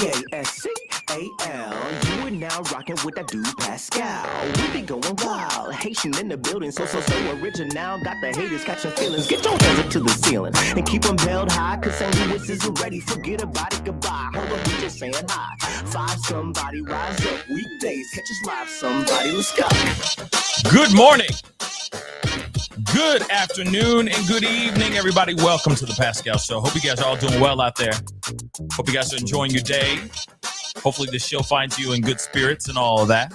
Pascal. You are now rocking with that dude Pascal. We be going wild, Haitian in the building, so original. Got the haters catching feelings. Get your hands up to the ceiling and keep them held high, cause St. Louis isn't ready. Forget about it, goodbye. Hold on, we just saying hi. Five somebody, rise up. Weekdays, catch us live, somebody. Let's go. Good morning, good afternoon, and good evening, everybody. Welcome to the Pascal Show. Hope you guys are all doing well out there. Hope you guys are enjoying your day. Hopefully this show finds you in good spirits and all of that.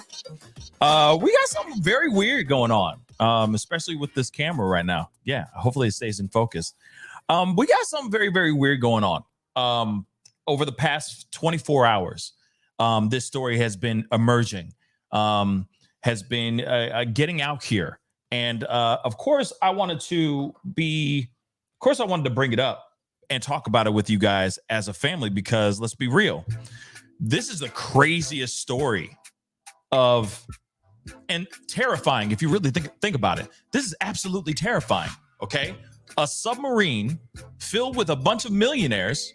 We got something very weird going on, especially with this camera right now. Yeah, hopefully it stays in focus. We got something very, very weird going on. Over the past 24 hours, this story has been emerging, has been getting out here. And of course, I wanted to bring it up and talk about it with you guys as a family, because let's be real. This is the craziest story and terrifying. If you really think about it, this is absolutely terrifying. Okay. A submarine filled with a bunch of millionaires,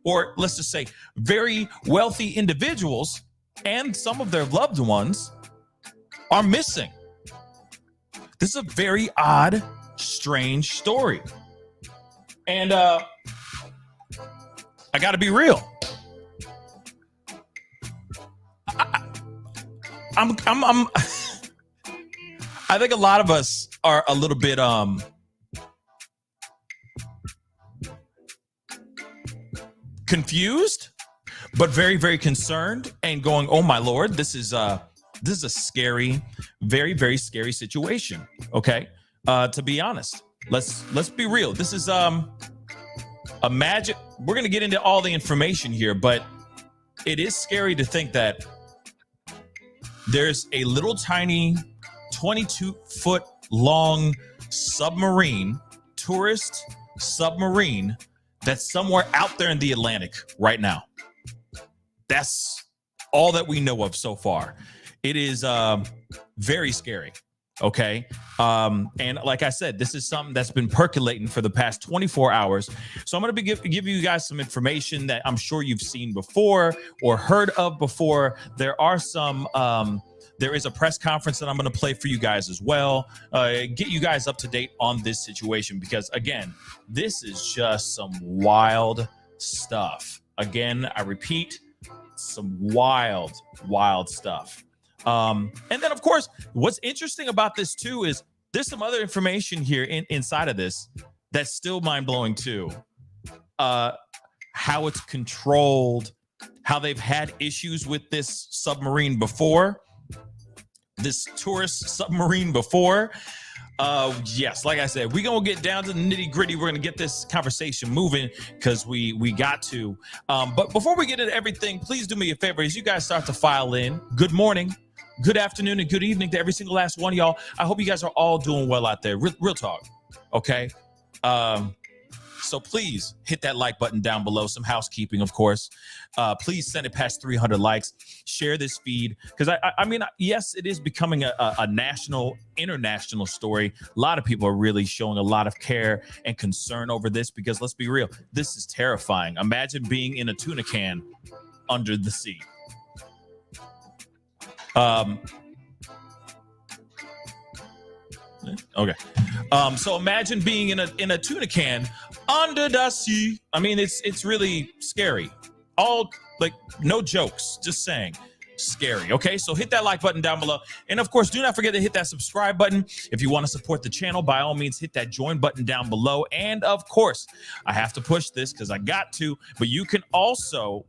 or let's just say very wealthy individuals, and some of their loved ones are missing. This is a very odd, strange story. And I got to be real. I think a lot of us are a little bit confused, but very, very concerned and going, "Oh my Lord, this is a scary, very, very scary situation." Okay, to be honest, let's be real. This is imagine. We're gonna get into all the information here, but it is scary to think that there's a little tiny 22-foot long submarine, tourist submarine, that's somewhere out there in the Atlantic right now. That's all that we know of so far. It is very scary. Okay. And like I said, this is something that's been percolating for the past 24 hours. So I'm going to give you guys some information that I'm sure you've seen before or heard of before. There is a press conference that I'm going to play for you guys as well. Get you guys up to date on this situation, because again, this is just some wild stuff. Again, I repeat, some wild, wild stuff. And then, of course, what's interesting about this too is there's some other information here inside of this that's still mind-blowing too. How it's controlled, how they've had issues with this submarine before, this tourist submarine before. Yes, like I said, we're going to get down to the nitty-gritty. We're going to get this conversation moving because we got to. But before we get into everything, please do me a favor as you guys start to file in. Good morning, good afternoon, and good evening to every single last one of y'all. I hope you guys are all doing well out there. Real talk, okay? So please hit that like button down below. Some housekeeping, of course. Please send it past 300 likes. Share this feed, because I mean, yes, it is becoming a national, international story. A lot of people are really showing a lot of care and concern over this, because let's be real, this is terrifying. Imagine being in a tuna can under the sea. Okay. So imagine being in a tuna can under the sea. I mean, it's really scary. All, like, no jokes, just saying, scary. Okay, so hit that like button down below, and of course, do not forget to hit that subscribe button. If you want to support the channel, by all means, hit that join button down below. And of course, I have to push this because I got to, but you can also,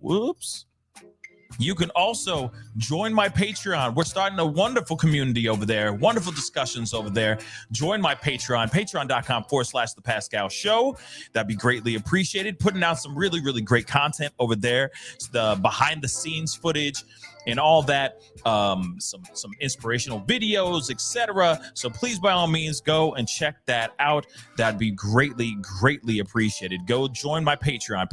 you can also join my Patreon. We're starting a wonderful community over there, wonderful discussions over there. Join my Patreon, patreon.com/The Pascal Show. That'd be greatly appreciated. Putting out some really, really great content over there. It's the behind the scenes footage and all that, some inspirational videos, etc. So please, by all means, go and check that out. That'd be greatly, greatly appreciated. Go join my Patreon,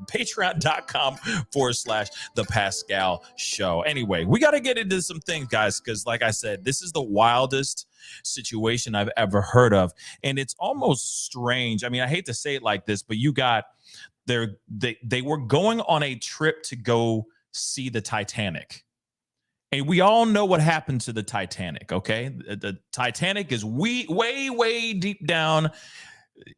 patreon.com/The Pascal Show. Anyway, we got to get into some things, guys, because like I said, this is the wildest situation I've ever heard of. And it's almost strange. I mean, I hate to say it like this, but you got They were going on a trip to go see the Titanic. And we all know what happened to the Titanic, okay? The Titanic is way deep down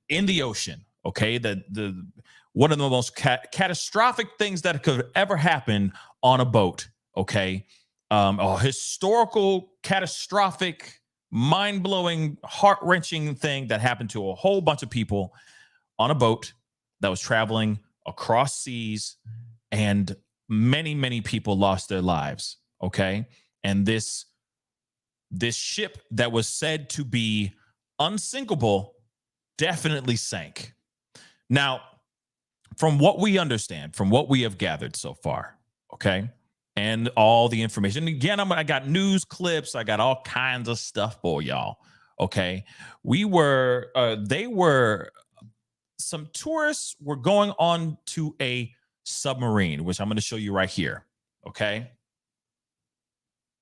in the ocean, okay? The one of the most catastrophic things that could ever happen on a boat, okay? A historical, catastrophic, mind-blowing, heart-wrenching thing that happened to a whole bunch of people on a boat that was traveling across seas, and many people lost their lives, okay? And this ship that was said to be unsinkable definitely sank. Now, from what we understand, from what we have gathered so far, okay, and all the information, again, I got news clips, I got all kinds of stuff for y'all, okay? Some tourists were going on to a submarine, which I'm going to show you right here, okay?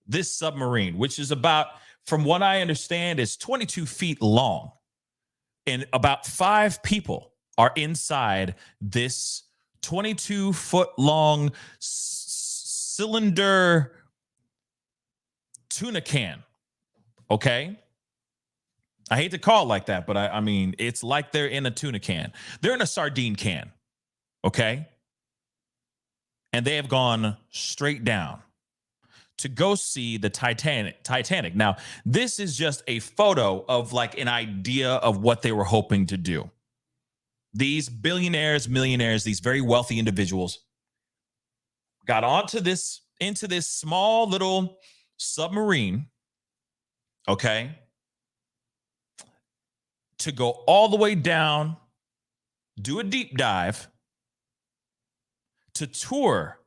This submarine, which is about, from what I understand, is 22 feet long, and about 5 people are inside this 22-foot long cylinder tuna can, okay? I hate to call it like that, but I mean, it's like they're in a tuna can. They're in a sardine can, okay? And they have gone straight down to go see the Titanic. Now, this is just a photo of like an idea of what they were hoping to do. These billionaires, millionaires, these very wealthy individuals got into this small little submarine, okay, to go all the way down, do a deep dive, to tour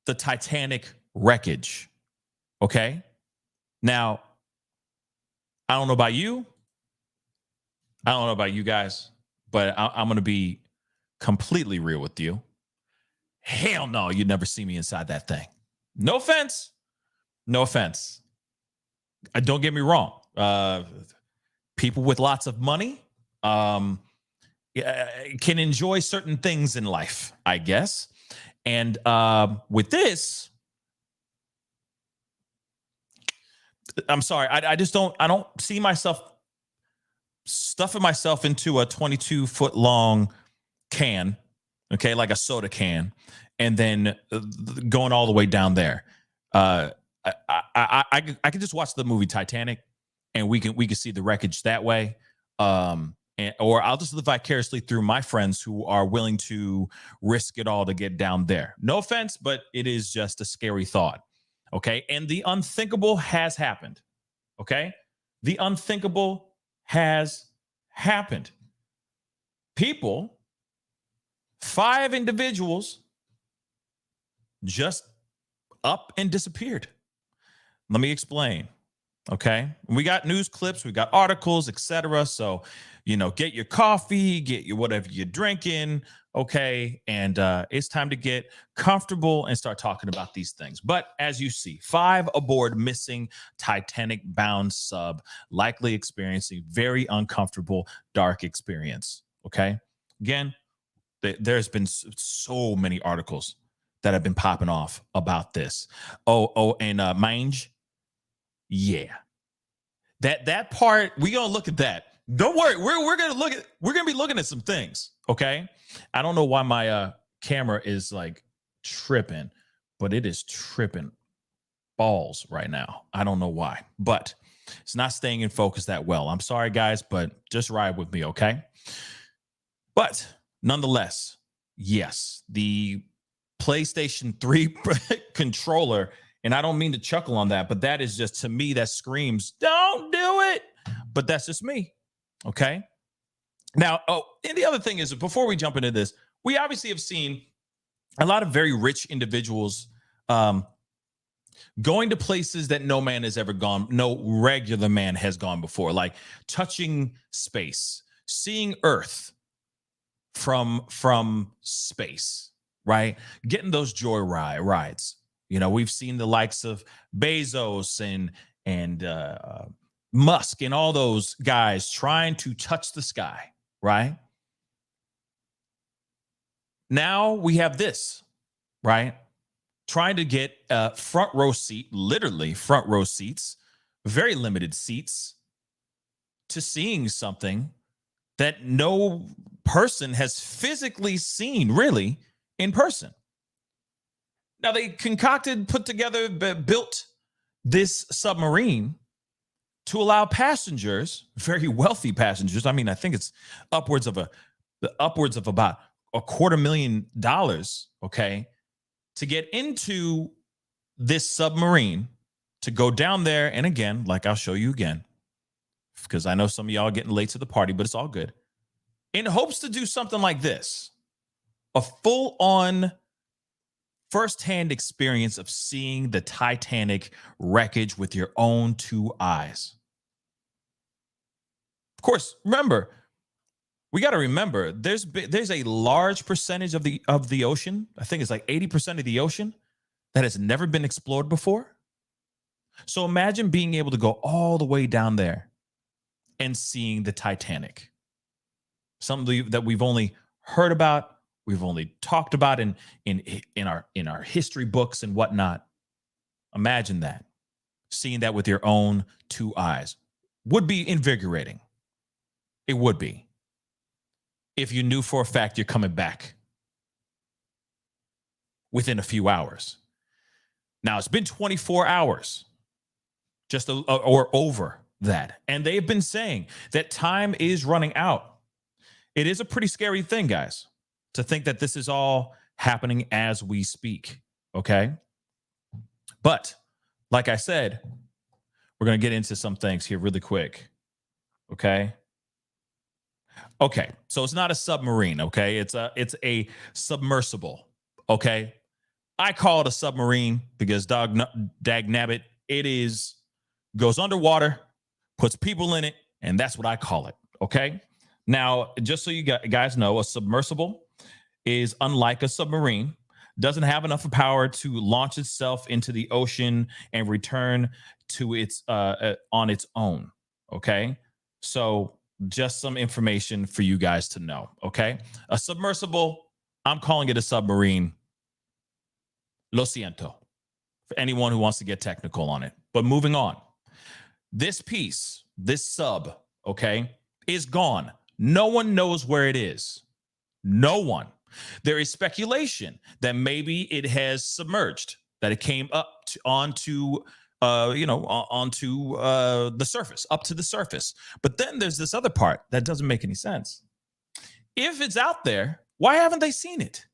the Titanic wreckage, okay? Now, I don't know about you. I don't know about you guys, but I'm going to be completely real with you. Hell no, you'd never see me inside that thing. No offense. No offense. Don't get me wrong. People with lots of money can enjoy certain things in life, I guess. And with this, I'm sorry, I don't see myself stuffing myself into a 22-foot long can, okay, like a soda can, and then going all the way down there. I could just watch the movie Titanic, and we can see the wreckage that way. Or I'll just live vicariously through my friends who are willing to risk it all to get down there. No offense, but it is just a scary thought. Okay. And the unthinkable has happened. Okay. The unthinkable has happened. People, 5 individuals just up and disappeared. Let me explain. Okay. We got news clips, we got articles, etc. So, get your coffee, get your whatever you're drinking. Okay. And it's time to get comfortable and start talking about these things. But as you see, 5 aboard missing Titanic bound sub, likely experiencing very uncomfortable, dark experience. Okay. Again, there's been so many articles that have been popping off about this. And Mange. Yeah. That part, we're gonna look at that. Don't worry, we're gonna be looking at some things. Okay. I don't know why my camera is like tripping, but it is tripping balls right now. I don't know why, but it's not staying in focus that well. I'm sorry, guys, but just ride with me, okay? But nonetheless, yes, the PlayStation 3 controller, and I don't mean to chuckle on that, but that is just, to me, that screams, don't do it. But that's just me. Okay. Now, and the other thing is, before we jump into this, we obviously have seen a lot of very rich individuals going to places that no man has ever gone, no regular man has gone before, like touching space, seeing Earth from space, right? Getting those joy rides. We've seen the likes of Bezos and Musk and all those guys trying to touch the sky, right? Now we have this, right? Trying to get a front row seat, literally front row seats, very limited seats to seeing something that no person has physically seen really in person. Now they concocted, put together, built this submarine to allow passengers, very wealthy passengers. I mean, I think it's upwards of about $250,000, okay, to get into this submarine, to go down there. And again, like I'll show you again, because I know some of y'all are getting late to the party, but it's all good. In hopes to do something like this, a full-on firsthand experience of seeing the Titanic wreckage with your own two eyes. Of course, remember, we got to remember there's a large percentage of the ocean. I think it's like 80% of the ocean that has never been explored before. So imagine being able to go all the way down there and seeing the Titanic. Something that we've only heard about, we've only talked about in our history books and whatnot. Imagine that. Seeing that with your own two eyes would be invigorating. It would be. If you knew for a fact you're coming back within a few hours. Now, it's been 24 hours, or over that. And they've been saying that time is running out. It is a pretty scary thing, guys, to think that this is all happening as we speak, okay? But, like I said, we're going to get into some things here really quick, okay? Okay, so it's not a submarine, okay? It's a submersible, okay? I call it a submarine because dag nabbit, goes underwater, puts people in it, and that's what I call it, okay? Now, just so you guys know, a submersible is unlike a submarine, doesn't have enough power to launch itself into the ocean and return to its on its own, okay? So just some information for you guys to know, okay? A submersible, I'm calling it a submarine. Lo siento for anyone who wants to get technical on it. But moving on. This piece, this sub, okay, is gone. No one knows where it is. No one. There is speculation that maybe it has submerged, that it came up onto the surface, up to the surface. But then there's this other part that doesn't make any sense. If it's out there, why haven't they seen it?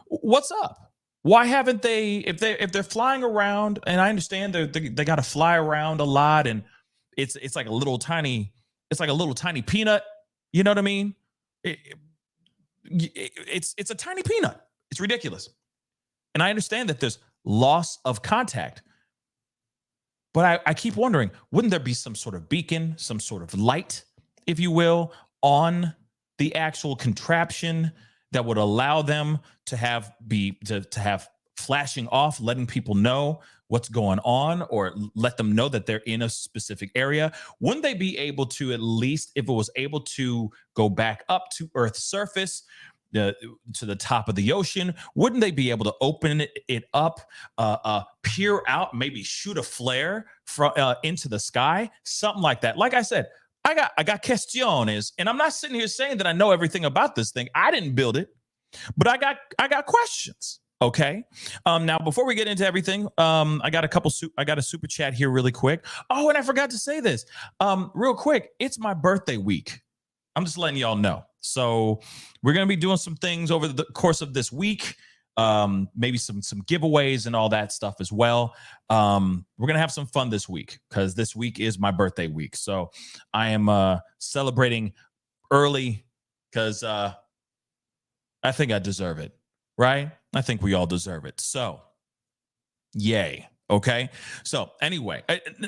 What's up? Why haven't they? If they're flying around, and I understand they got to fly around a lot, and it's like a little tiny peanut. You know what I mean? It's a tiny peanut. It's ridiculous. And I understand that there's loss of contact. But I keep wondering, wouldn't there be some sort of beacon, some sort of light, if you will, on the actual contraption that would allow them to have flashing off, letting people know what's going on, or let them know that they're in a specific area? Wouldn't they be able to, at least if it was able to go back up to Earth's surface, to the top of the ocean, wouldn't they be able to open it up, peer out, maybe shoot a flare into the sky, something like that? Like I said, I got questiones, and I'm not sitting here saying that I know everything about this thing. I didn't build it, but I got questions. Okay. Now, before we get into everything, I got a super chat here really quick. Oh, and I forgot to say this real quick. It's my birthday week. I'm just letting y'all know. So we're going to be doing some things over the course of this week. Maybe some giveaways and all that stuff as well. We're going to have some fun this week because this week is my birthday week. So I am celebrating early because I think I deserve it, right? I think we all deserve it. So yay. Okay. So anyway,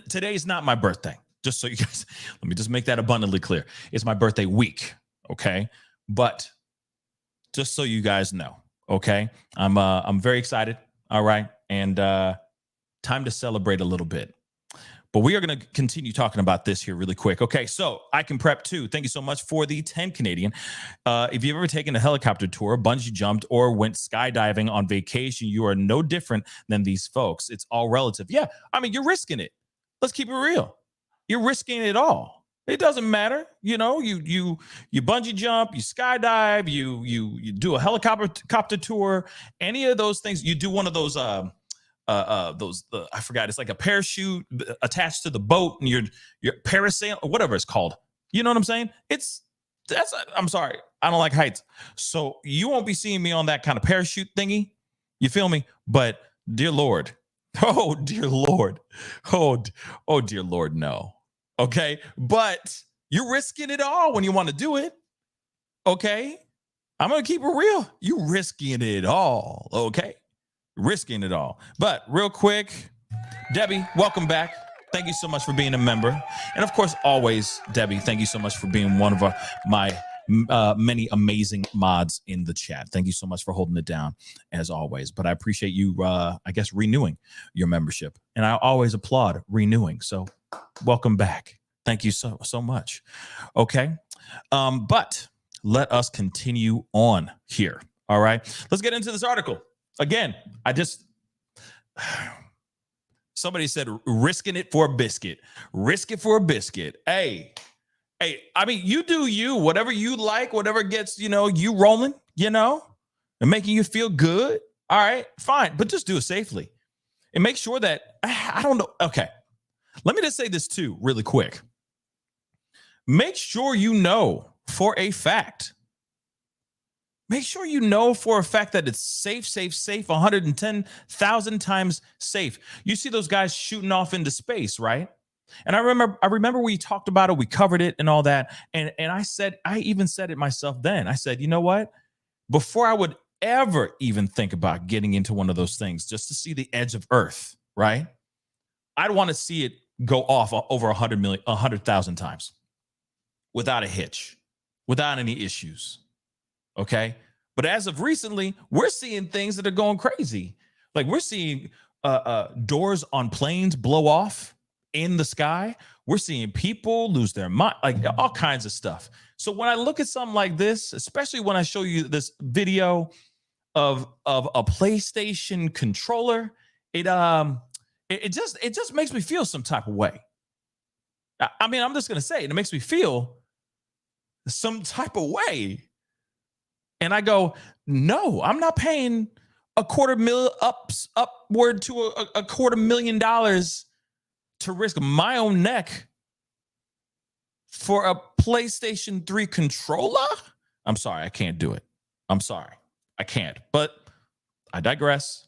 today's not my birthday. Just so you guys, let me just make that abundantly clear. It's my birthday week. Okay. But just so you guys know, okay, I'm very excited. All right. And time to celebrate a little bit. But we are going to continue talking about this here really quick. Okay, so I Can Prep too. Thank you so much for the 10 Canadian. If you've ever taken a helicopter tour, bungee jumped, or went skydiving on vacation, you are no different than these folks. It's all relative. Yeah, I mean, you're risking it. Let's keep it real. You're risking it all. It doesn't matter. You know, you bungee jump, you skydive, you do a helicopter tour, any of those things. You do one of those I forgot, it's like a parachute attached to the boat, and you're parasailing or whatever it's called. You know what I'm saying? I'm sorry, I don't like heights, so you won't be seeing me on that kind of parachute thingy. You feel me? But dear Lord, oh dear Lord, oh dear Lord, no. Okay, but you're risking it all when you want to do it. Okay, I'm gonna keep it real. You risking it all. Okay. Risking it all. But real quick, Debbie, welcome back. Thank you so much for being a member. And of course, always, Debbie, thank you so much for being one of my many amazing mods in the chat. Thank you so much for holding it down, as always. But I appreciate you, I guess, renewing your membership. And I always applaud renewing. So welcome back. Thank you so much. Okay. But let us continue on here. All right. Let's get into this article. Again, somebody said risking it for a biscuit. Risk it for a biscuit. Hey, I mean, you do you, whatever you like, whatever gets, you rolling, and making you feel good. All right, fine. But just do it safely. And make sure that, I don't know. Okay. Let me just say this too, really quick. Make sure you know for a fact. Make sure you know for a fact that it's safe, 110,000 times safe. You see those guys shooting off into space, right? And I remember we talked about it, we covered it and all that. And I even said it myself then. I said, you know what? Before I would ever even think about getting into one of those things, just to see the edge of Earth, right? I'd want to see it go off over 100,000 times without a hitch, without any issues. Okay. But as of recently, we're seeing things that are going crazy. Like we're seeing doors on planes blow off in the sky. We're seeing people lose their mind, like all kinds of stuff. So when I look at something like this, especially when I show you this video of a PlayStation controller, it just makes me feel some type of way. I mean, I'm just going to say it makes me feel some type of way. And I go, no, I'm not paying upward to $250,000 to risk my own neck for a PlayStation 3 controller. I'm sorry, I can't do it. I'm sorry, I can't. But I digress.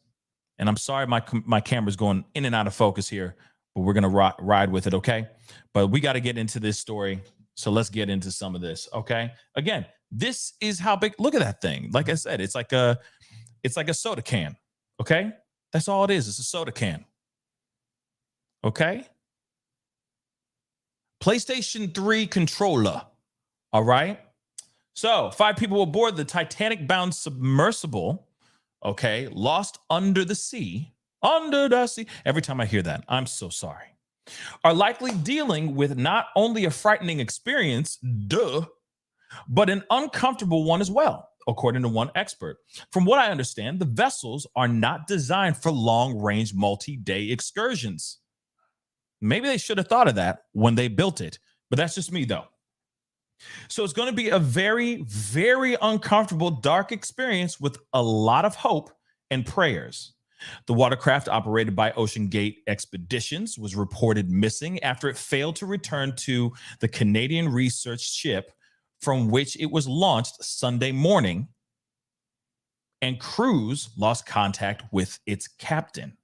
And I'm sorry, my camera's going in and out of focus here, but we're gonna ride with it, okay? But we got to get into this story. So let's get into some of this, okay? Again, this is how big. Look at that thing. Like I said, it's like a soda can. Okay, that's all it is. It's a soda can. Okay. PlayStation 3 controller. All right. So 5 people aboard the Titanic-bound submersible. Okay, lost under the sea. Under the sea. Every time I hear that, I'm so sorry. Are likely dealing with not only a frightening experience, but an uncomfortable one as well, according to one expert. From what I understand, the vessels are not designed for long-range multi-day excursions. Maybe they should have thought of that when they built it, but that's just me though. So it's going to be a very, very uncomfortable, dark experience with a lot of hope and prayers. The watercraft, operated by Ocean Gate Expeditions, was reported missing after it failed to return to the Canadian research ship from which it was launched Sunday morning, and crews lost contact with its captain.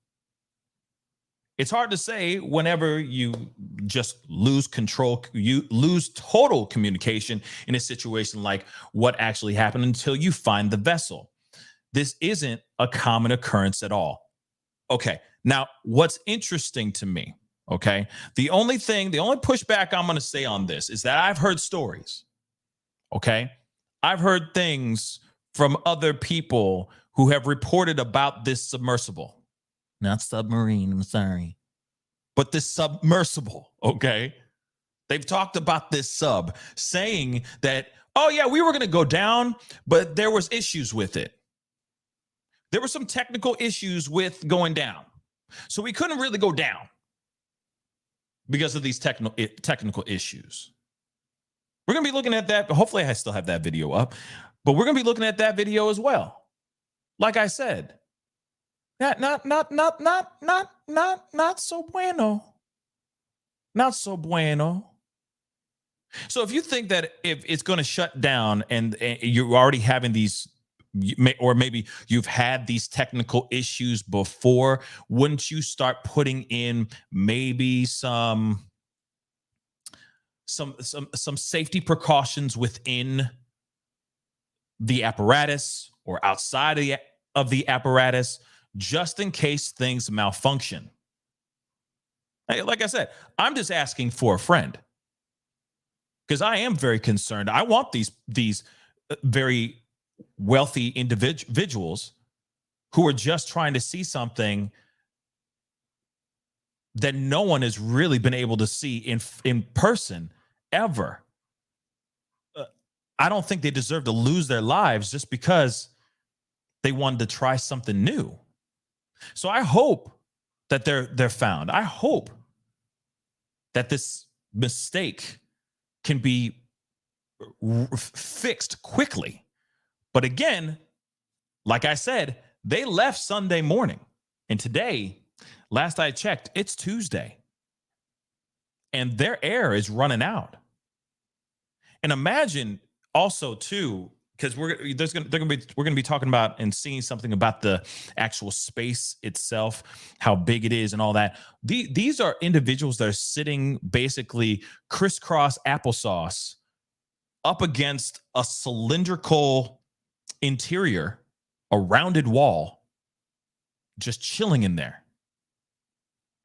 It's hard to say whenever you just lose control, you lose total communication in a situation like what actually happened until you find the vessel. This isn't a common occurrence at all. Okay, now what's interesting to me, okay, the only pushback I'm going to say on this is that I've heard stories. Okay, I've heard things from other people who have reported about this submersible, not submarine. I'm sorry, but this submersible, okay? They've talked about this sub saying that, oh yeah, we were going to go down, but there was issues with it. There were some technical issues with going down. So we couldn't really go down because of these technical issues. We're going to be looking at that. Hopefully I still have that video up, but we're going to be looking at that video as well. Like I said, not so bueno. Not so bueno. So if you think that if it's going to shut down and you're already having these, or maybe you've had these technical issues before, wouldn't you start putting in maybe some safety precautions within the apparatus or outside of the apparatus, just in case things malfunction? Like I said, I'm just asking for a friend, because I am very concerned. I want these very wealthy individuals who are just trying to see something that no one has really been able to see in person ever. I don't think they deserve to lose their lives just because they wanted to try something new. So I hope that they're found. I hope that this mistake can be fixed quickly. But again, like I said, they left Sunday morning. And today, last I checked, it's Tuesday. And their air is running out. And imagine also too, because we're going to be talking about and seeing something about the actual space itself, how big it is and all that. These are individuals that are sitting basically crisscross applesauce up against a cylindrical interior, a rounded wall, just chilling in there.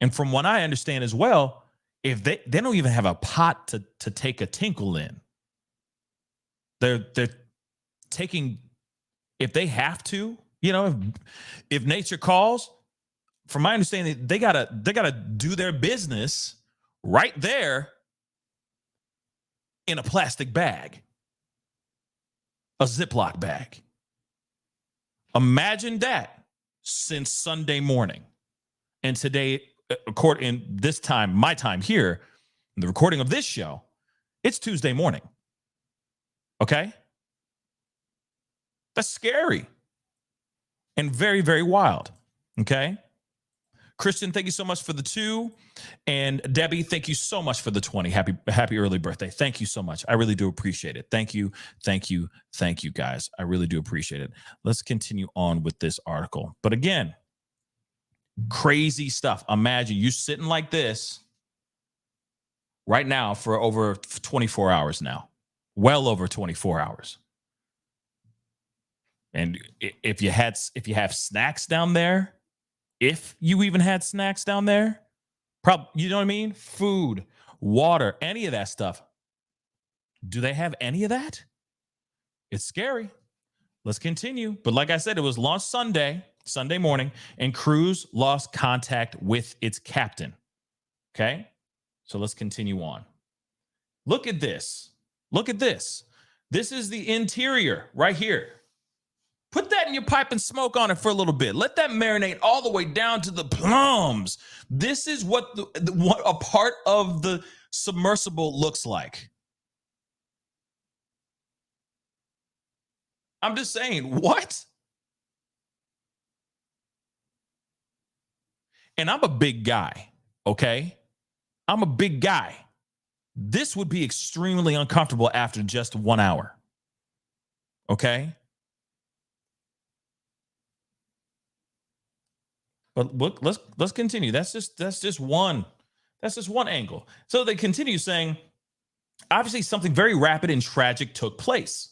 And from what I understand as well, if they don't even have a pot to take a tinkle in. They're taking, if they have to, if nature calls, from my understanding, they gotta do their business right there in a plastic bag, a Ziploc bag. Imagine that since Sunday morning. And today, according this time, my time here, the recording of this show, it's Tuesday morning. Okay? That's scary and very, very wild. Okay? Christian, thank you so much for the 2. And Debbie, thank you so much for the 20. Happy early birthday. Thank you so much. I really do appreciate it. Thank you, guys. I really do appreciate it. Let's continue on with this article. But again, crazy stuff. Imagine you sitting like this right now for over 24 hours now. Well over 24 hours. And if you have snacks down there, if you even had snacks down there, you know what I mean? Food, water, any of that stuff. Do they have any of that? It's scary. Let's continue. But like I said, it was launched Sunday morning, and cruise lost contact with its captain. Okay? So let's continue on. Look at this. Look at this. This is the interior right here. Put that in your pipe and smoke on it for a little bit. Let that marinate all the way down to the plums. This is what what a part of the submersible looks like. I'm just saying, what? And I'm a big guy, okay? I'm a big guy. This would be extremely uncomfortable after just 1 hour. Okay? But look, let's continue. That's just one angle. So they continue saying, obviously something very rapid and tragic took place.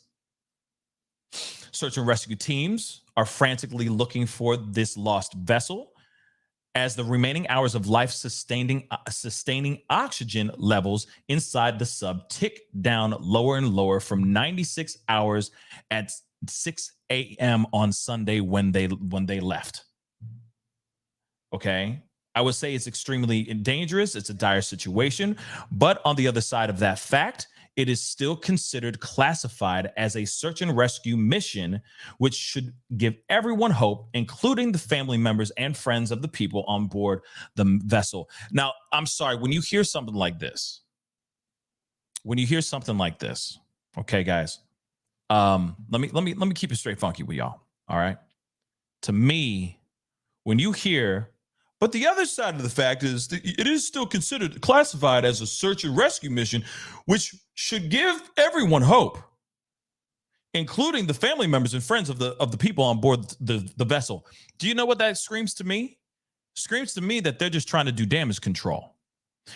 Search and rescue teams are frantically looking for this lost vessel as the remaining hours of life sustaining oxygen levels inside the sub tick down lower and lower from 96 hours at 6 a.m. on Sunday when they left. Okay. I would say it's extremely dangerous. It's a dire situation. But on the other side of that fact, it is still considered classified as a search and rescue mission, which should give everyone hope, including the family members and friends of the people on board the vessel. Now, I'm sorry, when you hear something like this, okay, guys, let me keep it straight funky with y'all. All right. To me, when you hear, but the other side of the fact is that it is still considered classified as a search and rescue mission, which should give everyone hope, including the family members and friends of the people on board the vessel. Do you know what that screams to me? Screams to me that they're just trying to do damage control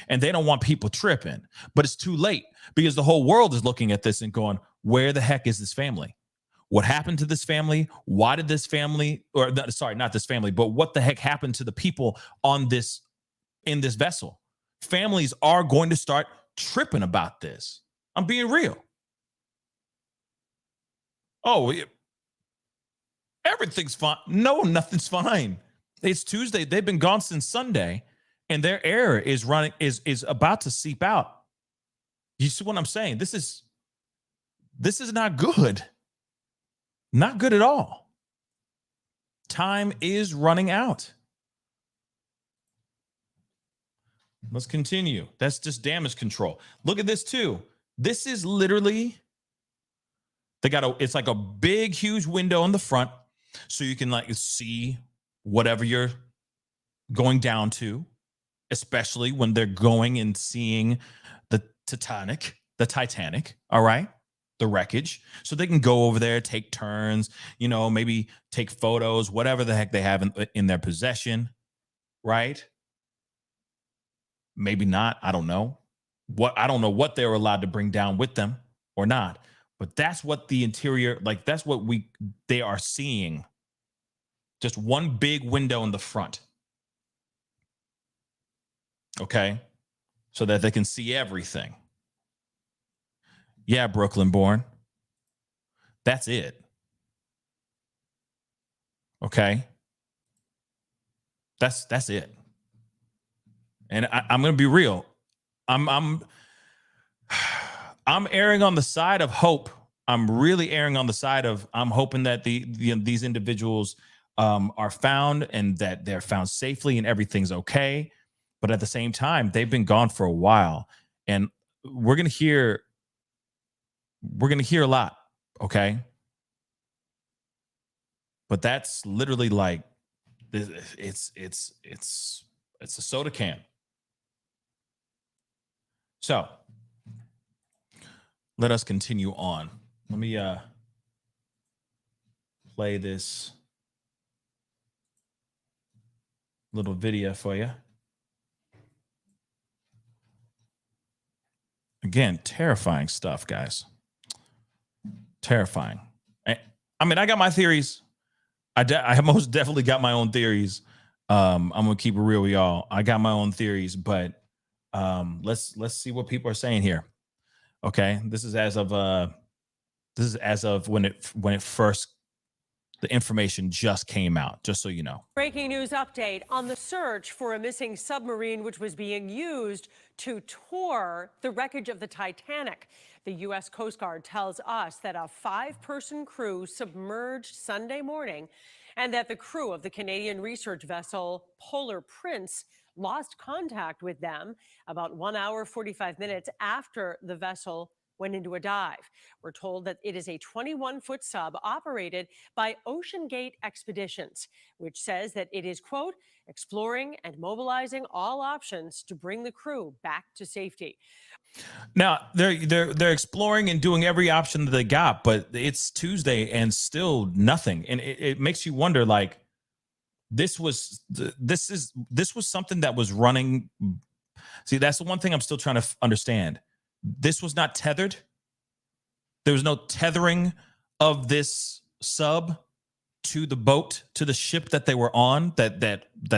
and they don't want people tripping, but it's too late because the whole world is looking at this and going, where the heck is this family? What happened to this family? Why did this family, or sorry, not this family, but what the heck happened to the people in this vessel? Families are going to start tripping about this. I'm being real. Oh, everything's fine. No, nothing's fine. It's Tuesday. They've been gone since Sunday, and their air is about to seep out. You see what I'm saying? This is not good. Not good at all. Time is running out. Let's continue. That's just damage control. Look at this too. This is literally, it's like a big, huge window in the front so you can like see whatever you're going down to, especially when they're going and seeing the Titanic, all right? The wreckage, so they can go over there, take turns, maybe take photos, whatever the heck they have in their possession, right? Maybe not. I don't know what they were allowed to bring down with them or not, but that's what the interior, like that's what they are seeing. Just one big window in the front. Okay. So that they can see everything. Yeah, Brooklyn born. That's it. Okay. That's it. And I'm going to be real. I'm erring on the side of hope. I'm really erring on the side of I'm hoping that these individuals are found and that they're found safely and everything's okay. But at the same time, they've been gone for a while, and we're going to hear a lot, okay? But that's literally like it's a soda can. So let us continue on. Let me play this little video for you. Again, terrifying stuff, guys. Terrifying. I mean, I got my theories. I most definitely got my own theories. I'm gonna keep it real with y'all. I got my own theories, but let's see what people are saying here. Okay, this is as of when it first, the information just came out, just so you know. Breaking news update on the search for a missing submarine which was being used to tour the wreckage of the Titanic. The U.S. Coast Guard tells us that a 5-person crew submerged Sunday morning and that the crew of the Canadian research vessel Polar Prince lost contact with them about 1 hour, 45 minutes after the vessel went into a dive. We're told that it is a 21-foot sub operated by Ocean Gate Expeditions, which says that it is, quote, exploring and mobilizing all options to bring the crew back to safety. Now they're exploring and doing every option that they got, but it's Tuesday and still nothing. And it makes you wonder, like, this was something that was running. See, that's the one thing I'm still trying to understand. This was not tethered. There was no tethering of this sub to the boat, to the ship that they were on, that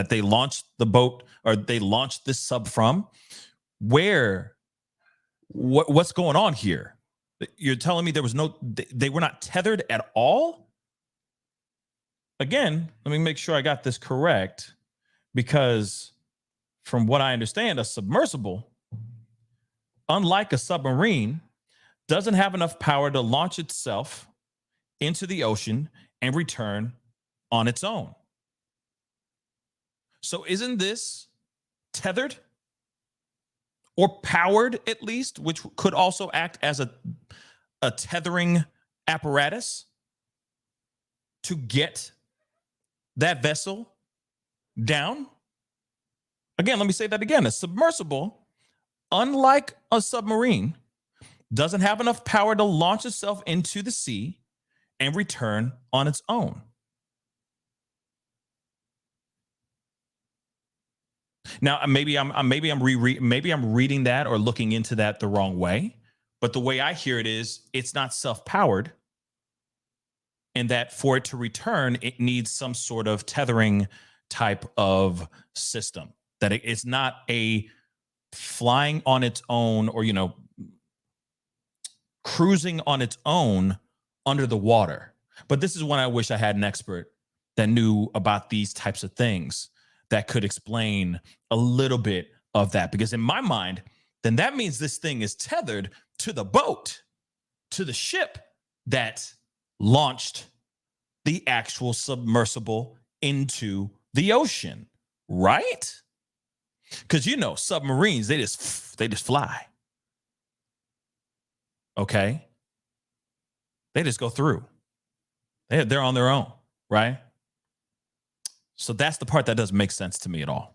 they launched the boat, or they launched this sub from. What's going on here? You're telling me they were not tethered at all? Again, let me make sure I got this correct, because from what I understand, a submersible, unlike a submarine, doesn't have enough power to launch itself into the ocean and return on its own. So isn't this tethered or powered at least, which could also act as a tethering apparatus to get that vessel down? Again, let me say that again. A submersible, unlike a submarine, doesn't have enough power to launch itself into the sea and return on its own. Now, maybe I'm reading that or looking into that the wrong way, but the way I hear it is it's not self-powered, and that for it to return, it needs some sort of tethering type of system. That it's not a flying on its own or, cruising on its own under the water. But this is when I wish I had an expert that knew about these types of things that could explain a little bit of that. Because in my mind, then that means this thing is tethered to the boat, to the ship that launched the actual submersible into the ocean, right? Because submarines, they just fly. Okay? They just go through. They're on their own, right? So that's the part that doesn't make sense to me at all.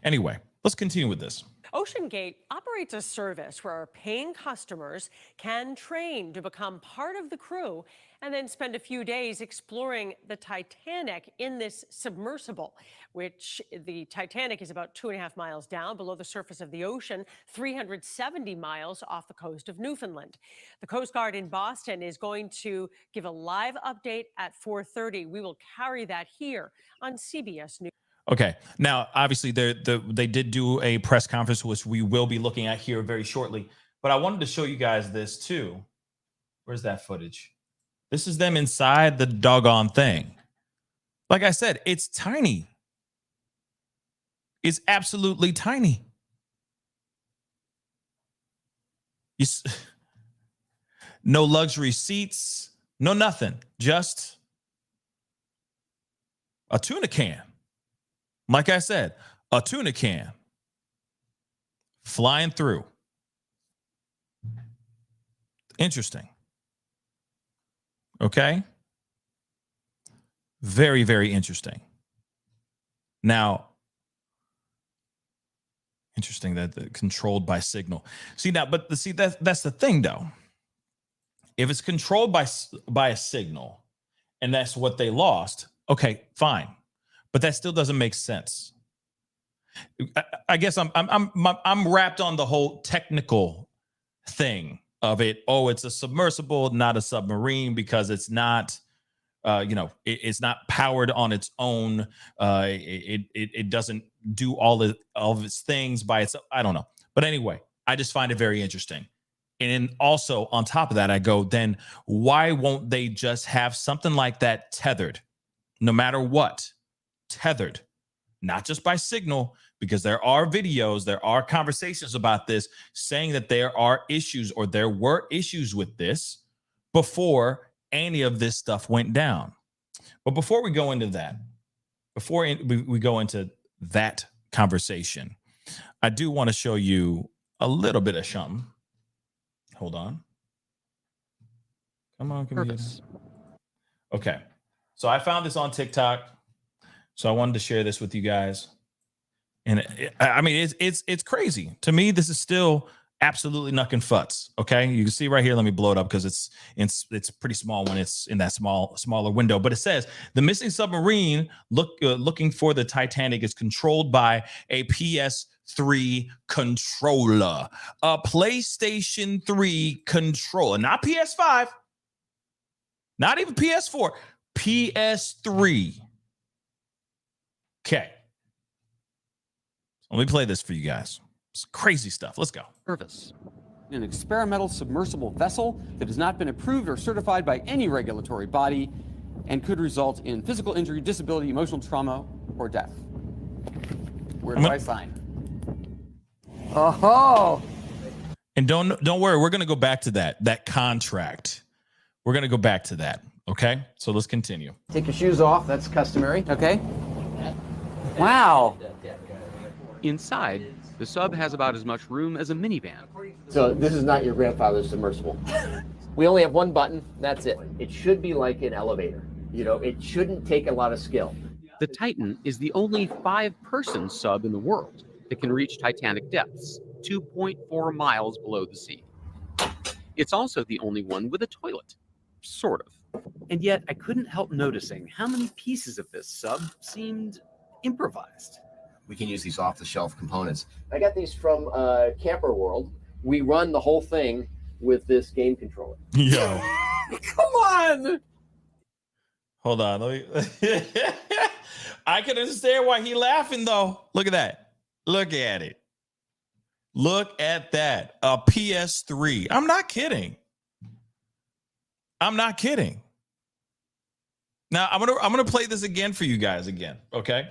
Anyway, let's continue with this. OceanGate operates a service where paying customers can train to become part of the crew and then spend a few days exploring the Titanic in this submersible, which the Titanic is about 2.5 miles down below the surface of the ocean, 370 miles off the coast of Newfoundland. The Coast Guard in Boston is going to give a live update at 4:30. We will carry that here on CBS News. Okay. Now, obviously, they did do a press conference, which we will be looking at here very shortly. But I wanted to show you guys this too. Where's that footage? This is them inside the doggone thing. Like I said, it's tiny. It's absolutely tiny. No luxury seats, no nothing. Just a tuna can. Like I said, a tuna can flying through. Interesting. Okay. Very, very interesting. Now, interesting that controlled by signal. See now, but that's the thing though. If it's controlled by a signal, and that's what they lost, okay, fine. But that still doesn't make sense. I guess I'm wrapped on the whole technical thing of it. Oh, it's a submersible, not a submarine, because it's not, it's not powered on its own. It doesn't do all of its things by itself. I don't know. But anyway, I just find it very interesting. And also on top of that, I go, then why won't they just have something like that tethered, no matter what? Tethered, not just by signal, because there are videos, there are conversations about this saying that there are issues, or there were issues with this before any of this stuff went down. But before we go into that, before we go into that conversation, I do want to show you a little bit of something. Hold on. Come on, come here. Okay. So I found this on TikTok. So I wanted to share this with you guys. And it's crazy. To me, this is still absolutely knuckin' futz. Okay. You can see right here. Let me blow it up because it's pretty small when it's in that smaller window. But it says the missing submarine looking for the Titanic is controlled by a PS3 controller, a PlayStation 3 controller, not PS5, not even PS4, PS3. Okay. Let me play this for you guys. It's crazy stuff. Let's go. Service. An experimental submersible vessel that has not been approved or certified by any regulatory body and could result in physical injury, disability, emotional trauma, or death. Where do I sign? Oh, And don't worry, we're gonna go back to that contract. We're gonna go back to that. Okay, so let's continue. Take your shoes off. That's customary. okay. Wow. Inside, the sub has about as much room as a minivan. So this is not your grandfather's submersible. We only have one button. That's it. It should be like an elevator. You know, it shouldn't take a lot of skill. The Titan is the only 5-person sub in the world that can reach Titanic depths, 2.4 miles below the sea. It's also the only one with a toilet, sort of. And yet, I couldn't help noticing how many pieces of this sub seemed improvised. We can use these off-the-shelf components. I got these from Camper World. We run the whole thing with this game controller. Yo, Come on! hold on. Let me. I can understand why he laughing though. Look at that. Look at it. Look at that. A PS3. I'm not kidding. I'm not kidding. Now I'm gonna play this again for you guys again, okay?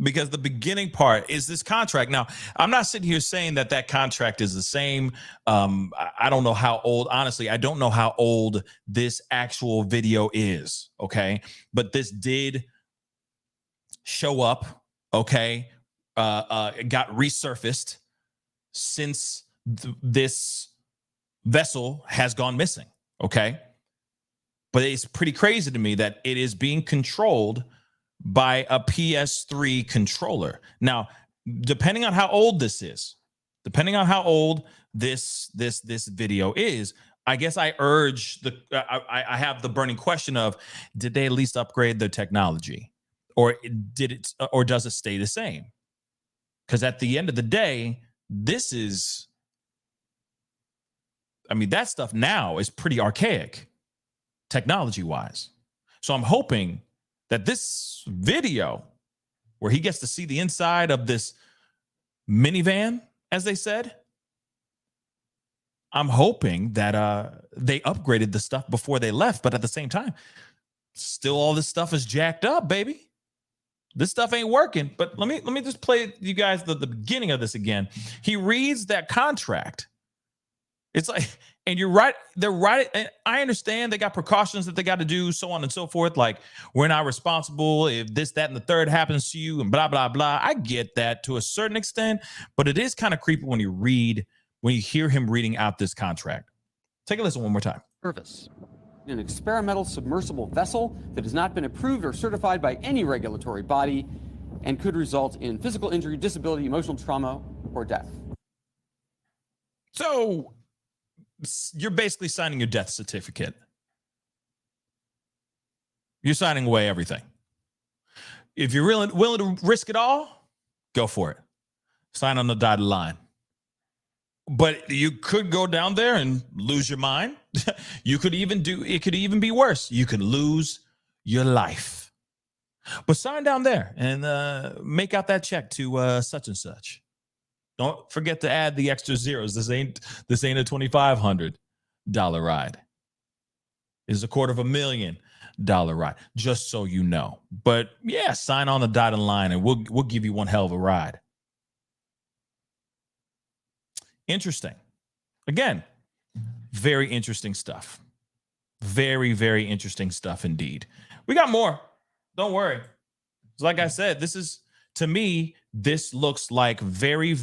Because the beginning part is this contract. Now, I'm not sitting here saying that contract is the same. I don't know how old, honestly, I don't know how old this actual video is, okay? But this did show up, okay? It got resurfaced since this vessel has gone missing, okay? But it's pretty crazy to me that it is being controlled by a PS3 controller. Now, depending on how old this is, depending on how old this video is, I guess I urge I have the burning question of, did they at least upgrade the technology, or does it stay the same? Because at the end of the day, that stuff now is pretty archaic technology wise. So I'm hoping that this video, where he gets to see the inside of this minivan, as they said, I'm hoping that they upgraded the stuff before they left, but at the same time, still all this stuff is jacked up, baby. This stuff ain't working. But let me just play you guys the beginning of this again. He reads that contract. It's like, and you're right. They're right. And I understand they got precautions that they got to do, so on and so forth. Like, we're not responsible if this, that, and the third happens to you, and blah, blah, blah. I get that to a certain extent, but it is kind of creepy when you hear him reading out this contract. Take a listen one more time. Service. An experimental submersible vessel that has not been approved or certified by any regulatory body and could result in physical injury, disability, emotional trauma, or death. So you're basically signing your death certificate. You're signing away everything. If you're willing to risk it all, go for it. Sign on the dotted line. But you could go down there and lose your mind. It could even be worse. You could lose your life. But sign down there and make out that check to such and such. Don't forget to add the extra zeros. This ain't a $2,500 ride. It's a $250,000 ride, just so you know. But yeah, sign on the dotted line and we'll give you one hell of a ride. Interesting. Again, very interesting stuff. Very, very interesting stuff indeed. We got more. Don't worry. Like I said, to me, this looks like very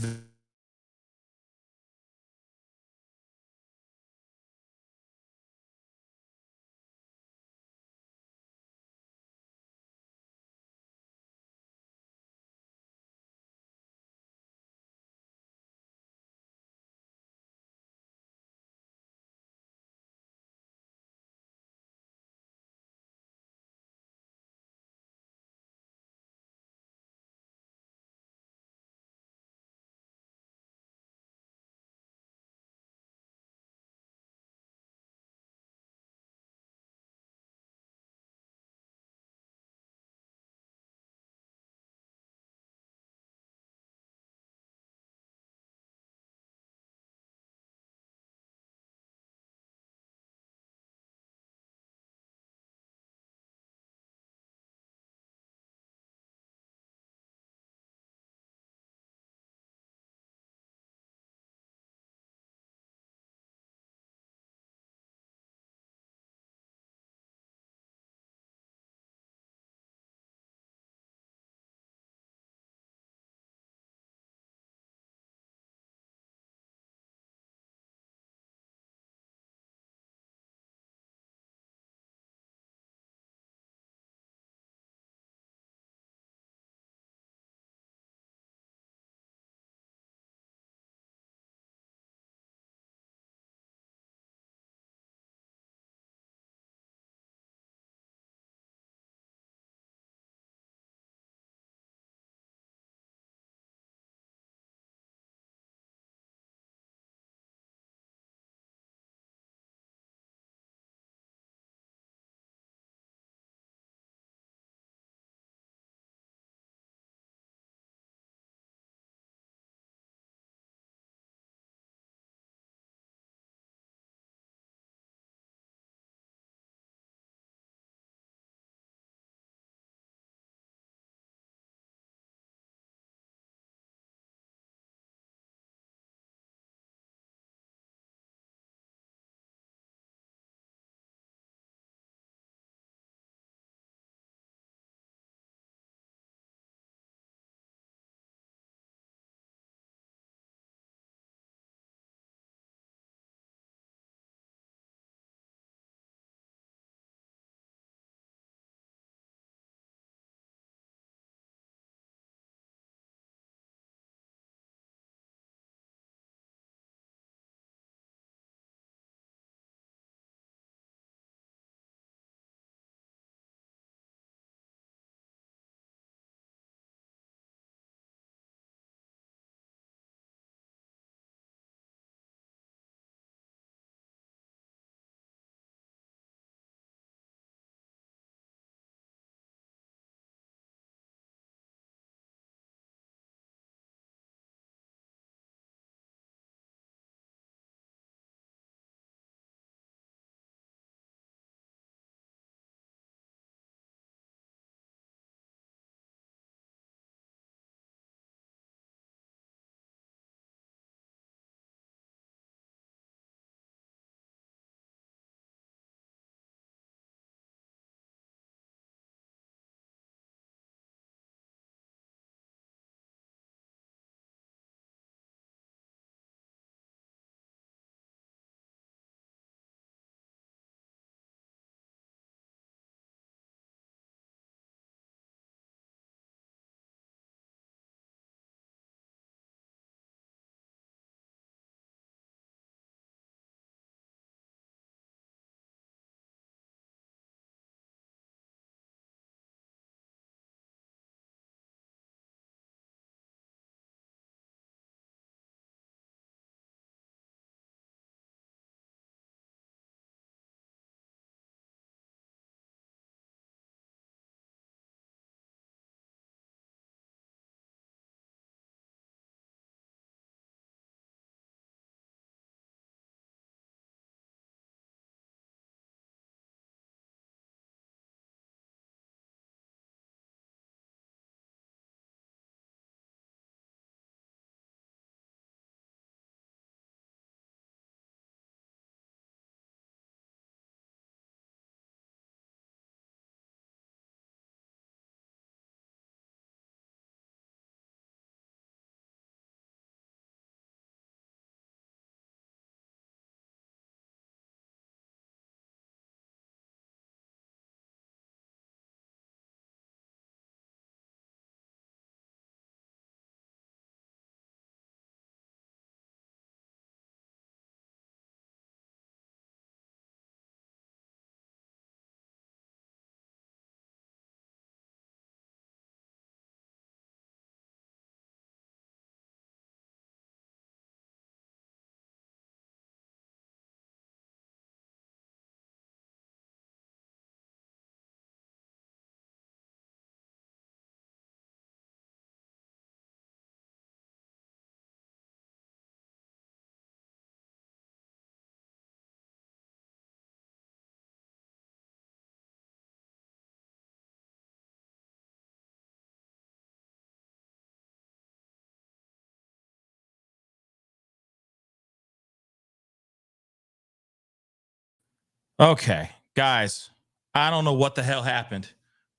Okay, guys, I don't know what the hell happened,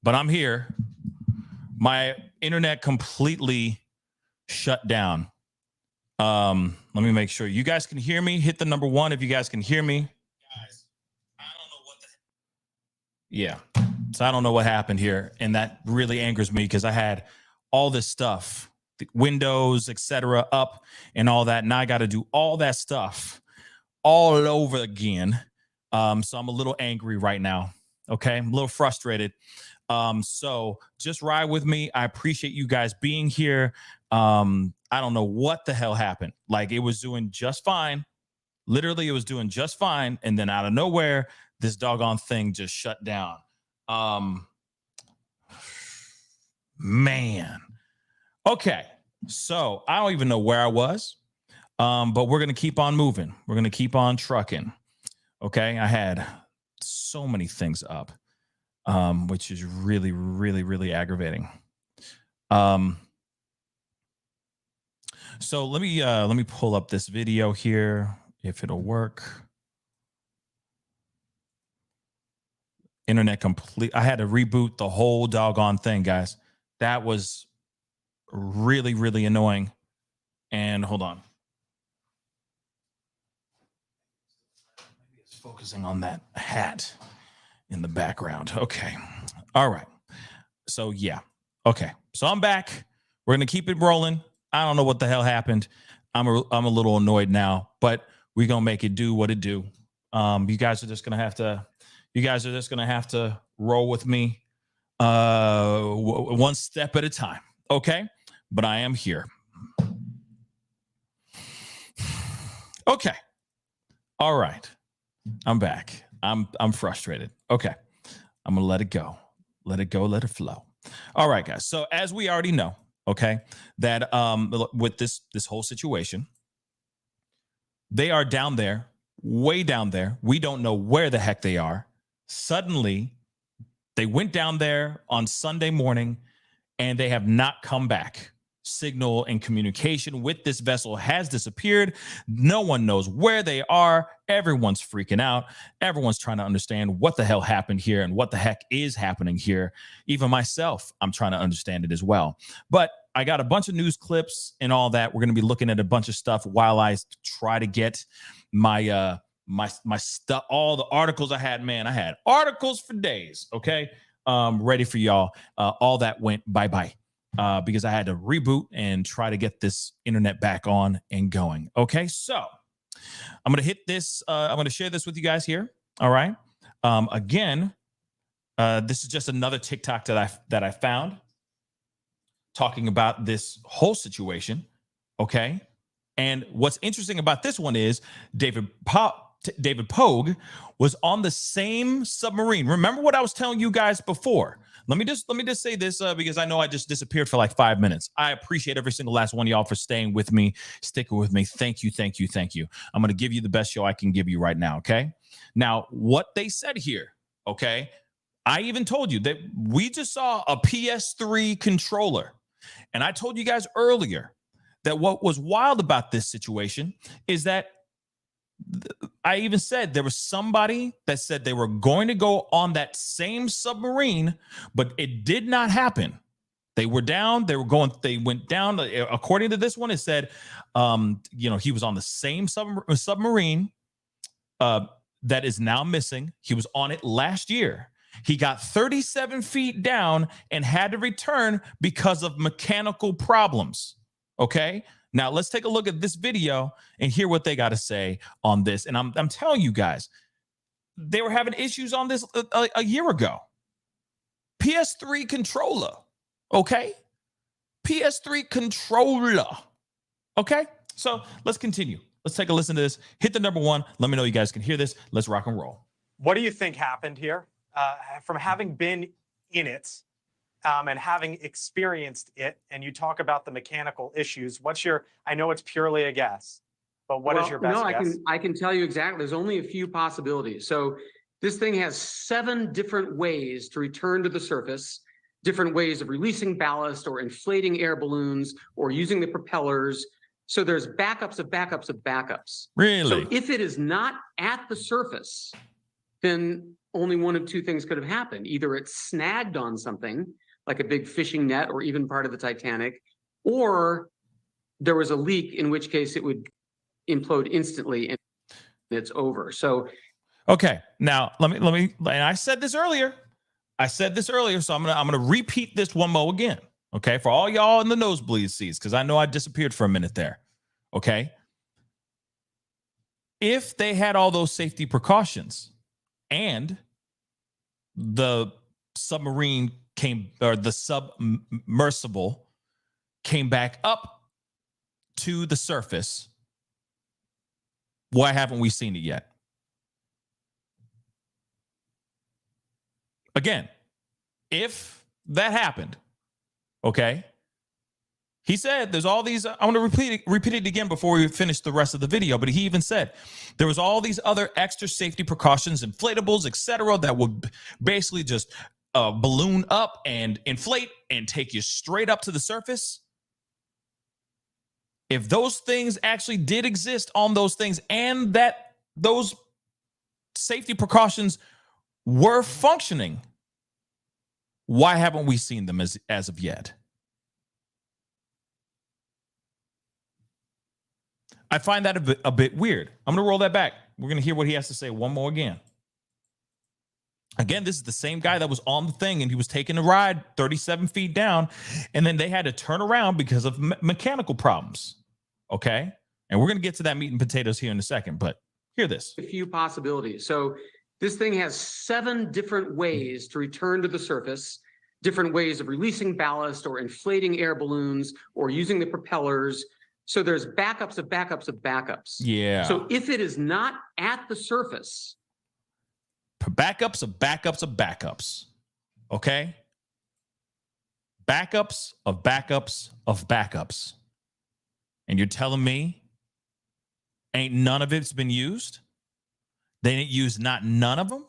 but I'm here. My internet completely shut down. Let me make sure you guys can hear me. Hit the number 1 if you guys can hear me. Guys, I don't know what the Yeah. So I don't know what happened here, and that really angers me because I had all this stuff, the Windows, etc., up and all that. Now I got to do all that stuff all over again. So I'm a little angry right now. Okay, I'm a little frustrated. So just ride with me. I appreciate you guys being here. I don't know what the hell happened. Like, it was doing just fine. Literally, it was doing just fine. And then out of nowhere, this doggone thing just shut down. Man. Okay. So I don't even know where I was. But we're going to keep on moving. We're going to keep on trucking. Okay. I had so many things up, which is really, really, really aggravating. So let me pull up this video here, if it'll work. Internet complete. I had to reboot the whole doggone thing, guys. That was really, really annoying. And hold on. Maybe it's focusing on that hat in the background. Okay. All right. So yeah. Okay. So I'm back. We're going to keep it rolling. I don't know what the hell happened. I'm a little annoyed now, but we're going to make it do what it do. You guys are just going to have to roll with me one step at a time. Okay. But I am here. Okay. All right. I'm back. I'm frustrated. Okay. I'm going to let it go. Let it go. Let it flow. All right, guys. So as we already know, okay, that with this whole situation, they are down there, way down there. We don't know where the heck they are. Suddenly, they went down there on Sunday morning, and they have not come back. Signal and communication with this vessel has disappeared. No one knows where they are. Everyone's freaking out. Everyone's trying to understand what the hell happened here and what the heck is happening here. Even myself, I'm trying to understand it as well. But I got a bunch of news clips and all that. We're going to be looking at a bunch of stuff while I try to get my my stuff, all the articles I had. Man, I had articles for days. Okay, ready for y'all. All that went bye-bye. Because I had to reboot and try to get this internet back on and going. Okay, so I'm going to hit this. I'm going to share this with you guys here. All right. Again, this is just another TikTok that I found talking about this whole situation. Okay. And what's interesting about this one is David Pogue was on the same submarine. Remember what I was telling you guys before? Let me just say this because I know I just disappeared for like 5 minutes. I appreciate every single last one of y'all for staying with me, sticking with me. Thank you, thank you, thank you. I'm going to give you the best show I can give you right now, okay? Now, what they said here, okay? I even told you that we just saw a PS3 controller. And I told you guys earlier that what was wild about this situation is that I even said there was somebody that said they were going to go on that same submarine, but it did not happen. They were down. They went down. According to this one, it said, he was on the same submarine that is now missing. He was on it last year. He got 37 feet down and had to return because of mechanical problems. Okay. Now let's take a look at this video and hear what they got to say on this. And I'm telling you guys, they were having issues on this a year ago. PS3 controller, okay? PS3 controller, okay? So let's continue. Let's take a listen to this. Hit the number 1. Let me know you guys can hear this. Let's rock and roll. What do you think happened here? From having been in it, and having experienced it, and you talk about the mechanical issues, I know it's purely a guess, but what is your best guess? I can tell you exactly. There's only a few possibilities. So this thing has 7 different ways to return to the surface, different ways of releasing ballast or inflating air balloons or using the propellers. So there's backups of backups of backups. Really? So if it is not at the surface, then only one of two things could have happened. Either it snagged on something, like a big fishing net or even part of the Titanic, or there was a leak, in which case it would implode instantly and it's over. So, okay, now let me, and I said this earlier. So I'm gonna repeat this one more again. Okay, for all y'all in the nosebleed seats, because I know I disappeared for a minute there. Okay, if they had all those safety precautions and the submarine the submersible came back up to the surface, why haven't we seen it yet? Again, if that happened, okay, he said there's all these, I want to repeat it again before we finish the rest of the video, but he even said there was all these other extra safety precautions, inflatables, etc., that would basically just balloon up and inflate and take you straight up to the surface. If those things actually did exist on those things and that those safety precautions were functioning, why haven't we seen them as of yet? I find that a bit weird. I'm going to roll that back. We're going to hear what he has to say one more again. Again, this is the same guy that was on the thing and he was taking a ride 37 feet down, and then they had to turn around because of mechanical problems. Okay? And we're going to get to that meat and potatoes here in a second, but hear this. a few possibilities. So this thing has 7 different ways to return to the surface, different ways of releasing ballast or inflating air balloons or using the propellers. So there's backups of backups of backups. Yeah. So if it is not at the surface, backups of backups of backups. Okay? Backups of backups of backups. And you're telling me ain't none of it's been used? They didn't use none of them?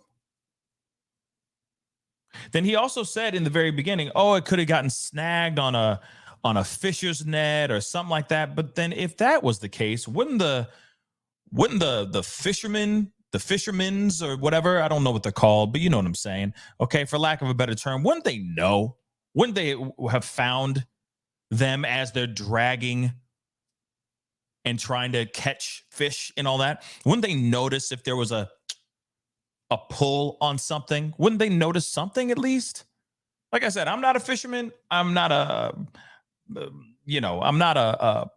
Then he also said in the very beginning, oh, it could have gotten snagged on a fisher's net or something like that. But then if that was the case, wouldn't the fishermen's or whatever, I don't know what they're called, but you know what I'm saying. Okay, for lack of a better term, wouldn't they know? Wouldn't they have found them as they're dragging and trying to catch fish and all that? Wouldn't they notice if there was a pull on something? Wouldn't they notice something at least? Like I said, I'm not a fisherman. I'm not I'm not a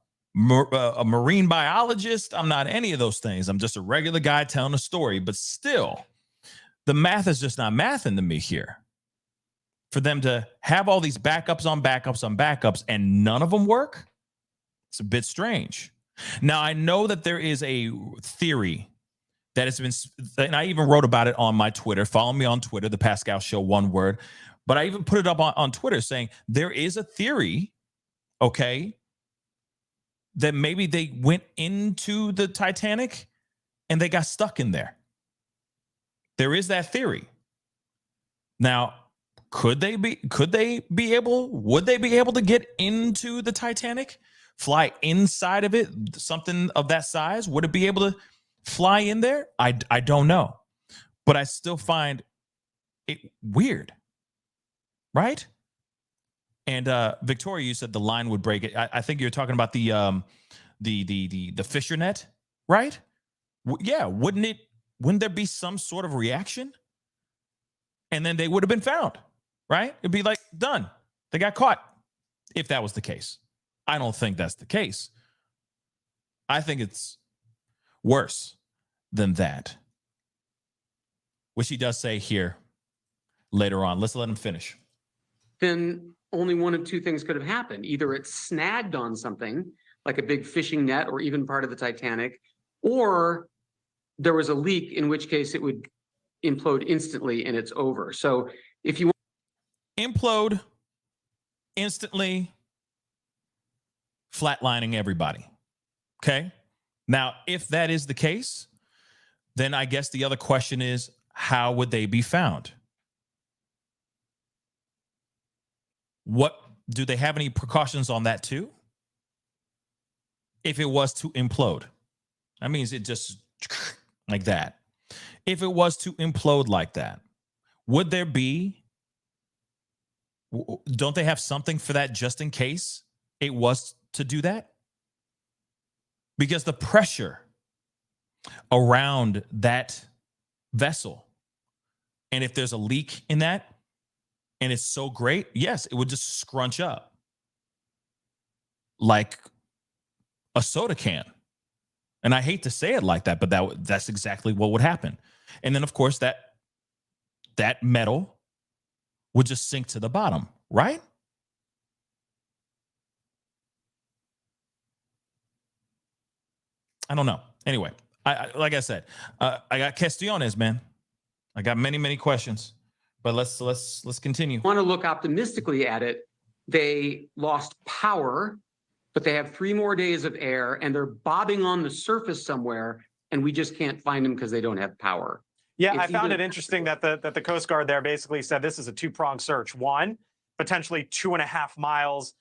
marine biologist. I'm not any of those things. I'm just a regular guy telling a story. But still, the math is just not mathing to me here. For them to have all these backups on backups on backups and none of them work, it's a bit strange. Now, I know that there is a theory that has been, and I even wrote about it on my Twitter. Follow me on Twitter, the Pascal Show, one word. But I even put it up on Twitter saying there is a theory, okay, that maybe they went into the Titanic and they got stuck in there. There is that theory. Now, would they be able to get into the Titanic, fly inside of it, something of that size? Would it be able to fly in there? I don't know, but I still find it weird, right? And Victoria, you said the line would break it. I think you're talking about the fisher net, right? Yeah, wouldn't there be some sort of reaction? And then they would have been found, right? It'd be like, done. They got caught, if that was the case. I don't think that's the case. I think it's worse than that, which he does say here later on. Let's let him finish. then only one of two things could have happened. Either it snagged on something, like a big fishing net or even part of the Titanic, or there was a leak, in which case it would implode instantly and it's over. So if you implode instantly, flatlining everybody. Okay. Now, if that is the case, then I guess the other question is, how would they be found? What do they have any precautions on that too? If it was to implode, that means it just like that. if it was to implode like that, would there be, don't they have something for that just in case it was to do that? Because the pressure around that vessel, and if there's a leak in that and it's so great, yes, it would just scrunch up like a soda can. And I hate to say it like that, but that's exactly what would happen. And then, of course, that metal would just sink to the bottom, right? I don't know. Anyway, I like I said, I got questiones, man. I got many, many questions, but let's continue. Want to look optimistically at it. They lost power, but they have 3 more days of air, and they're bobbing on the surface somewhere, and we just can't find them because they don't have power. Yeah, It's I found either- it interesting that the Coast Guard there basically said this is a 2-pronged search. 1, potentially 2.5 miles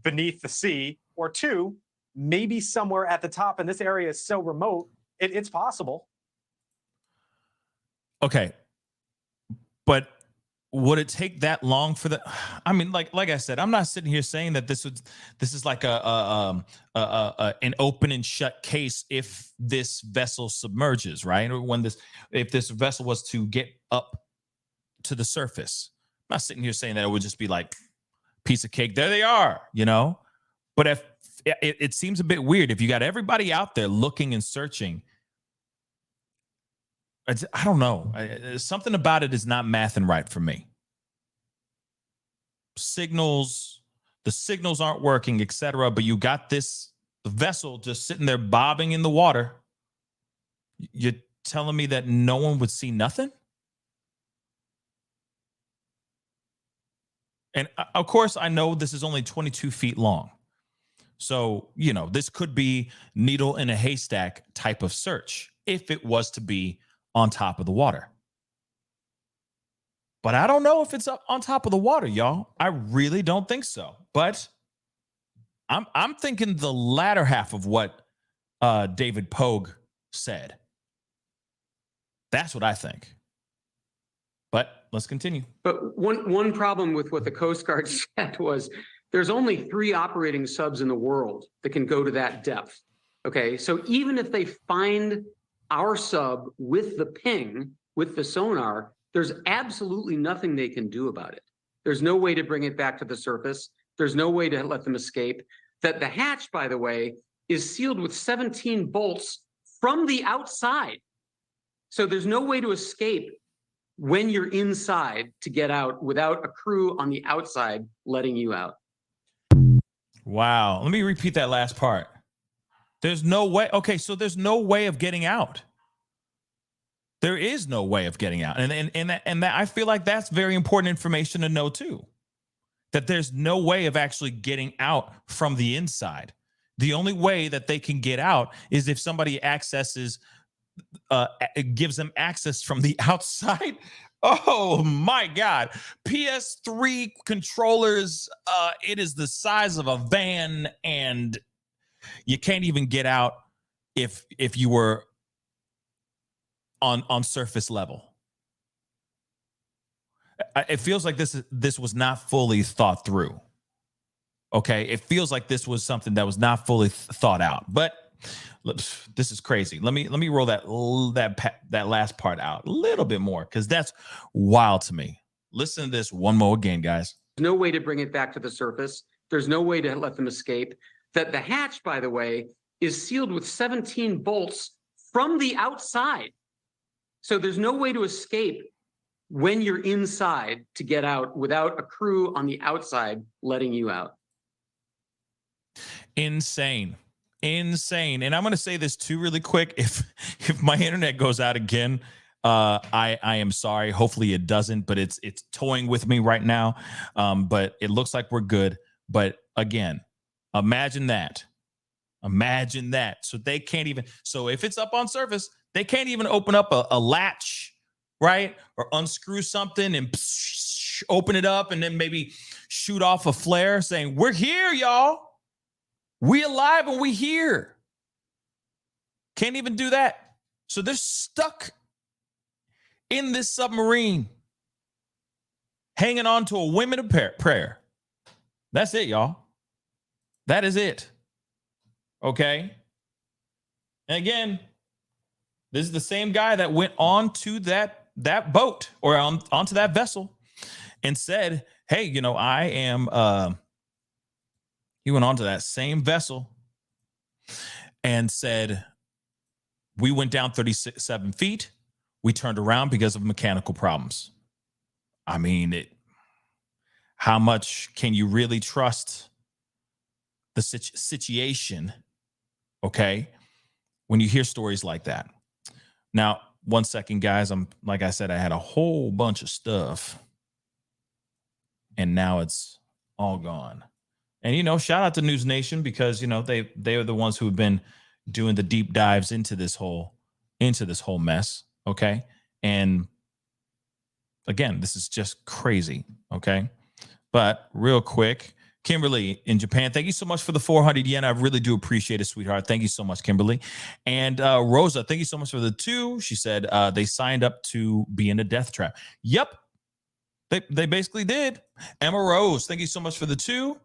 beneath the sea, or 2, maybe somewhere at the top. And this area is so remote, it's possible. Okay, but would it take that long for the? I mean, like I said, I'm not sitting here saying that this is like an open and shut case if this vessel submerges, right? Or if this vessel was to get up to the surface. I'm not sitting here saying that it would just be like piece of cake. There they are, you know. But if it seems a bit weird if you got everybody out there looking and searching. I don't know. Something about it is not mathing right for me. The signals aren't working, etc. But you got the vessel just sitting there bobbing in the water. You're telling me that no one would see nothing? And of course, I know this is only 22 feet long. So, you know, this could be needle in a haystack type of search if it was to be on top of the water. But I don't know if it's up on top of the water, y'all. I really don't think so. But I'm thinking the latter half of what David Pogue said. That's what I think. But let's continue. But one problem with what the Coast Guard said was there's only 3 operating subs in the world that can go to that depth. Okay, so even if they find our sub with the ping, with the sonar, there's absolutely nothing they can do about it. There's no way to bring it back to the surface. There's no way to let them escape. That the hatch, by the way, is sealed with 17 bolts from the outside. So there's no way to escape when you're inside to get out without a crew on the outside letting you out. Wow. Let me repeat that last part. There's no way. Okay, so there's no way of getting out. There is no way of getting out. And that I feel like that's very important information to know too. That there's no way of actually getting out from the inside. The only way that they can get out is if somebody gives them access from the outside. Oh my God. PS3 controllers, it is the size of a van, and you can't even get out if you were on surface level. It feels like this was not fully thought through. Okay, it feels like this was something that was not fully thought out. But this is crazy. Let me roll that last part out a little bit more, because that's wild to me. Listen to this one more again, guys. There's no way to bring it back to the surface. There's no way to let them escape. That the hatch, by the way, is sealed with 17 bolts from the outside. So there's no way to escape when you're inside to get out without a crew on the outside letting you out. Insane. And I'm going to say this too really quick. If my internet goes out again, I am sorry. Hopefully it doesn't, but it's toying with me right now. But it looks like we're good. But again, imagine that. So they can't even. So if it's up on surface, they can't even open up a latch, right? Or unscrew something and open it up and then maybe shoot off a flare saying, "We're here, y'all. We alive and we here." Can't even do that. So they're stuck in this submarine, hanging on to a women of prayer. That's it, y'all. That is it. Okay. And again, this is the same guy that went on to that boat or onto that vessel and said, hey, you know, I am, he went onto that same vessel and said, we went down 37 feet. We turned around because of mechanical problems. I mean, how much can you really trust the situation? Okay. When you hear stories like that. Now, 1 second, guys. Like I said, I had a whole bunch of stuff and now it's all gone. And, you know, shout out to News Nation because, you know, they are the ones who have been doing the deep dives into this whole mess. Okay. And again, this is just crazy. Okay. But real quick, Kimberly in Japan, thank you so much for the 400 yen. I really do appreciate it, sweetheart. Thank you so much, Kimberly. And Rosa, thank you so much for the 2. She said they signed up to be in a death trap. Yep. They basically did. Emma Rose, thank you so much for the 2.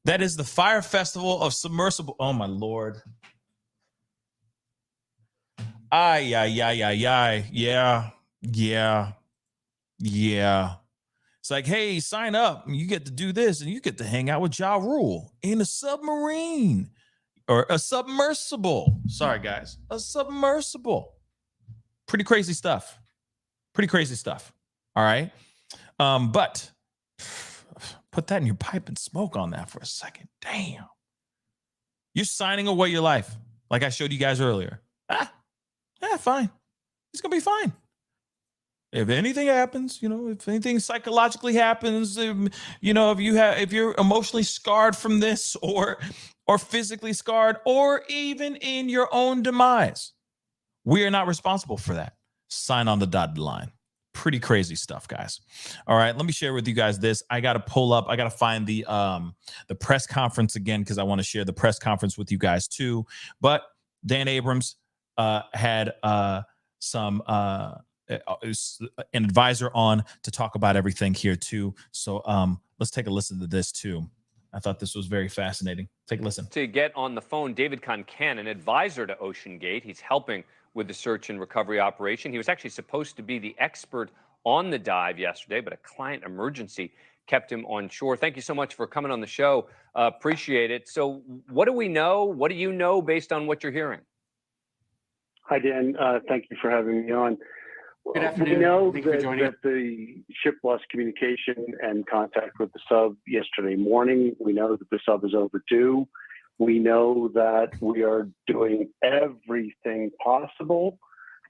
That is the Fire Festival of Submersible. Oh, my Lord. Yeah. It's like, hey, sign up. You get to do this and you get to hang out with Ja Rule in a submarine or a submersible. Sorry, guys. A submersible. Pretty crazy stuff. All right. But put that in your pipe and smoke on that for a second. Damn. You're signing away your life. Like I showed you guys earlier. Fine. It's going to be fine. If anything happens, you know, if anything psychologically happens, you know, if you're emotionally scarred from this or physically scarred or even in your own demise, we are not responsible for that. Sign on the dotted line. Pretty crazy stuff, guys. All right, let me share with you guys this. I got to find the press conference again because I want to share the press conference with you guys too. But Dan Abrams had some an advisor on to talk about everything here too. So let's take a listen to this too. I thought this was very fascinating. Take a listen. To get on the phone, David Concan, an advisor to OceanGate. He's helping with the search and recovery operation. He was actually supposed to be the expert on the dive yesterday, but a client emergency kept him on shore. Thank you so much for coming on the show. Appreciate it. So what do we know? What do you know based on what you're hearing? Hi, Dan. Thank you for having me on. Good afternoon. We know Thank you for joining. that the ship lost communication and contact with the sub yesterday morning. We know that the sub is overdue. We know that we are doing everything possible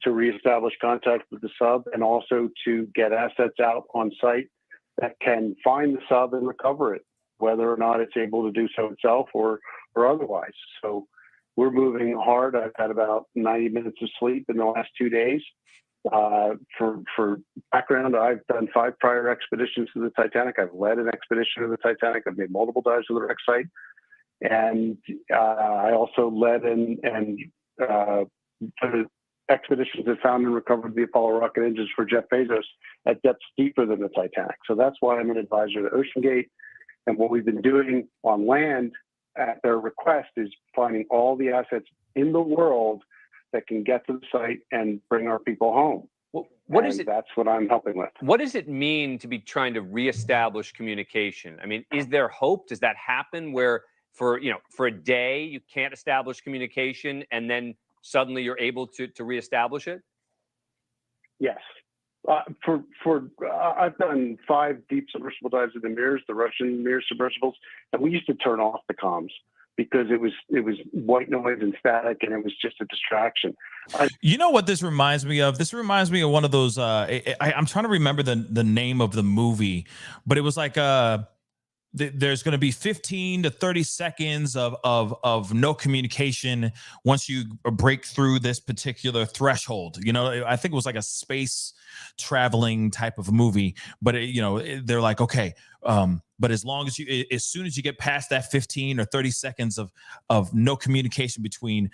to reestablish contact with the sub and also to get assets out on site that can find the sub and recover it, whether or not it's able to do so itself or otherwise. So we're moving hard. I've had about 90 minutes of sleep in the last 2 days. For background, I've done 5 prior expeditions to the Titanic. I've led an expedition to the Titanic. I've made multiple dives to the wreck site. And I also led and expeditions that found and recovered the Apollo rocket engines for Jeff Bezos at depths deeper than the Titanic. So that's why I'm an advisor to OceanGate. And what we've been doing on land at their request is finding all the assets in the world that can get to the site and bring our people home. What is it? That's what I'm helping with. What does it mean to be trying to reestablish communication? I mean, is there hope? Does that happen where for a day you can't establish communication and then suddenly you're able to reestablish it? Yes. I've done 5 deep submersible dives in the Mirs, the Russian Mir submersibles, and we used to turn off the comms because it was white noise and static, and it was just a distraction. You know what this reminds me of? This reminds me of one of those. I'm trying to remember the name of the movie, but it was like there's going to be 15 to 30 seconds of no communication once you break through this particular threshold. You know, I think it was like a space traveling type of movie, but they're like, okay, but as soon as you get past that 15 or 30 seconds of no communication between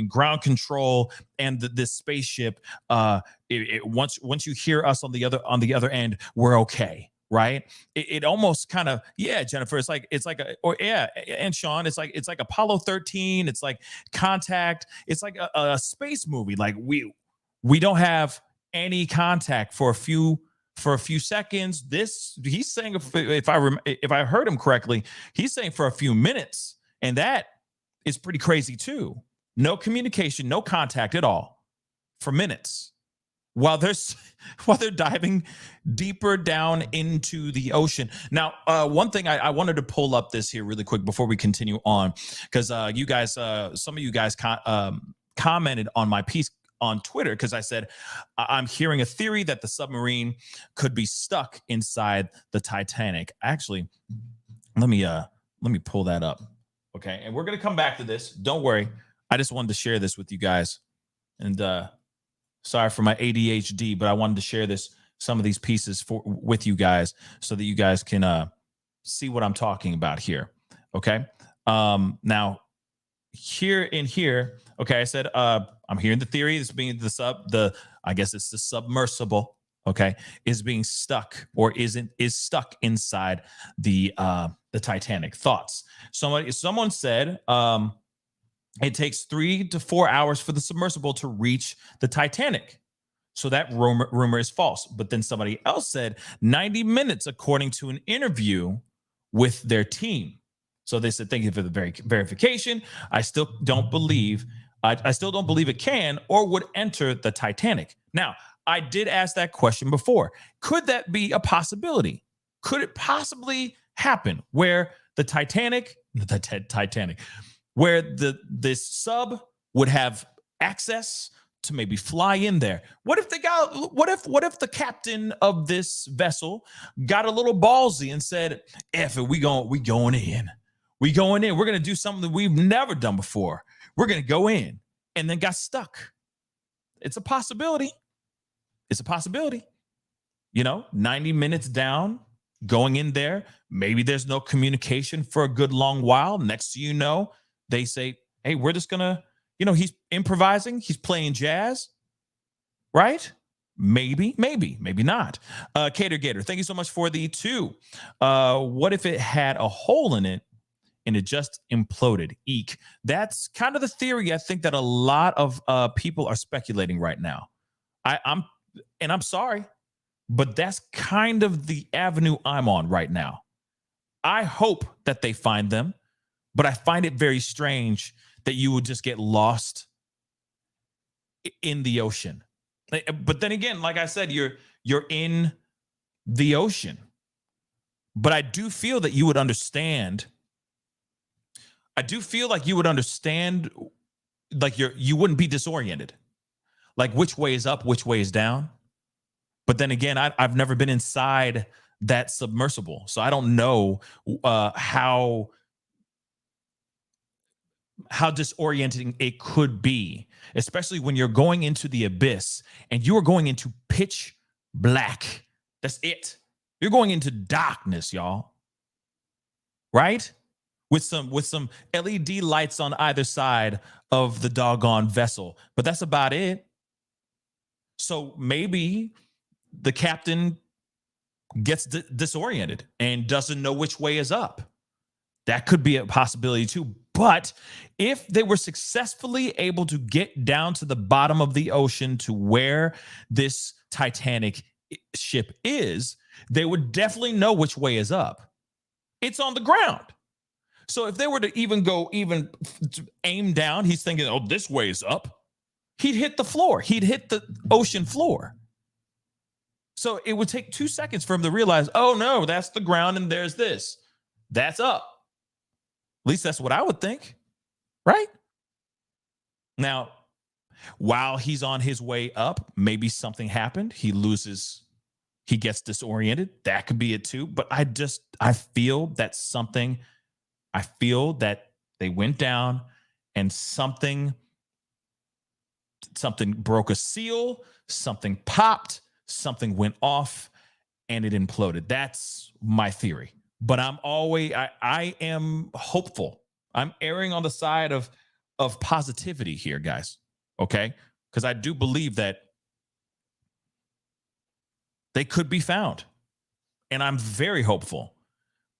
ground control and this spaceship, once you hear us on the other end, we're okay. Right. It almost kind of, yeah, Jennifer, and Sean, it's like Apollo 13. It's like Contact. It's like a space movie. Like we don't have any contact for a few seconds. He's saying, if I heard him correctly, he's saying for a few minutes, and that is pretty crazy too. No communication, no contact at all for minutes, while they're diving deeper down into the ocean. Now, one thing I wanted to pull up this here really quick before we continue on, because you guys, some of you guys commented on my piece on Twitter, because I said I'm hearing a theory that the submarine could be stuck inside the Titanic. Actually, let me pull that up. Okay, and we're gonna come back to this. Don't worry. I just wanted to share this with you guys, and sorry for my ADHD, but I wanted to share some of these pieces with you guys so that you guys can see what I'm talking about here. Okay. Now here, okay, I said I'm hearing the theory is being I guess it's the submersible, okay, is being stuck or is stuck inside the Titanic. Thoughts? Someone said it takes 3 to 4 hours for the submersible to reach the Titanic. So that rumor is false. But then somebody else said 90 minutes, according to an interview with their team. So they said, thank you for the verification. I still don't believe it can or would enter the Titanic. Now, I did ask that question before. Could that be a possibility? Could it possibly happen where the Titanic, where this sub would have access to maybe fly in there? What if the captain of this vessel got a little ballsy and said, "F it, we going in. We're going to do something that we've never done before. We're going to go in," and then got stuck. It's a possibility. 90 minutes down, going in there. Maybe there's no communication for a good long while. Next thing you know, they say, "Hey, we're just gonna," he's improvising. He's playing jazz, right? Maybe not. Cater Gator, thank you so much for the 2. What if it had a hole in it and it just imploded? Eek. That's kind of the theory I think that a lot of people are speculating right now. I'm sorry, but that's kind of the avenue I'm on right now. I hope that they find them, but I find it very strange that you would just get lost in the ocean. But then again, like I said, you're in the ocean. But I do feel that you would understand. I do feel like you would understand, like you wouldn't be disoriented. Like which way is up, which way is down. But then again, I've never been inside that submersible, so I don't know how disorienting it could be, especially when you're going into the abyss and you are going into pitch black. That's it. You're going into darkness, y'all. Right? With some LED lights on either side of the doggone vessel, but that's about it. So maybe the captain gets disoriented and doesn't know which way is up. That could be a possibility too. But if they were successfully able to get down to the bottom of the ocean to where this Titanic ship is, they would definitely know which way is up. It's on the ground. So if they were to even aim down, he's thinking, "Oh, this way is up." He'd hit the floor. He'd hit the ocean floor. So it would take 2 seconds for him to realize, "Oh no, that's the ground and there's this. That's up." At least that's what I would think, right? Now, while he's on his way up, maybe something happened. He loses he gets disoriented. That could be it too. But I feel that they went down and something broke a seal, something popped, something went off, and it imploded. That's my theory. But I am hopeful. I'm erring on the side of positivity here, guys. Okay? Because I do believe that they could be found. And I'm very hopeful.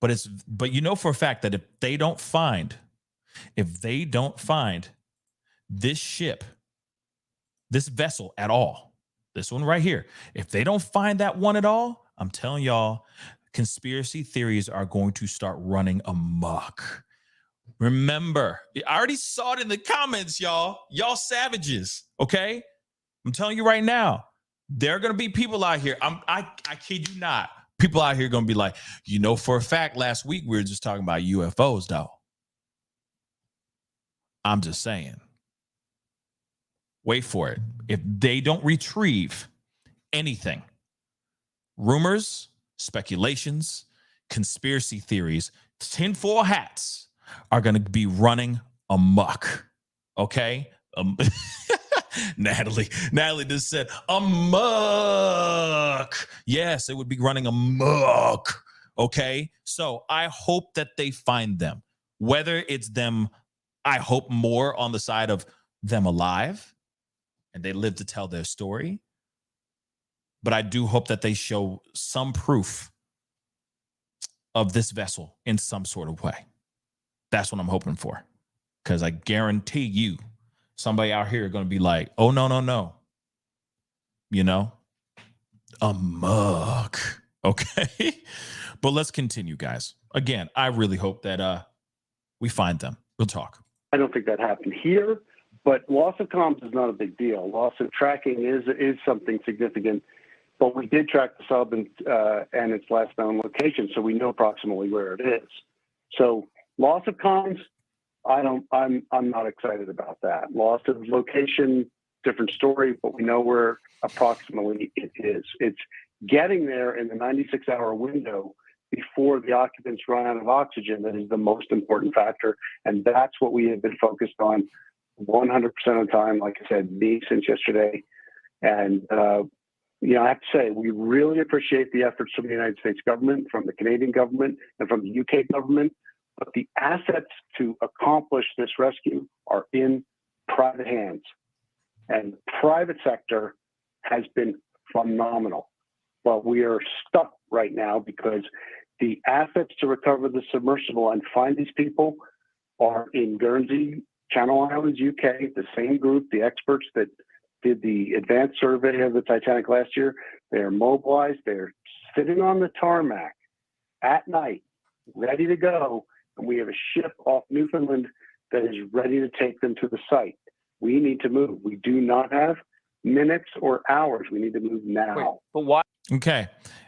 But you know for a fact that if they don't find this ship, this vessel at all, this one right here, if they don't find that one at all, I'm telling y'all, conspiracy theories are going to start running amok. Remember, I already saw it in the comments, y'all. Y'all savages, okay? I'm telling you right now, there are going to be people out here. I kid you not. People out here going to be like, you know, for a fact, last week we were just talking about UFOs, though. I'm just saying. Wait for it. If they don't retrieve anything, rumors, speculations, conspiracy theories, tinfoil hats are going to be running amok. Okay? Natalie just said amok. Yes, it would be running amok. Okay? So I hope that they find them. Whether it's them, I hope more on the side of them alive and they live to tell their story. But I do hope that they show some proof of this vessel in some sort of way. That's what I'm hoping for. Because I guarantee you, somebody out here is going to be like, oh, no. You know? Amok. Okay? But let's continue, guys. Again, I really hope that we find them. We'll talk. I don't think that happened here, but loss of comms is not a big deal. Loss of tracking is something significant. But we did track the sub and its last known location, so we know approximately where it is. So loss of comms, I'm not excited about that. Loss of location, different story, but we know where approximately it is. It's getting there in the 96-hour window before the occupants run out of oxygen that is the most important factor, and that's what we have been focused on 100% of the time. Like I said, me since yesterday, and I have to say, we really appreciate the efforts from the United States government, from the Canadian government, and from the UK government. But the assets to accomplish this rescue are in private hands. And the private sector has been phenomenal. But we are stuck right now because the assets to recover the submersible and find these people are in Guernsey, Channel Islands, UK, the same group, the experts that did the advanced survey of the Titanic last year. They're mobilized. They're sitting on the tarmac at night, ready to go. And we have a ship off Newfoundland that is ready to take them to the site. We need to move. We do not have minutes or hours. We need to move now. Wait, but why? Okay.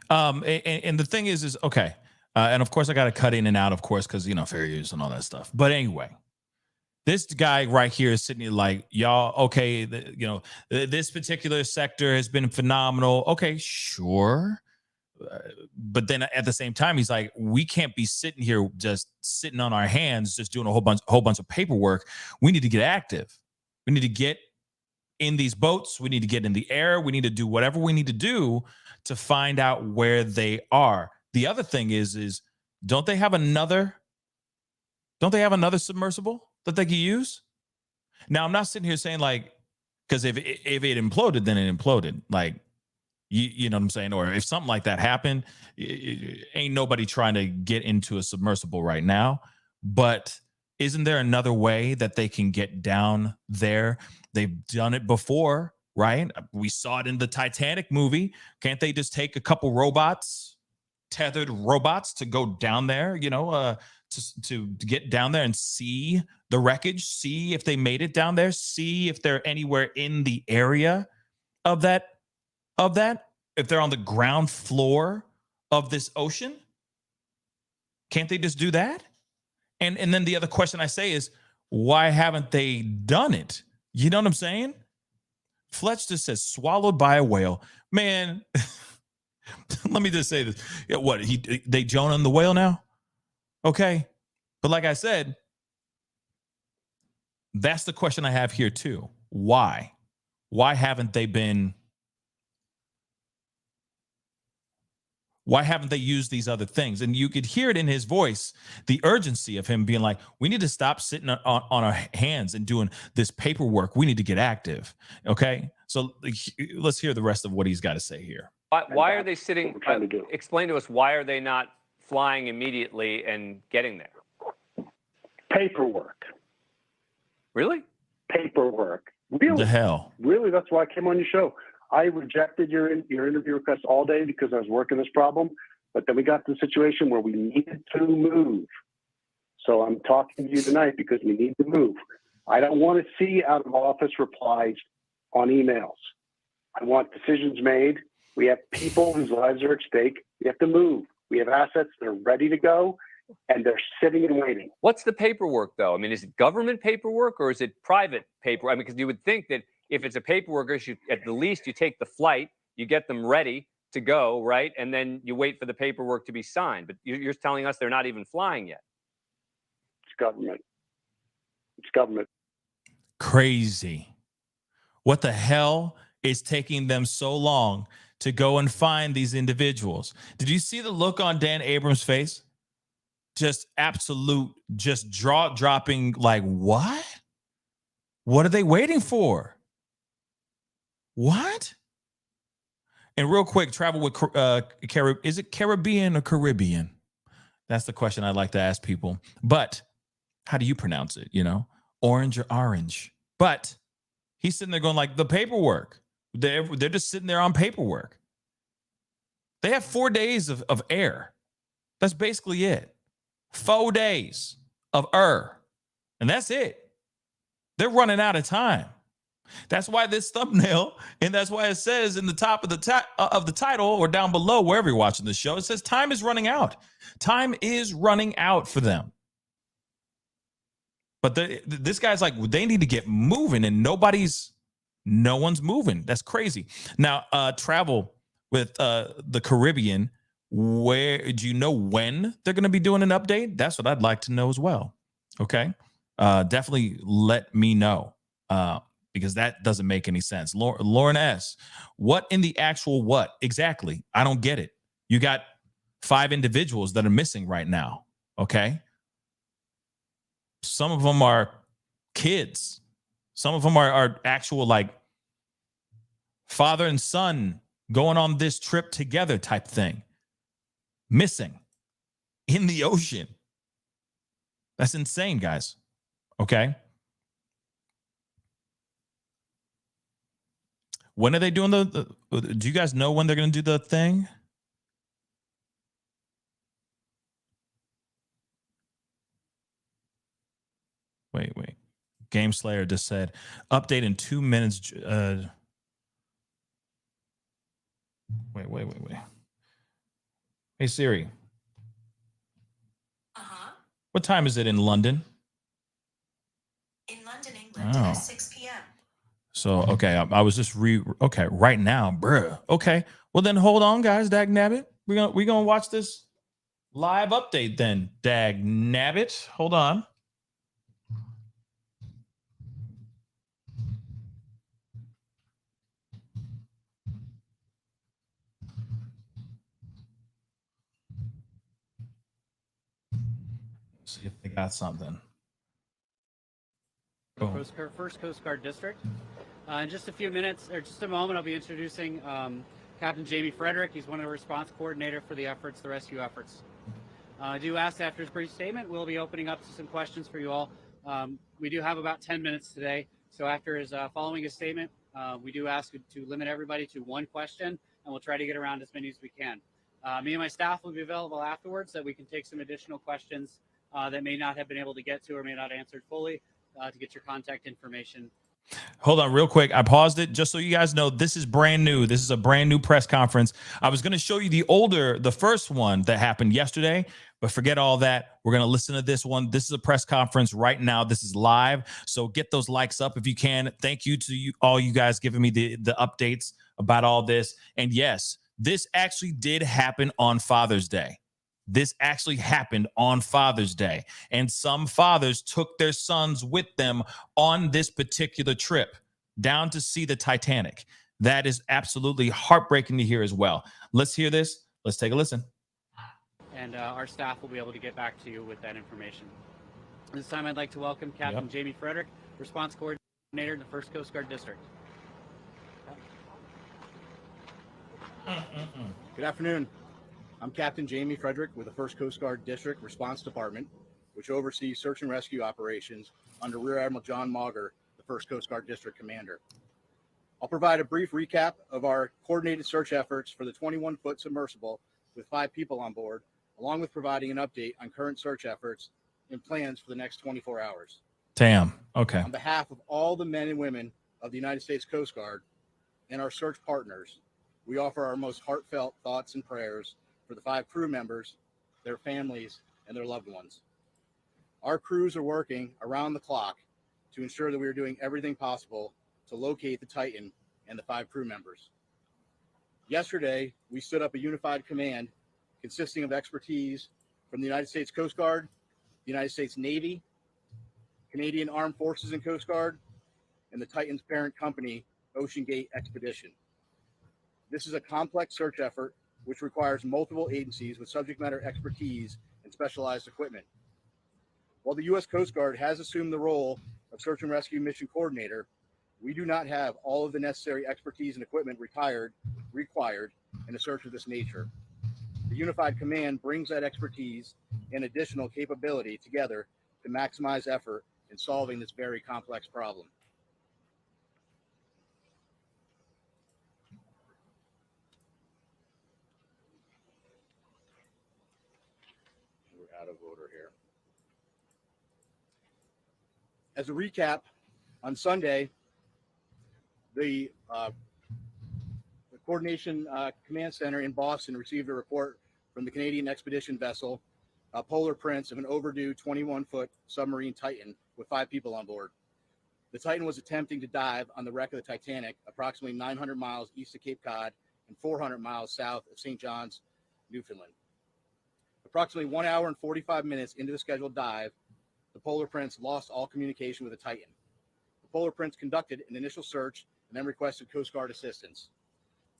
And the thing is okay. And of course I got to cut in and out, of course, because, fair use and all that stuff. But anyway, this guy right here is sitting here like, y'all, okay, this particular sector has been phenomenal. Okay, sure. But then at the same time, he's like, we can't be sitting here just sitting on our hands, just doing a whole bunch of paperwork. We need to get active. We need to get in these boats. We need to get in the air. We need to do whatever we need to do to find out where they are. The other thing is don't they have another submersible that they could use? Now, I'm not sitting here saying like, because if it imploded, then it imploded. Like, you know what I'm saying? Or if something like that happened, ain't nobody trying to get into a submersible right now. But isn't there another way that they can get down there? They've done it before, right? We saw it in the Titanic movie. Can't they just take a couple tethered robots to go down there, to get down there and see the wreckage, see if they made it down there, see if they're anywhere in the area of that, if they're on the ground floor of this ocean? Can't they just do that? And then the other question I say is, why haven't they done it? You know what I'm saying? Fletch just says swallowed by a whale. Man, Let me just say this. Yeah, what they Jonah the whale now? Okay. But like I said, that's the question I have here too. Why? Why haven't they used these other things? And you could hear it in his voice, the urgency of him being like, we need to stop sitting on our hands and doing this paperwork. We need to get active. Okay. So let's hear the rest of what he's got to say here. Why are they sitting? Explain to us, why are they not flying immediately and getting there? Paperwork. Really? Paperwork. Really? The hell? Really? That's why I came on your show. I rejected your interview request all day because I was working this problem. But then we got to the situation where we needed to move. So I'm talking to you tonight because we need to move. I don't want to see out of office replies on emails. I want decisions made. We have people whose lives are at stake. We have to move. We have assets that are ready to go, and they're sitting and waiting. What's the paperwork, though? I mean, is it government paperwork or is it private paperwork? I mean, because you would think that if it's a paperwork issue, at the least you take the flight, you get them ready to go, right? And then you wait for the paperwork to be signed. But you're telling us they're not even flying yet. It's government. It's government. Crazy. What the hell is taking them so long to go and find these individuals? Did you see the look on Dan Abrams' face? Just absolute, just jaw dropping, like, what? What are they waiting for? What? And real quick, travel with is it Caribbean or Caribbean? That's the question I'd like to ask people. But how do you pronounce it? You know, orange or orange? But he's sitting there going like, the paperwork. They're just sitting there on paperwork. They have 4 days of air. That's basically it. 4 days of air. And that's it. They're running out of time. That's why this thumbnail, and that's why it says in the top of the title or down below, wherever you're watching the show, it says time is running out. Time is running out for them. But this guy's like, they need to get moving, and no one's moving. That's crazy. Now, travel with the Caribbean, where do you know when they're going to be doing an update? That's what I'd like to know as well. Okay. Definitely let me know. Because that doesn't make any sense. Lauren S., what in the actual what? Exactly. I don't get it. You got 5 individuals that are missing right now. Okay. Some of them are kids. Some of them are actual, like, father and son going on this trip together type thing. Missing in the ocean. That's insane, guys. Okay. When are they doing do you guys know when they're going to do the thing? Wait. Game Slayer just said, update in 2 minutes. Wait. Hey, Siri. Uh-huh. What time is it in London? In London, England, it is 6 p.m. So, okay, I was just okay, right now, bruh. Okay, well then hold on, guys, dag nabbit. We're gonna watch this live update then, dag nabbit. Hold on. See if they got something. First Coast Guard District. In just a few minutes, or just a moment, I'll be introducing Captain Jamie Frederick. He's one of the response coordinator for the rescue efforts. I do ask after his brief statement, we'll be opening up to some questions for you all. We do have about 10 minutes today. So after following his statement, we do ask to limit everybody to 1 question, and we'll try to get around as many as we can. Me and my staff will be available afterwards so that we can take some additional questions that may not have been able to get to or may not answered fully to get your contact information. Hold on real quick. I paused it just so you guys know this is brand new. This is a brand new press conference. I was going to show you the first one that happened yesterday, but forget all that. We're going to listen to this one. This is a press conference right now. This is live. So get those likes up if you can. Thank you to all you guys giving me the updates about all this. And yes, This actually did happen on Father's Day. This actually happened on Father's Day. And some fathers took their sons with them on this particular trip down to see the Titanic. That is absolutely heartbreaking to hear as well. Let's hear this. Let's take a listen. And our staff will be able to get back to you with that information. This time I'd like to welcome Captain Jamie Frederick, Response Coordinator in the 1st Coast Guard District. Good afternoon. I'm Captain Jamie Frederick with the 1st Coast Guard District Response Department, which oversees search and rescue operations under Rear Admiral John Mauger, the 1st Coast Guard District Commander. I'll provide a brief recap of our coordinated search efforts for the 21-foot submersible with 5 people on board, along with providing an update on current search efforts and plans for the next 24 hours. Damn. Okay. On behalf of all the men and women of the United States Coast Guard and our search partners, we offer our most heartfelt thoughts and prayers for the 5 crew members, their families, and their loved ones. Our crews are working around the clock to ensure that we are doing everything possible to locate the Titan and the 5 crew members. Yesterday, we stood up a unified command consisting of expertise from the United States Coast Guard, the United States Navy, Canadian Armed Forces and Coast Guard, and the Titan's parent company, OceanGate Expedition. This is a complex search effort which requires multiple agencies with subject matter expertise and specialized equipment. While the U.S. Coast Guard has assumed the role of search and rescue mission coordinator, we do not have all of the necessary expertise and equipment required in a search of this nature. The Unified Command brings that expertise and additional capability together to maximize effort in solving this very complex problem. We're out of order here. As a recap, on Sunday, the Coordination Command Center in Boston received a report from the Canadian expedition vessel Polar Prince of an overdue 21-foot submarine Titan with 5 people on board. The Titan was attempting to dive on the wreck of the Titanic approximately 900 miles east of Cape Cod and 400 miles south of St. John's, Newfoundland. Approximately 1 hour and 45 minutes into the scheduled dive, the Polar Prince lost all communication with the Titan. The Polar Prince conducted an initial search and then requested Coast Guard assistance.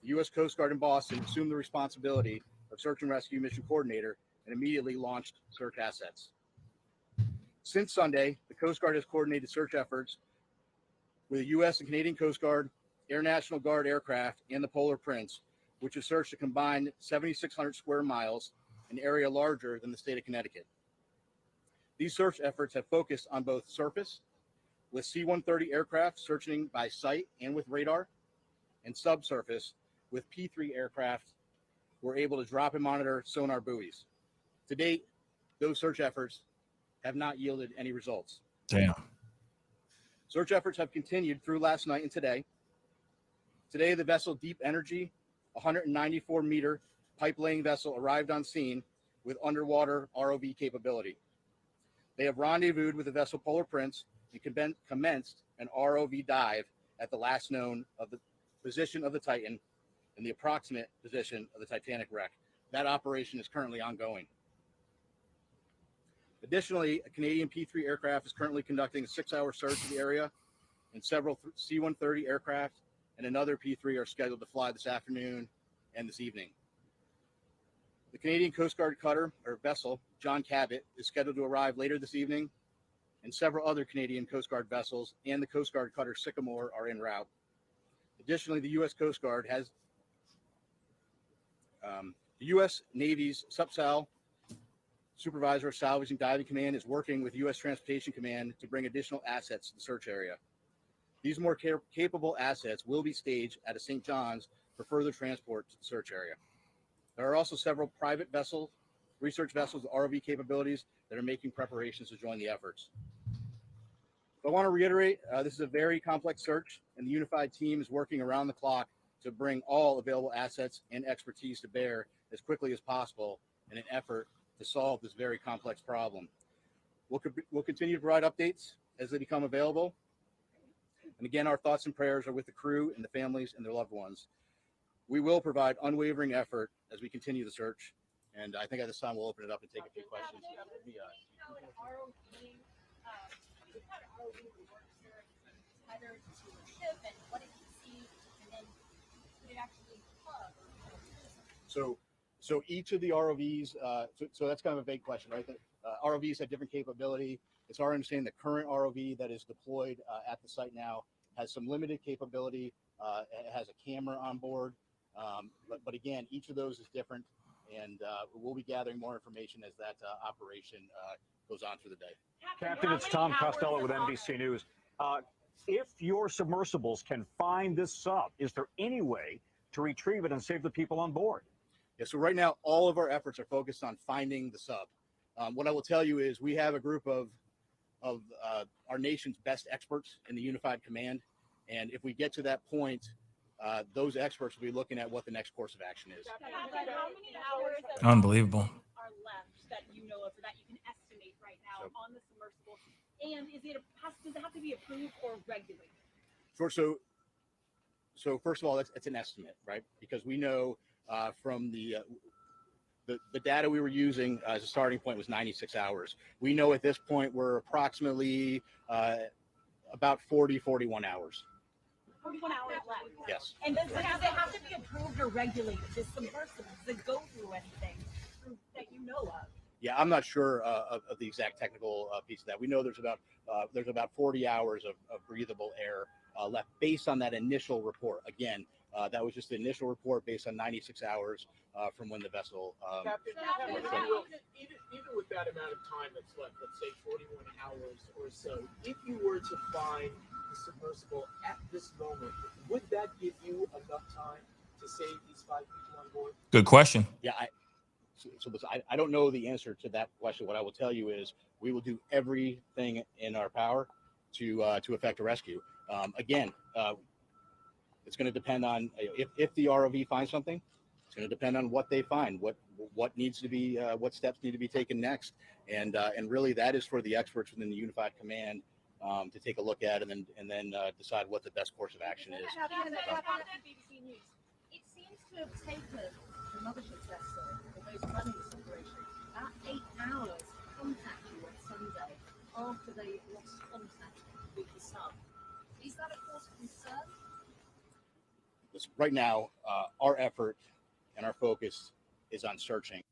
The U.S. Coast Guard in Boston assumed the responsibility of search and rescue mission coordinator and immediately launched search assets. Since Sunday, the Coast Guard has coordinated search efforts with the U.S. and Canadian Coast Guard, Air National Guard aircraft, and the Polar Prince, which has searched a combined 7,600 square miles, an area larger than the state of Connecticut. These search efforts have focused on both surface, with C-130 aircraft searching by sight and with radar, and subsurface, with P-3 aircraft were able to drop and monitor sonar buoys. To date, those search efforts have not yielded any results. Damn. Search efforts have continued through last night and today. Today, the vessel Deep Energy, a 194-meter pipe-laying vessel, arrived on scene with underwater ROV capability. They have rendezvoused with the vessel Polar Prince and commenced an ROV dive at the last known of the position of the Titan and the approximate position of the Titanic wreck. That operation is currently ongoing. Additionally, a Canadian P-3 aircraft is currently conducting a 6-hour search of the area, and several C-130 aircraft and another P-3 are scheduled to fly this afternoon and this evening. The Canadian Coast Guard cutter or vessel, John Cabot, is scheduled to arrive later this evening, and several other Canadian Coast Guard vessels and the Coast Guard cutter Sycamore are en route. Additionally, the U.S. Coast Guard has the U.S. Navy's SUPSAL, Supervisor of Salvage and Diving Command, is working with U.S. Transportation Command to bring additional assets to the search area. These more capable assets will be staged at a St. John's for further transport to the search area. There are also several private vessels, research vessels with ROV capabilities that are making preparations to join the efforts. I want to reiterate, this is a very complex search, and the unified team is working around the clock to bring all available assets and expertise to bear as quickly as possible in an effort to solve this very complex problem. We'll continue to provide updates as they become available. And again, our thoughts and prayers are with the crew and the families and their loved ones. We will provide unwavering effort as we continue the search. And I think at this time we'll open it up and take a few questions. So each of the ROVs, so that's kind of a vague question, right? ROVs have different capability. It's our understanding the current ROV that is deployed at the site now has some limited capability. It has a camera on board. But again, each of those is different. And we'll be gathering more information as that operation goes on through the day. Captain, it's Tom Costello with NBC News. If your submersibles can find this sub, is there any way to retrieve it and save the people on board? Yeah, so right now, all of our efforts are focused on finding the sub. What I will tell you is we have a group of our nation's best experts in the Unified Command. And if we get to that point, those experts will be looking at what the next course of action is. How many hours Unbelievable. are left that you know of, or that you can estimate right now on the submersible? And does it have to be approved or regulated? Sure. So first of all, it's an estimate, right? Because we know from the data we were using as a starting point was 96 hours. We know at this point we're approximately about 41 hours. 41 hours left. Yes. And does it have to be approved or regulated? Does submersible, does it go through anything that you know of? Yeah, I'm not sure of the exact technical piece of that. We know there's about 40 hours of breathable air left based on that initial report. Again, that was just the initial report based on 96 hours from when the vessel. Captain, even with that amount of time that's left, let's say 41 hours or so, if you were to find the submersible at this moment, would that give you enough time to save these 5 people on board? Good question. Yeah, I don't know the answer to that question. What I will tell you is we will do everything in our power to effect a rescue. Again, it's going to depend on if the ROV finds something. It's going to depend on what they find, what needs to be, what steps need to be taken next, and really that is for the experts within the Unified Command to take a look at and then decide what the best course of action is. It seems to have taken the mothership vessel for those running this operation about 8 hours to contact you on Sunday after they lost contact with the sub. Is that a cause of concern? Right now, our effort and our focus is on searching.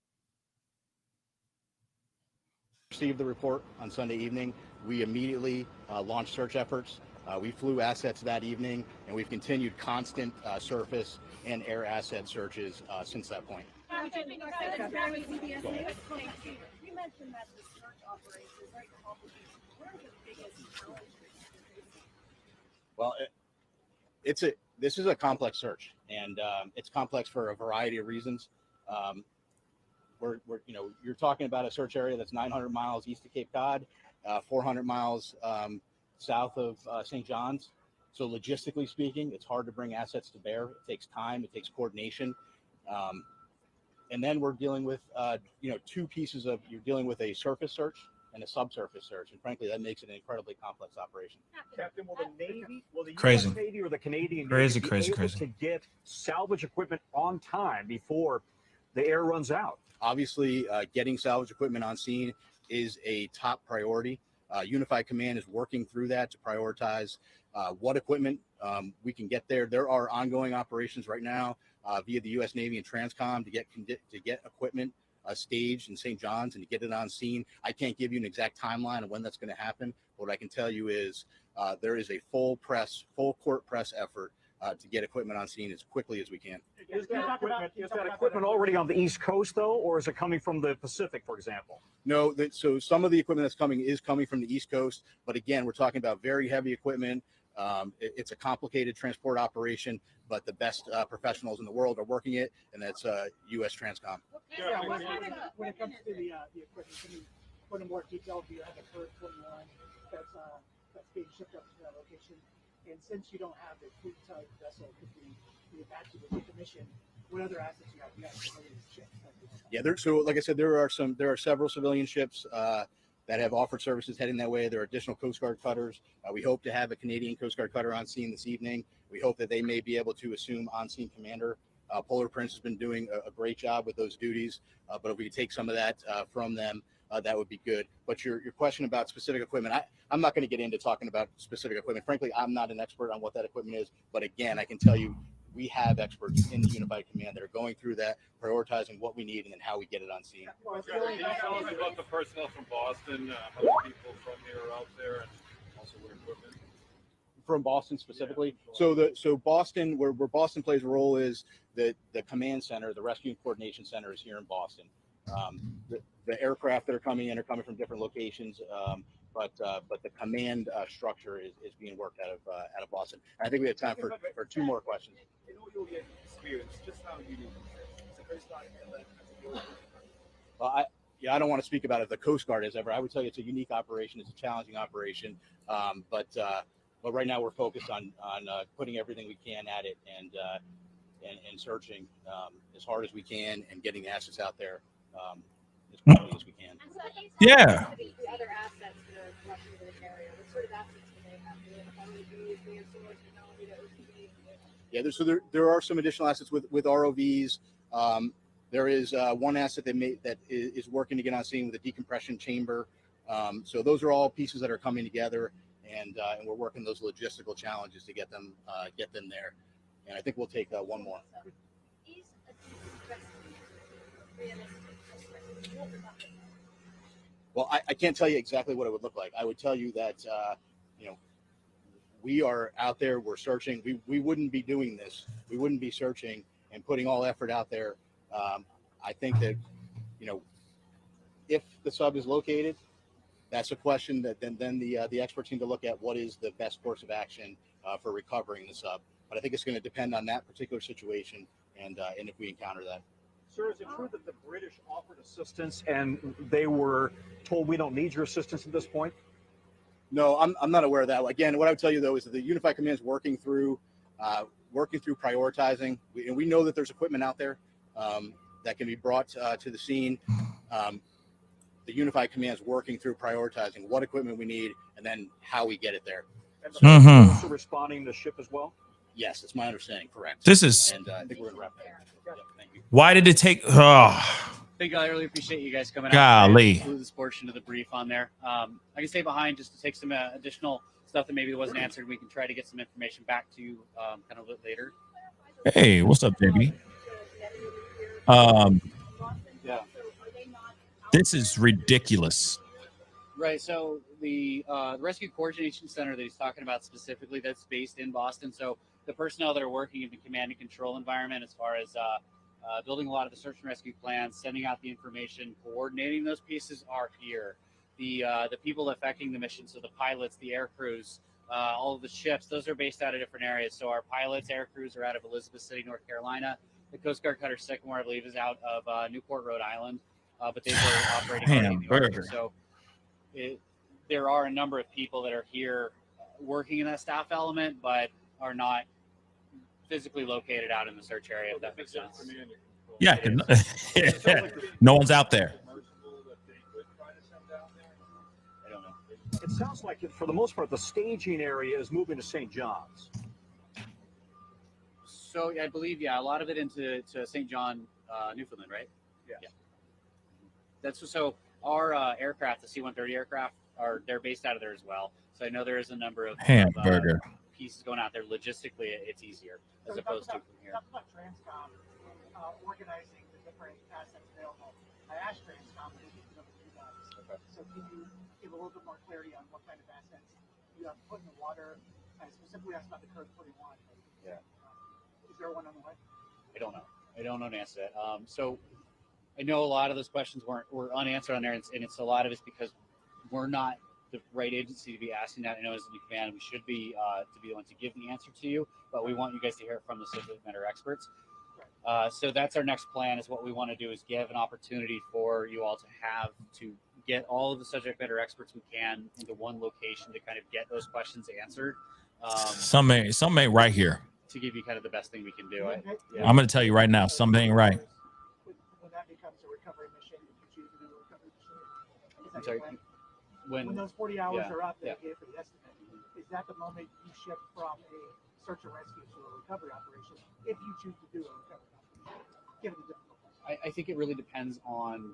Received the report on Sunday evening. We immediately launched search efforts. We flew assets that evening, and we've continued constant surface and air asset searches since that point. You mentioned that the search operation is very complicated. What are the biggest challenges? Well, this is a complex search, and it's complex for a variety of reasons. You're talking about a search area that's 900 miles east of Cape Cod, 400 miles south of St. John's. So logistically speaking, it's hard to bring assets to bear. It takes time, it takes coordination. And then we're dealing with, two pieces of, you're dealing with a surface search and a subsurface search. And frankly, that makes it an incredibly complex operation. Captain, will the Crazy. US Navy or the Canadian Crazy, Navy crazy, be able crazy. to get salvage equipment on time before the air runs out? Obviously, getting salvage equipment on scene is a top priority. Unified Command is working through that to prioritize what equipment we can get there. There are ongoing operations right now via the U.S. Navy and Transcom to get equipment staged in St. John's and to get it on scene. I can't give you an exact timeline of when that's going to happen. What I can tell you is there is a full court press effort to get equipment on scene as quickly as we can. Is that equipment already on the East Coast, though, or is it coming from the Pacific, for example? No, so some of the equipment that's coming is coming from the East Coast, but again, we're talking about very heavy equipment. It's a complicated transport operation, but the best professionals in the world are working it, and that's U.S. Transcom. Yeah, when it comes to the equipment, can you put in more detail? Do you have a current 21 that's being shipped up to that location? And since you don't have a fleet-type vessel to be evacuated with the mission, what other assets you have? You have civilian ships. Yeah, so like I said, there are several civilian ships that have offered services heading that way. There are additional Coast Guard cutters. We hope to have a Canadian Coast Guard cutter on scene this evening. We hope that they may be able to assume on-scene commander Polar Prince has been doing a great job with those duties, but if we could take some of that from them, that would be good. But your question about specific equipment, I'm not going to get into talking about specific equipment. Frankly, I'm not an expert on what that equipment is. But again, I can tell you we have experts in the Unified Command that are going through that, prioritizing what we need and then how we get it on scene. Can you tell us about the personnel from Boston? How many people from here are out there, and also what equipment? From Boston specifically. So Boston, where Boston plays a role is the command center, the rescue and coordination center is here in Boston. The aircraft that are coming in are coming from different locations, but the command structure is being worked out of Boston. And I think we have time for two more questions. In all your experience, just how unique is the Coast Guard in Well, I don't want to speak about it. The Coast Guard is ever. I would tell you it's a unique operation. It's a challenging operation, but right now we're focused on putting everything we can at it and searching as hard as we can and getting the assets out there as quickly as we can. Yeah. The other assets that are rushing to this area, what sort of assets do they have? Do they have ROVs, land solar technology that was being? Yeah, so there are some additional assets with ROVs. There is one asset that is working to get on scene with a decompression chamber. So those are all pieces that are coming together, and we're working those logistical challenges to get them there. And I think we'll take one more. Well, I can't tell you exactly what it would look like. I would tell you that we are out there, we're searching. We wouldn't be doing this. We wouldn't be searching and putting all effort out there. I think that, if the sub is located, that's a question that then the experts need to look at what is the best course of action for recovering the sub. But I think it's going to depend on that particular situation and if we encounter that. Sir, is it true that the British offered assistance and they were told we don't need your assistance at this point? No, I'm not aware of that. Again, what I would tell you though is that the Unified Command is working through prioritizing. We know that there's equipment out there that can be brought to the scene. The Unified Command is working through prioritizing what equipment we need and then how we get it there. And so also responding to ship as well? Yes, it's my understanding. Correct. This is. And I think we're going to wrap that. Yep, thank you. Why did it take? Oh. Big guy, I really appreciate you guys coming out. Golly. Include this portion of the brief on there. I can stay behind just to take some additional stuff that maybe wasn't answered. We can try to get some information back to you kind of a bit later. Hey, what's up, JB? Yeah. This is ridiculous. Right. So the Rescue Coordination Center that he's talking about specifically, that's based in Boston. So the personnel that are working in the command and control environment, as far as building a lot of the search and rescue plans, sending out the information, coordinating those pieces, are here. The people affecting the mission, so the pilots, the air crews, all of the ships, those are based out of different areas. So our pilots, air crews are out of Elizabeth City, North Carolina. The Coast Guard cutter Sycamore, I believe, is out of Newport, Rhode Island. But they were operating in the Arctic. So there are a number of people that are here working in that staff element, but are not physically located out in the search area, if that makes sense. Yeah. No one's out there. I don't know. It sounds like, for the most part, the staging area is moving to St. John's. So I believe, a lot of it into St. John, Newfoundland, right? Yeah. That's so our aircraft, the C-130 aircraft, they're based out of there as well. So I know there is a number of Hamburger pieces going out there. Logistically, it's easier as opposed to from here. Talk about Transcom organizing the different assets available. I asked Transcom, but they didn't know you guys. Okay. So can you give a little bit more clarity on what kind of assets you have put in the water? I specifically asked about the Curve 41. Yeah. Is there one on the way? I don't know. I don't know to answer that. So I know a lot of those questions were unanswered on there, and it's a lot of it's because we're not the right agency to be asking that. I know as the command, we should be to be the one to give the answer to you, but we want you guys to hear it from the subject matter experts. So that's our next plan. Is what we want to do is give an opportunity for you all to get all of the subject matter experts we can into one location to kind of get those questions answered. Some ain't right here. To give you kind of the best thing we can do. I'm going to tell you right now, something ain't right. When that becomes a recovery mission, if you choose to do a recovery mission, I'm sorry. When those 40 hours are up that yeah. you gave for the estimate, is that the moment you shift from a search and rescue to a recovery operation if you choose to do a recovery operation, given the difficulty? I think it really depends on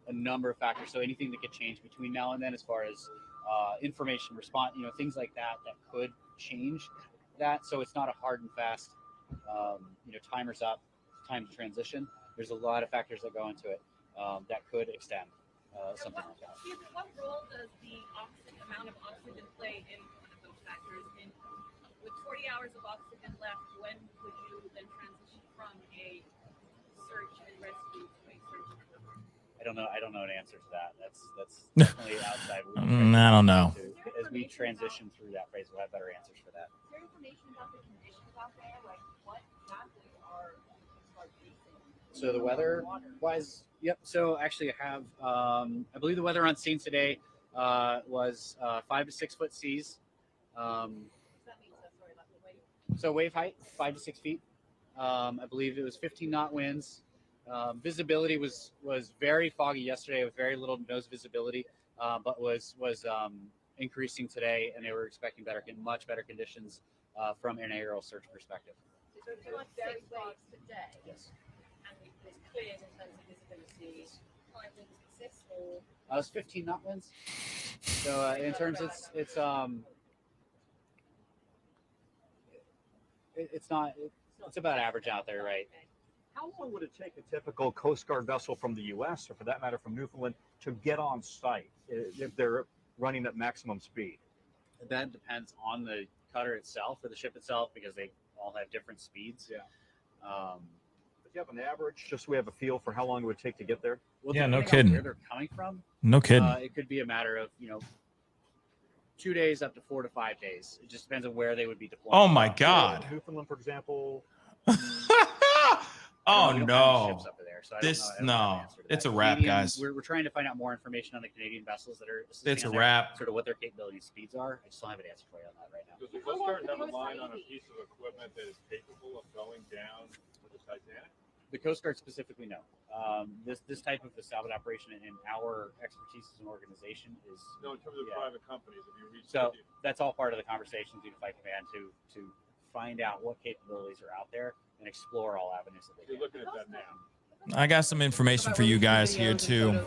a number of factors. So anything that could change between now and then, as far as information response, things like that could change that. So it's not a hard and fast, timer's up, time to transition. There's a lot of factors that go into it that could extend something like that. What role does the amount of oxygen play in one of those factors? And with 40 hours of oxygen left, when would you then transition from a search and rescue to a search and recovery? I don't know an answer to that. That's definitely outside. I don't know. As we transition through that phase, we'll have better answers for that. Is there information about the conditions out there? Like what exactly are facing? So the weather wise, yep. So actually, I have I believe the weather on scene today was 5 to 6 foot seas. So wave height 5 to 6 feet. I believe it was 15 knot winds. Visibility was very foggy yesterday with very little nose visibility, but was increasing today, and they were expecting much better conditions from an aerial search perspective. So it's like 6 waves today. Yes. And it's clear in terms of visibility. High winds exist, or It was 15 knot winds. So in terms, it's about average out there, right? How long would it take a typical Coast Guard vessel from the U.S., or for that matter from Newfoundland, to get on site if they're running at maximum speed? That depends on the cutter itself or the ship itself, because they all have different speeds. Yeah. But you have an average, just so we have a feel for how long it would take to get there? Well, Yeah, no depending on kidding. where they're coming from, No kidding. it could be a matter of 2 days up to 4 to 5 days. It just depends on where they would be deployed. Oh my God. Newfoundland, for example. Oh we don't have any no. ships up there, so I don't know an answer to It's that. a wrap, Canadian- guys. We're trying to find out more information on the Canadian vessels that are assisting It's a on there, wrap. sort of what their capability and speeds are. I just don't have an answer for you on that right now. Does the Coast Guard have a line on a piece of equipment that is capable of going down with the Titanic? The Coast Guard specifically, no. This type of the salvage operation and our expertise as an organization is No, in terms of private companies, if you reach so that's all part of the conversations due to Fight Command to find out what capabilities are out there and explore all avenues that they you're looking at that now. I got some information for you guys here too.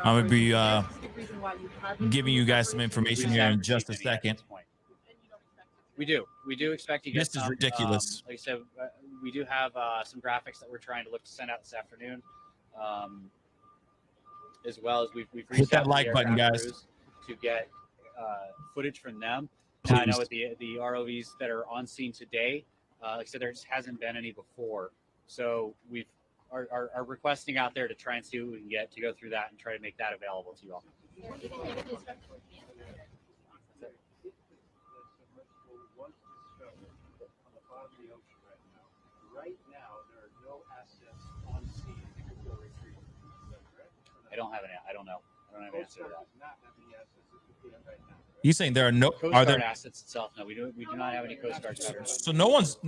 I'm gonna be giving you guys some information here in just a second. We do expect to get This is some, ridiculous. Like I said, we do have some graphics that we're trying to look to send out this afternoon, as well as we've Hit reached that out to like the button, aircraft guys. crews to get footage from them. Now, I know Please. with the ROVs that are on scene today, like I said, there just hasn't been any before, so we are requesting out there to try and see what we can get to go through that and try to make that available to you all. Right now, there are no assets on scene to go retrieve. Is that correct? I don't have an answer to that. Does not have any assets to complete right now. You saying there are no Coast are Guard there assets itself? No, we do not have any Coast Guard cutters. so no one's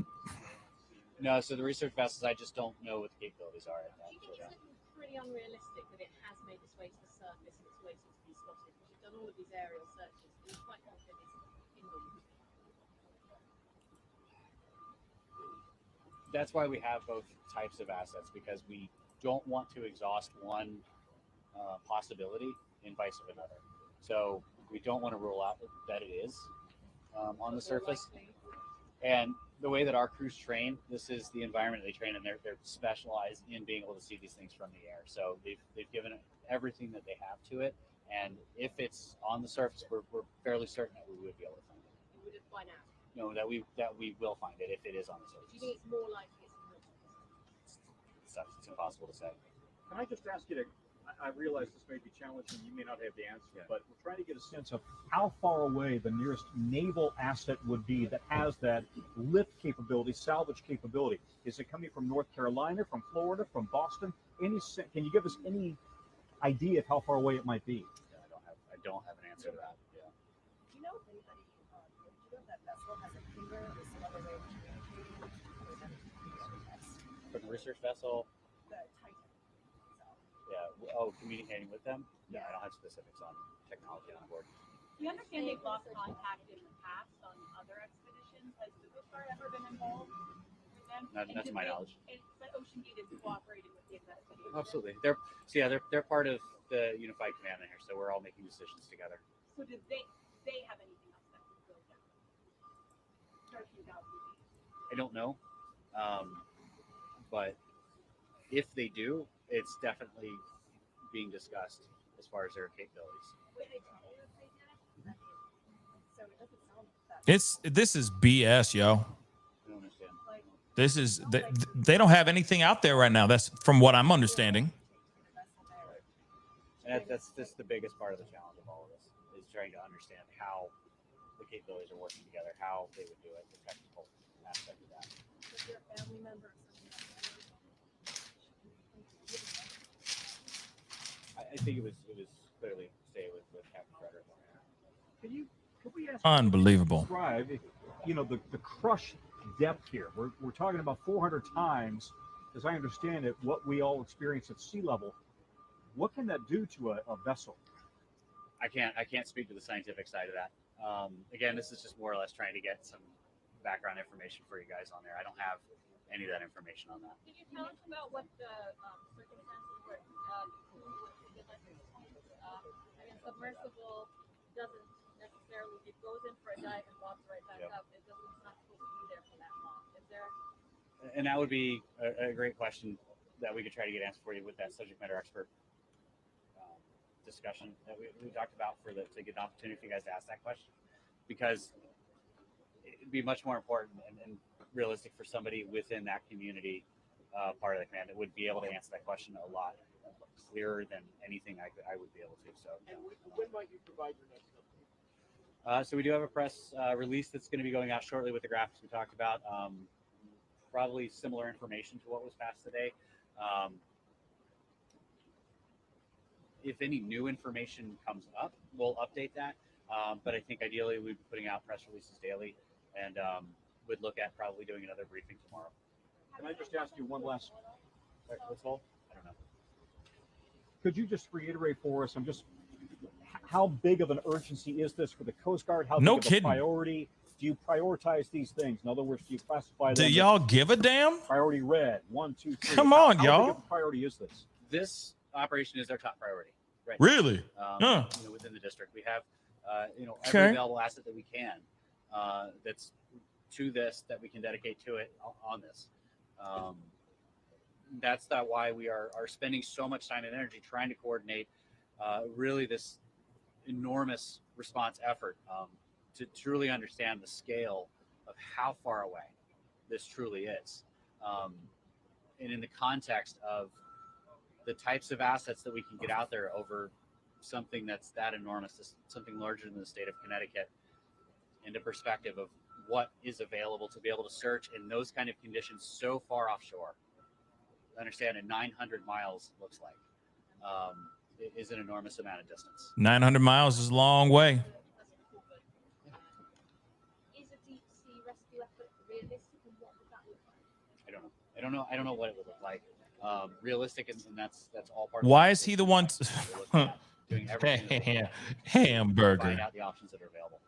No, so the research vessels, I just don't know what the capabilities are. do you think it's pretty unrealistic that it has made its way to the surface and its waiting to be spotted? Because you've done all of these aerial searches. Are you quite confident it's in the water? That's why we have both types of assets, because we don't want to exhaust one possibility in vice of another. So we don't want to rule out that it is on the surface. And the way that our crews train, this is the environment they train in. They're specialized in being able to see these things from the air. So they've given it everything that they have to it. And if it's on the surface, we're fairly certain that we would be able to find it. You would have by now. No, that we will find it if it is on the Do you surface. think it's more likely it's not? It's impossible to say. Can I just ask you to, I realize this may be challenging, you may not have the answer, but we're trying to get a sense of how far away the nearest naval asset would be that has that lift capability, salvage capability. Is it coming from North Carolina, from Florida, from Boston? Can you give us any idea of how far away it might be? Yeah, I don't have an answer to that. Yeah. Do you know if anybody, do you know if that vessel has a finger or some other way of communicating? Or is that For the research vessel, the Titan itself? yeah. Oh, communicating with them? No, I don't have specifics on technology on board. You understand they've lost contact in the past on other expeditions? Has the Coast Guard ever been involved with them? Not to my knowledge. But Ocean Gate is cooperating with the investigation. Absolutely. They're part of the unified command in here, so we're all making decisions together. So did they have anything else that could go down? Searching out the I don't know, but if they do, it's definitely being discussed as far as their capabilities. Wait, they tell you if they did it? So it doesn't sound that. This is BS, yo. I don't understand. This is they don't have anything out there right now. That's from what I'm understanding. And that's the biggest part of the challenge of all of this is trying to understand how the capabilities are working together, how they would do it, the technical aspect of that. Was your family member or I think it was clearly stay with Captain Frederick. Could we ask Unbelievable. Describe, the crush depth here. We're talking about 400 times, as I understand it, what we all experience at sea level. What can that do to a vessel? I can't speak to the scientific side of that. Again, this is just more or less trying to get some background information for you guys on there. I don't have any of that information on that. Can you tell us about what the circumstances were? Submersible doesn't necessarily, it goes in for a dive and walks right back up. It's not supposed to be there for that long. Is there? And that would be a great question that we could try to get answered for you with that subject matter expert discussion that we talked about to get an opportunity for you guys to ask that question, because it'd be much more important and realistic for somebody within that community part of the command that would be able to answer that question a lot clearer than anything I would be able to. So, and when might you provide your next update? So we do have a press release that's going to be going out shortly with the graphics we talked about. Probably similar information to what was passed today. If any new information comes up, we'll update that. But I think ideally we'd be putting out press releases daily, and would look at probably doing another briefing tomorrow. Can I just ask you one last? What's all? I don't know. Could you just reiterate for us? How big of an urgency is this for the Coast Guard? How big of a priority? Do you prioritize these things? In other words, do you classify them? Do y'all give a damn? Priority red, 1, 2, 3. Come on, how y'all. Big of a priority is this? This operation is our top priority. Right. Really? Within the district, we have every Okay. available asset that we can that's to this that we can dedicate to it on this. That's why we are spending so much time and energy trying to coordinate really this enormous response effort to truly understand the scale of how far away this truly is, and in the context of the types of assets that we can get out there over something that's that enormous, something larger than the state of Connecticut, into perspective of what is available to be able to search in those kind of conditions so far offshore. Understand, 900 miles looks like it is an enormous amount of distance. 900 miles is a long way. Is a deep sea rescue effort realistic, and what would that look like? I don't know what it would look like. Realistic, and that's all part of Why is he the one? Doing everything Hamburger. find out the options that are available.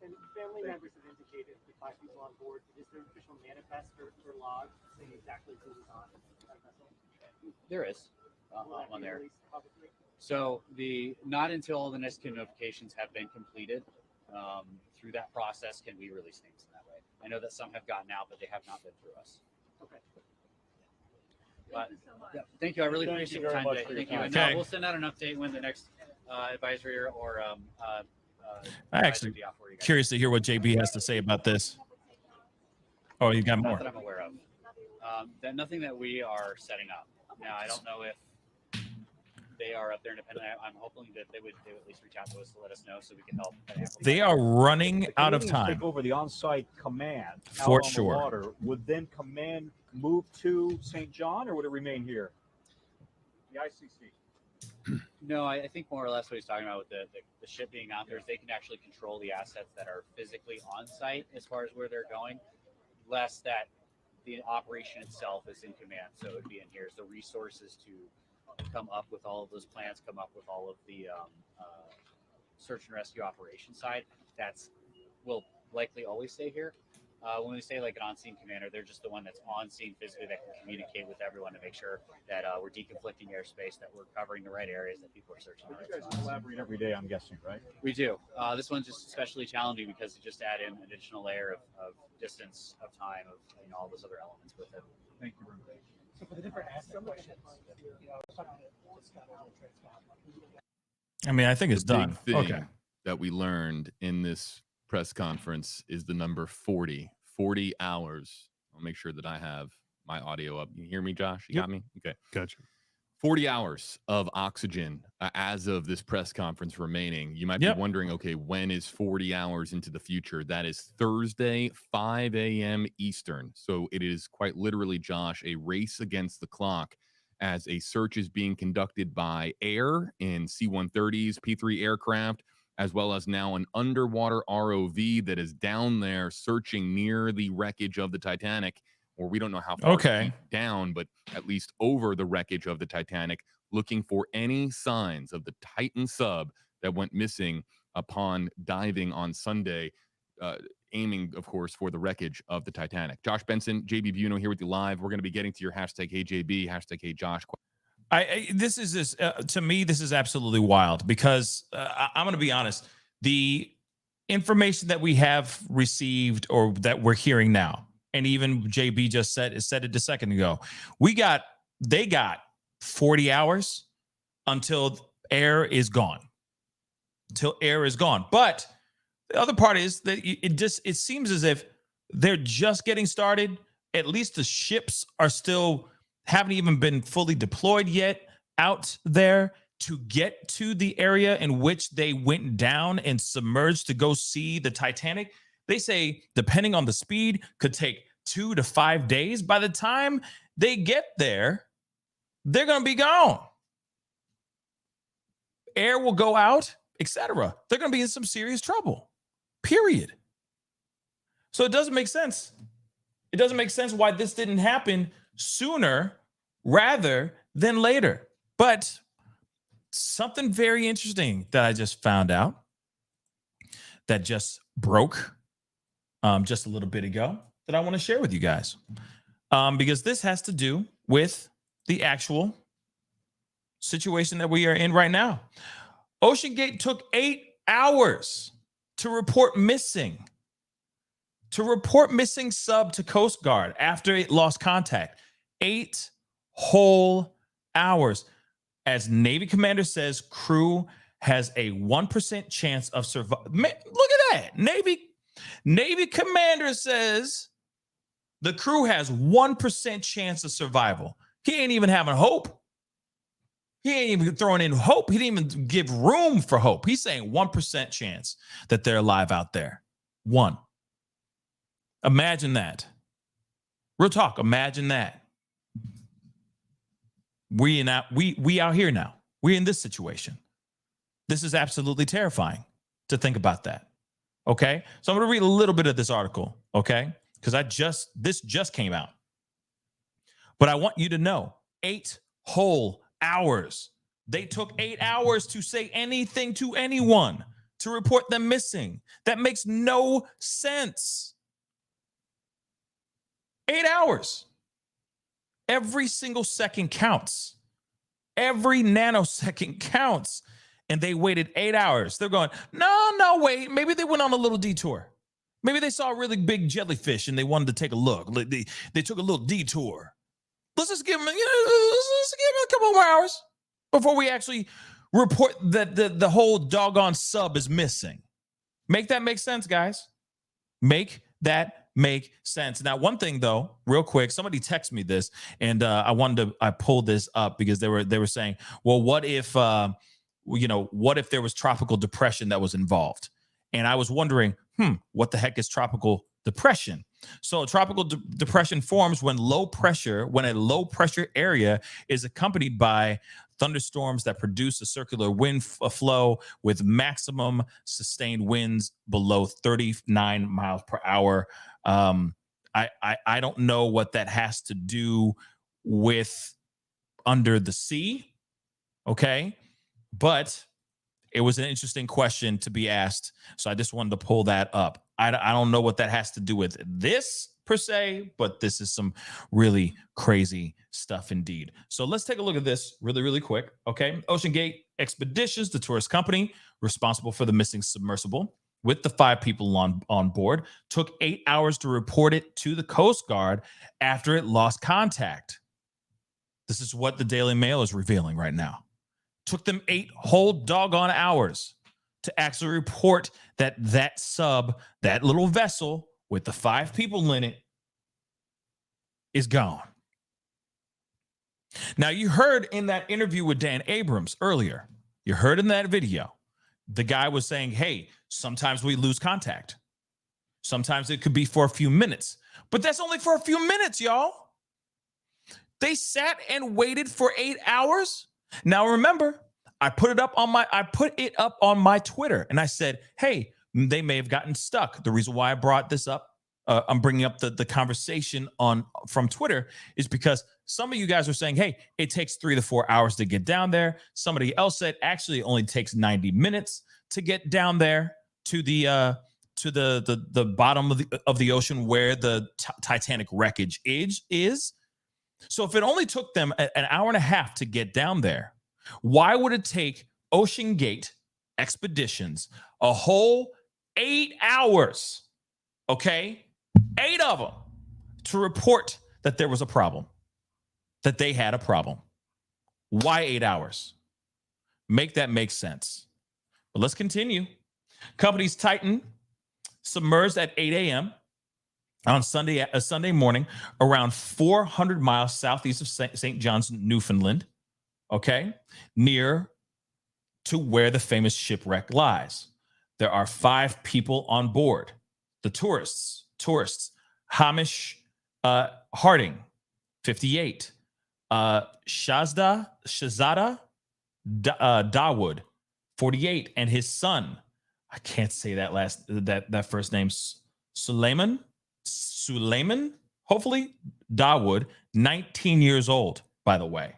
And family members have indicated the 5 people on board. Is there an official manifest or log saying exactly who was on that vessel? There is on there. So not until all the necessary notifications have been completed through that process can we release names in that way. I know that some have gotten out, but they have not been through us. Okay. But, thank you. I really appreciate your time today. Thank you. And we'll send out an update when the next advisory or I'm actually curious to hear what JB has to say about this. Oh, you got more. Not that I'm aware of. Nothing that we are setting up. Now, I don't know if they are up there independently. I'm hoping that they would at least reach out to us to let us know so we can help. They are running The out of Canadians time. Take over the on-site command For out on sure. the water. Would then command move to St. John, or would it remain here? The ICC. No, I think more or less what he's talking about with the ship being out there is they can actually control the assets that are physically on site as far as where they're going, less that the operation itself is in command. So it would be in here. So resources to come up with all of those plans, come up with all of the search and rescue operation side. Will likely always stay here. When we say like an on-scene commander, they're just the one that's on scene physically that can communicate with everyone to make sure that we're deconflicting airspace, that we're covering the right areas, that people are searching. You guys collaborate every day, I'm guessing, right? We do. This one's just especially challenging because you just add in an additional layer of distance, of time, of all those other elements with it. Thank you very much. So for the different aspects, I was talking to Scott over at I mean, I think it's The done. big thing Okay. that we learned in this press conference is the number 40. 40 hours. I'll make sure that I have my audio up. You hear me, Josh? You got me? Okay. Gotcha. 40 hours of oxygen as of this press conference remaining. You might be wondering, okay, when is 40 hours into the future? That is Thursday, 5 a.m. Eastern. So it is quite literally, Josh, a race against the clock as a search is being conducted by air in C-130s, P-3 aircraft, as well as now an underwater ROV that is down there searching near the wreckage of the Titanic, or we don't know how far deep down, but at least over the wreckage of the Titanic, looking for any signs of the Titan sub that went missing upon diving on Sunday, aiming, of course, for the wreckage of the Titanic. Josh Benson, JB Buno here with you live. We're going to be getting to your hashtag HeyJB, hashtag HeyJosh. This is to me, this is absolutely wild because I'm going to be honest. The information that we have received or that we're hearing now, and even JB just said it a second ago, they got 40 hours until air is gone. But the other part is that it seems as if they're just getting started. At least the ships are still haven't even been fully deployed yet out there to get to the area in which they went down and submerged to go see the Titanic. They say, depending on the speed, could take 2 to 5 days. By the time they get there, they're going to be gone. Air will go out, etc. They're going to be in some serious trouble, period. So it doesn't make sense. It doesn't make sense why this didn't happen sooner rather than later. But something very interesting that I just found out that just broke just a little bit ago that I want to share with you guys, because this has to do with the actual situation that we are in right now. OceanGate took 8 hours to report missing sub to Coast Guard after it lost contact. 8 whole hours. As Navy commander says, crew has a 1% chance of survival. Look at that. Navy commander says the crew has 1% chance of survival. He ain't even having hope. He ain't even throwing in hope. He didn't even give room for hope. He's saying 1% chance that they're alive out there. 1. Imagine that. Real talk. Imagine that. We out here now. We're in this situation. This is absolutely terrifying to think about that. Okay. So I'm going to read a little bit of this article. Okay. Because this just came out. But I want you to know 8 whole hours. They took 8 hours to say anything to anyone to report them missing. That makes no sense. 8 hours. Every single second counts. Every nanosecond counts. And they waited 8 hours. They're going, no, wait. Maybe they went on a little detour. Maybe they saw a really big jellyfish and they wanted to take a look. They took a little detour. Let's just give them, let's give them a couple more hours before we actually report that the whole doggone sub is missing. Make that make sense, guys. Make that make sense. Now, one thing though, real quick, somebody texted me this, and I pulled this up because they were saying, well, what if there was tropical depression that was involved? And I was wondering, what the heck is tropical depression? So tropical depression forms when a low pressure area is accompanied by thunderstorms that produce a circular wind flow with maximum sustained winds below 39 miles per hour. I don't know what that has to do with under the sea. Okay. But it was an interesting question to be asked. So I just wanted to pull that up. I don't know what that has to do with this per se, but this is some really crazy stuff indeed. So let's take a look at this really, really quick. Okay. OceanGate Expeditions, the tourist company responsible for the missing submersible with the 5 people on board, took 8 hours to report it to the Coast Guard after it lost contact. This is what the Daily Mail is revealing right now. Took them 8 whole doggone hours to actually report that sub, that little vessel with the 5 people in it, is gone. Now, you heard in that interview with Dan Abrams earlier, you heard in that video, the guy was saying, hey, sometimes we lose contact. Sometimes it could be for a few minutes, but that's only for a few minutes, y'all. They sat and waited for 8 hours. Now, remember, I put it up on my Twitter, and I said, hey, they may have gotten stuck. The reason why I brought this up, I'm bringing up the conversation from Twitter, is because some of you guys are saying, hey, it takes 3 to 4 hours to get down there. Somebody else said actually it only takes 90 minutes to get down there to the bottom of the ocean where the Titanic wreckage is. So if it only took them an hour and a half to get down there, why would it take OceanGate Expeditions a whole 8 hours, okay, 8 of them, to report that there was a problem, that they had a problem? Why 8 hours? Make that make sense. But let's continue. Company's Titan submerged at 8 a.m. on Sunday morning around 400 miles southeast of St. John's, Newfoundland, okay, near to where the famous shipwreck lies. There are 5 people on board. The tourists, Hamish Harding, 58, Shazada Dawood, 48, and his son, I can't say that first name, Suleiman, hopefully, Dawood, 19 years old, by the way.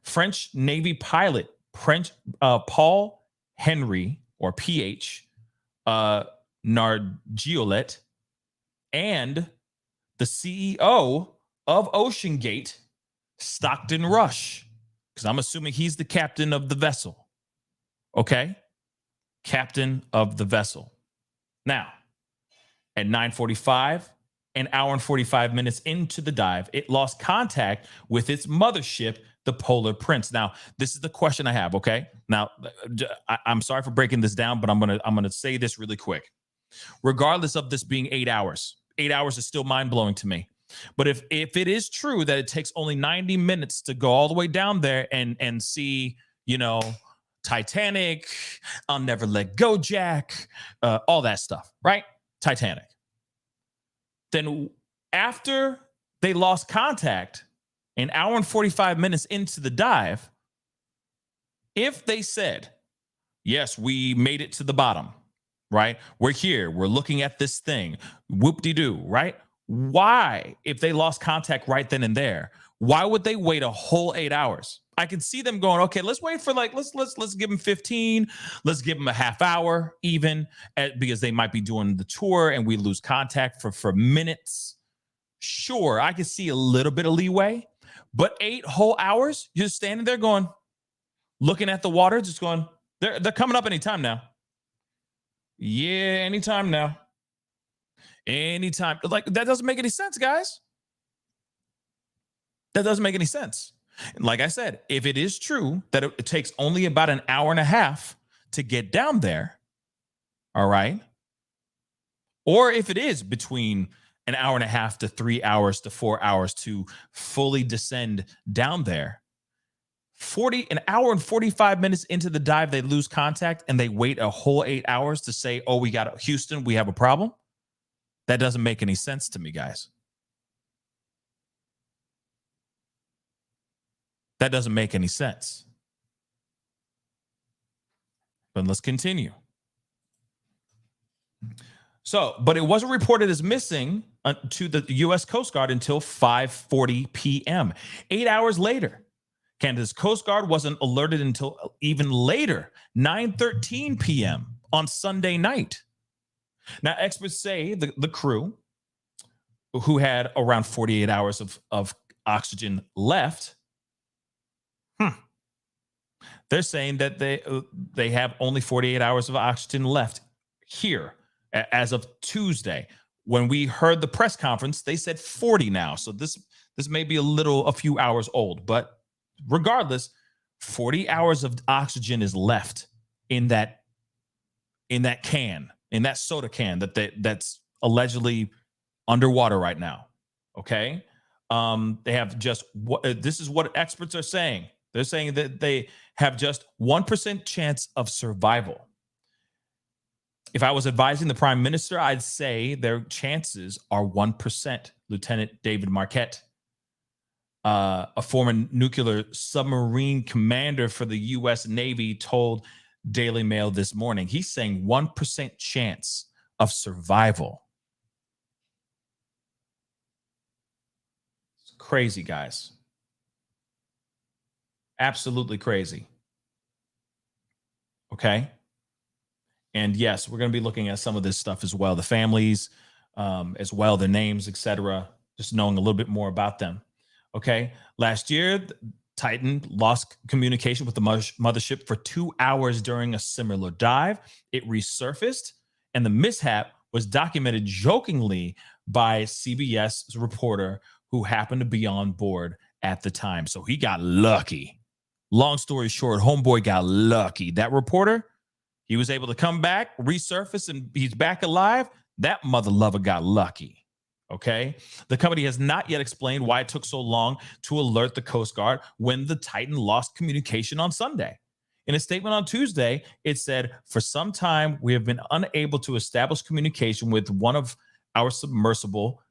French Navy pilot Paul Henry, or PH, Nargiolet, and the CEO of OceanGate, Stockton Rush, because I'm assuming he's the captain of the vessel. Okay? Captain of the vessel. Now, at 9:45, an hour and 45 minutes into the dive, it lost contact with its mothership, the Polar Prince. Now, this is the question I have, okay? Now, I'm sorry for breaking this down, but I'm gonna say this really quick. Regardless of this being 8 hours, 8 hours is still mind-blowing to me. But if it is true that it takes only 90 minutes to go all the way down there and see, Titanic, I'll Never Let Go, Jack, all that stuff, right? Titanic. Then after they lost contact, an hour and 45 minutes into the dive, if they said, yes, we made it to the bottom, right? We're here. We're looking at this thing. Whoop-de-doo, right? Why, if they lost contact right then and there, why would they wait a whole 8 hours? I can see them going, okay, let's wait for let's give them 15. Let's give them a half hour even, because they might be doing the tour and we lose contact for minutes. Sure, I can see a little bit of leeway, but 8 whole hours, you're just standing there going, looking at the water, just going, they're coming up anytime now. Yeah, anytime now. Anytime. Like, that doesn't make any sense, guys. That doesn't make any sense. And like I said, if it is true that it takes only about an hour and a half to get down there, all right, or if it is between an hour and a half to 3 hours to 4 hours to fully descend down there, an hour and 45 minutes into the dive, they lose contact and they wait a whole 8 hours to say, oh, we got Houston, we have a problem. That doesn't make any sense to me, guys. That doesn't make any sense. But let's continue. So, but it wasn't reported as missing to the U.S. Coast Guard until 5:40 p.m. 8 hours later. Canada's Coast Guard wasn't alerted until even later, 9:13 p.m. on Sunday night. Now, experts say the crew, who had around 48 hours of oxygen left, they're saying that they have only 48 hours of oxygen left here as of Tuesday. When we heard the press conference, they said 40 now. So this may be a few hours old, but regardless, 40 hours of oxygen is left in that can, in that soda can that's allegedly underwater right now. Okay. They have just this is what experts are saying. They're saying that they have just 1% chance of survival. If I was advising the prime minister, I'd say their chances are 1%. Lieutenant David Marquette, a former nuclear submarine commander for the U.S. Navy, told Daily Mail this morning. He's saying 1% chance of survival. It's crazy, guys. Absolutely crazy. Okay. And yes, we're going to be looking at some of this stuff as well. The families, as well, their names, etc. Just knowing a little bit more about them. Okay. Last year, Titan lost communication with the mothership for 2 hours during a similar dive. It resurfaced, and the mishap was documented jokingly by CBS reporter who happened to be on board at the time. So he got lucky. Long story short, homeboy got lucky. That reporter, he was able to come back, resurface, and he's back alive. That mother lover got lucky. Okay. The company has not yet explained why it took so long to alert the Coast Guard when the Titan lost communication on Sunday. In a statement on Tuesday, it said, "For some time, we have been unable to establish communication with one of our submersible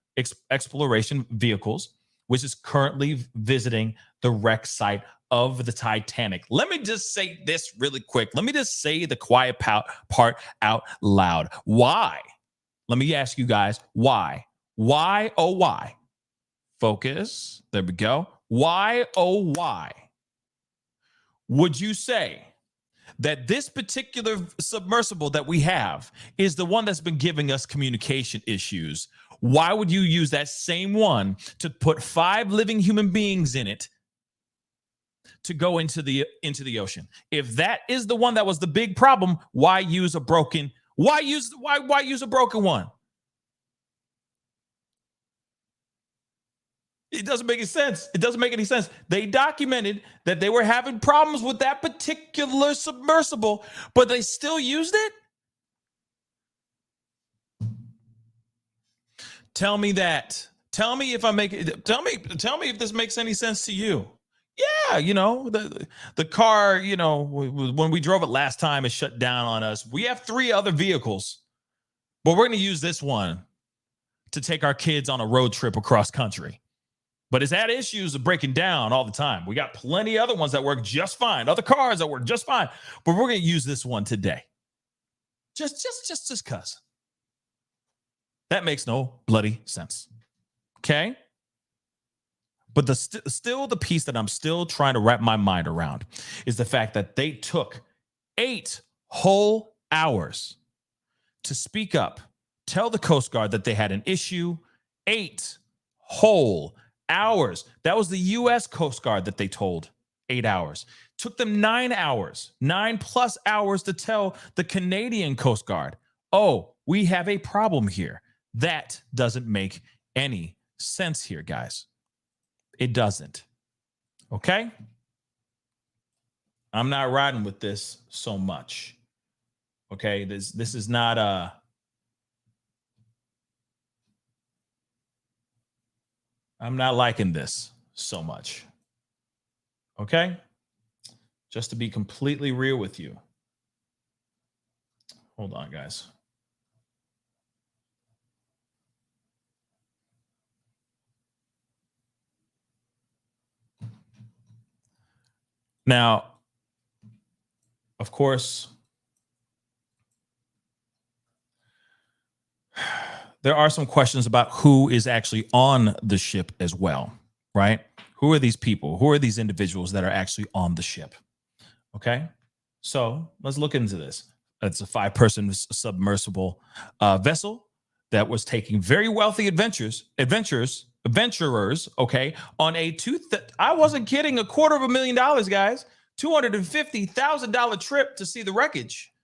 exploration vehicles, which is currently visiting the wreck site of the Titanic." Let me just say this really quick. Let me just say the quiet part out loud. Why? Let me ask you guys, why? Why, oh, why? Focus. There we go. Why, oh, why? Would you say that this particular submersible that we have is the one that's been giving us communication issues? Why would you use that same one to put 5 living human beings in it to go into the ocean? If that is the one that was the big problem, why use a broken one? It doesn't make any sense. It doesn't make any sense. They documented that they were having problems with that particular submersible, but they still used it? Tell me that. Tell me if if this makes any sense to you. Yeah, the car, when we drove it last time, it shut down on us. We have 3 other vehicles, but we're going to use this one to take our kids on a road trip across country. But it's had issues of breaking down all the time. We got plenty of other ones that work just fine, other cars that work just fine, but we're going to use this one today. Just because. That makes no bloody sense. Okay? But still the piece that I'm still trying to wrap my mind around is the fact that they took 8 whole hours to speak up, tell the Coast Guard that they had an issue. 8 whole hours. That was the U.S. Coast Guard that they told. 8 hours. Took them 9 hours, 9+ hours to tell the Canadian Coast Guard, "Oh, we have a problem here." That doesn't make any sense here, guys. It doesn't. Okay? I'm not riding with this so much. Okay? This is not I'm not liking this so much. Okay? Just to be completely real with you. Hold on, guys. Now, of course, there are some questions about who is actually on the ship as well, right? Who are these people? Who are these individuals that are actually on the ship? Okay, so let's look into this. It's a 5-person submersible vessel that was taking very wealthy adventurers, okay, on a I wasn't kidding, $250,000, guys, $250,000 trip to see the wreckage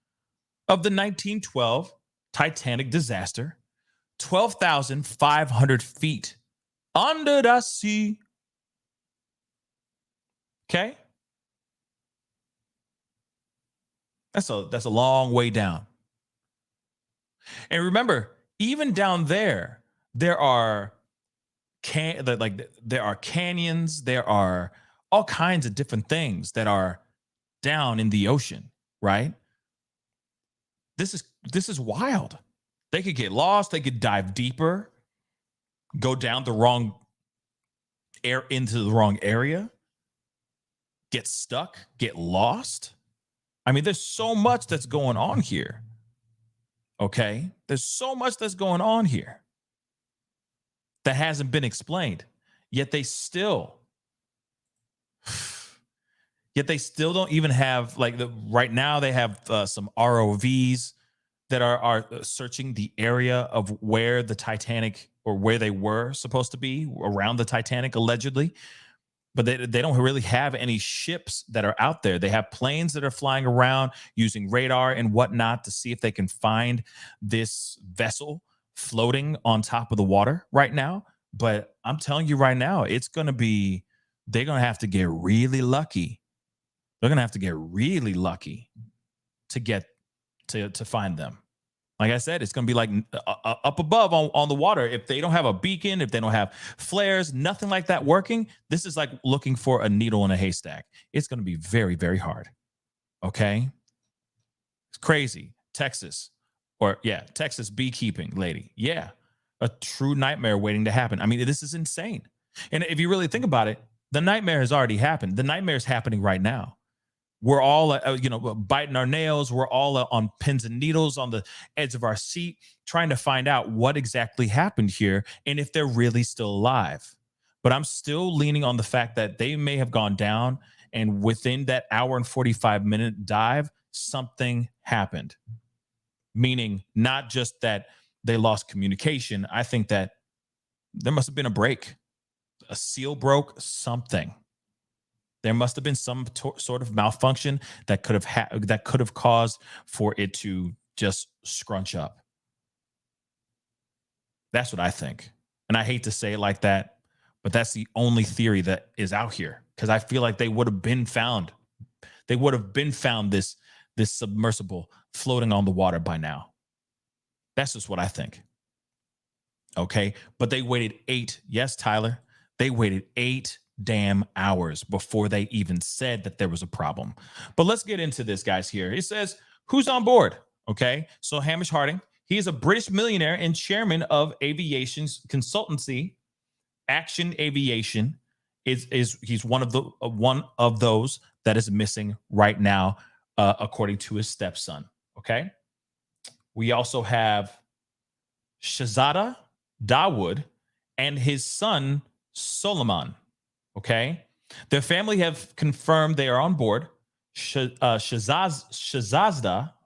of the 1912 Titanic disaster, 12,500 feet under the sea. Okay, that's a long way down. And remember, even down there, there are canyons, there are all kinds of different things that are down in the ocean, right? This is wild. They could get lost, they could dive deeper, go down the wrong into the wrong area, get stuck, get lost. I mean, there's so much that's going on here. Okay? There's so much that's going on here that hasn't been explained. Yet they still don't even have, like, right now they have some ROVs that are searching the area of where the Titanic, or where they were supposed to be around the Titanic, allegedly. But they don't really have any ships that are out there. They have planes that are flying around using radar and whatnot to see if they can find this vessel floating on top of the water right now. But I'm telling you right now, they're going to have to get really lucky. They're going to have to get really lucky to get to find them. Like I said, it's going to be like up above on the water. If they don't have a beacon, if they don't have flares, nothing like that working, this is like looking for a needle in a haystack. It's going to be very, very hard. Okay? It's crazy. Texas beekeeping lady. Yeah. A true nightmare waiting to happen. I mean, this is insane. And if you really think about it, the nightmare has already happened. The nightmare is happening right now. We're all, biting our nails. We're all on pins and needles on the edge of our seat, trying to find out what exactly happened here and if they're really still alive. But I'm still leaning on the fact that they may have gone down, and within that hour and 45-minute dive, something happened. Meaning not just that they lost communication. I think that there must have been a break. A seal broke, something. There must have been some sort of malfunction that could have caused for it to just scrunch up. That's what I think. And I hate to say it like that, but that's the only theory that is out here, because I feel like they would have been found. They would have been found this submersible floating on the water by now. That's just what I think. Okay. But they waited 8. Yes, Tyler. They waited 8 damn hours before they even said that there was a problem. But let's get into this, guys, here. It says, who's on board? Okay. So Hamish Harding, he is a British millionaire and chairman of aviation's consultancy, Action Aviation. He's one of those that is missing right now, according to his stepson. Okay. We also have Shahzada Dawood and his son Solomon. Okay. Their family have confirmed they are on board. Shahzada,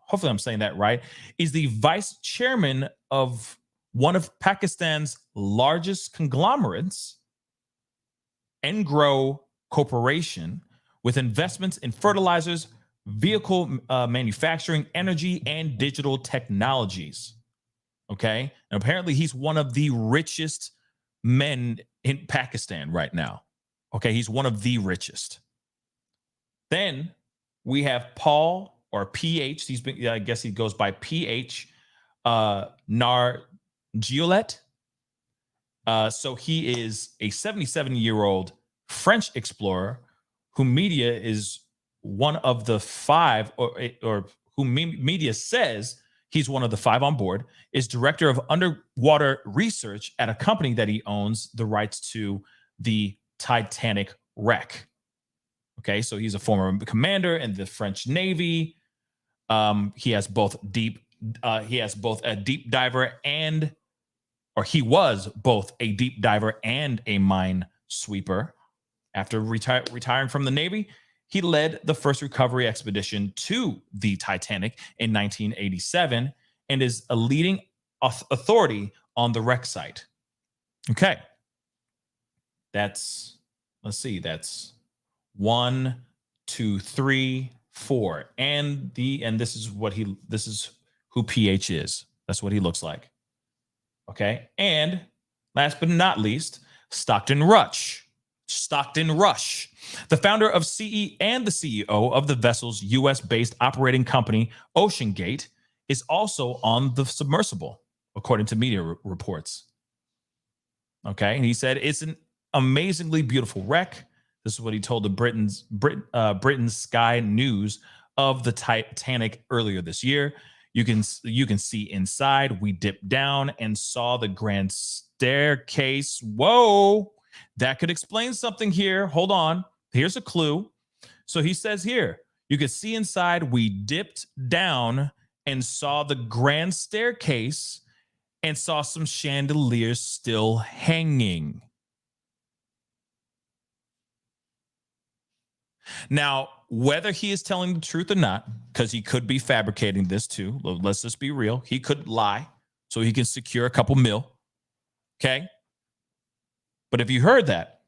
hopefully I'm saying that right, is the vice chairman of one of Pakistan's largest conglomerates, Engro Corporation, with investments in fertilizers, vehicle manufacturing, energy, and digital technologies. Okay. And apparently he's one of the richest men in Pakistan right now. Okay. He's one of the richest. Then we have Paul, or PH. I guess he goes by PH Nargiolet. So he is a 77-year-old French explorer whom media is one of the 5, or whom media says he's one of the 5 on board, is director of underwater research at a company that he owns the rights to the Titanic wreck. Okay, so he's a former commander in the French Navy. He has both a deep diver he was both a deep diver and a mine sweeper. After retiring from the Navy, he led the first recovery expedition to the Titanic in 1987 and is a leading authority on the wreck site. Okay. That's, let's see, that's 1, 2, 3, 4. And this is who PH is. That's what he looks like. Okay. And last but not least, Stockton Rush, the founder of CE and the CEO of the vessel's US-based operating company, OceanGate, is also on the submersible, according to media reports. Okay. And he said, it's an amazingly beautiful wreck. This is what he told the Britain's Sky News of the Titanic earlier this year. You can see inside. We dipped down and saw the grand staircase. Whoa, that could explain something here. Hold on. Here's a clue. So he says here, you can see inside. We dipped down and saw the grand staircase and saw some chandeliers still hanging. Now, whether he is telling the truth or not, because he could be fabricating this too. Let's just be real. He could lie so he can secure a couple mil. Okay. But if you heard that,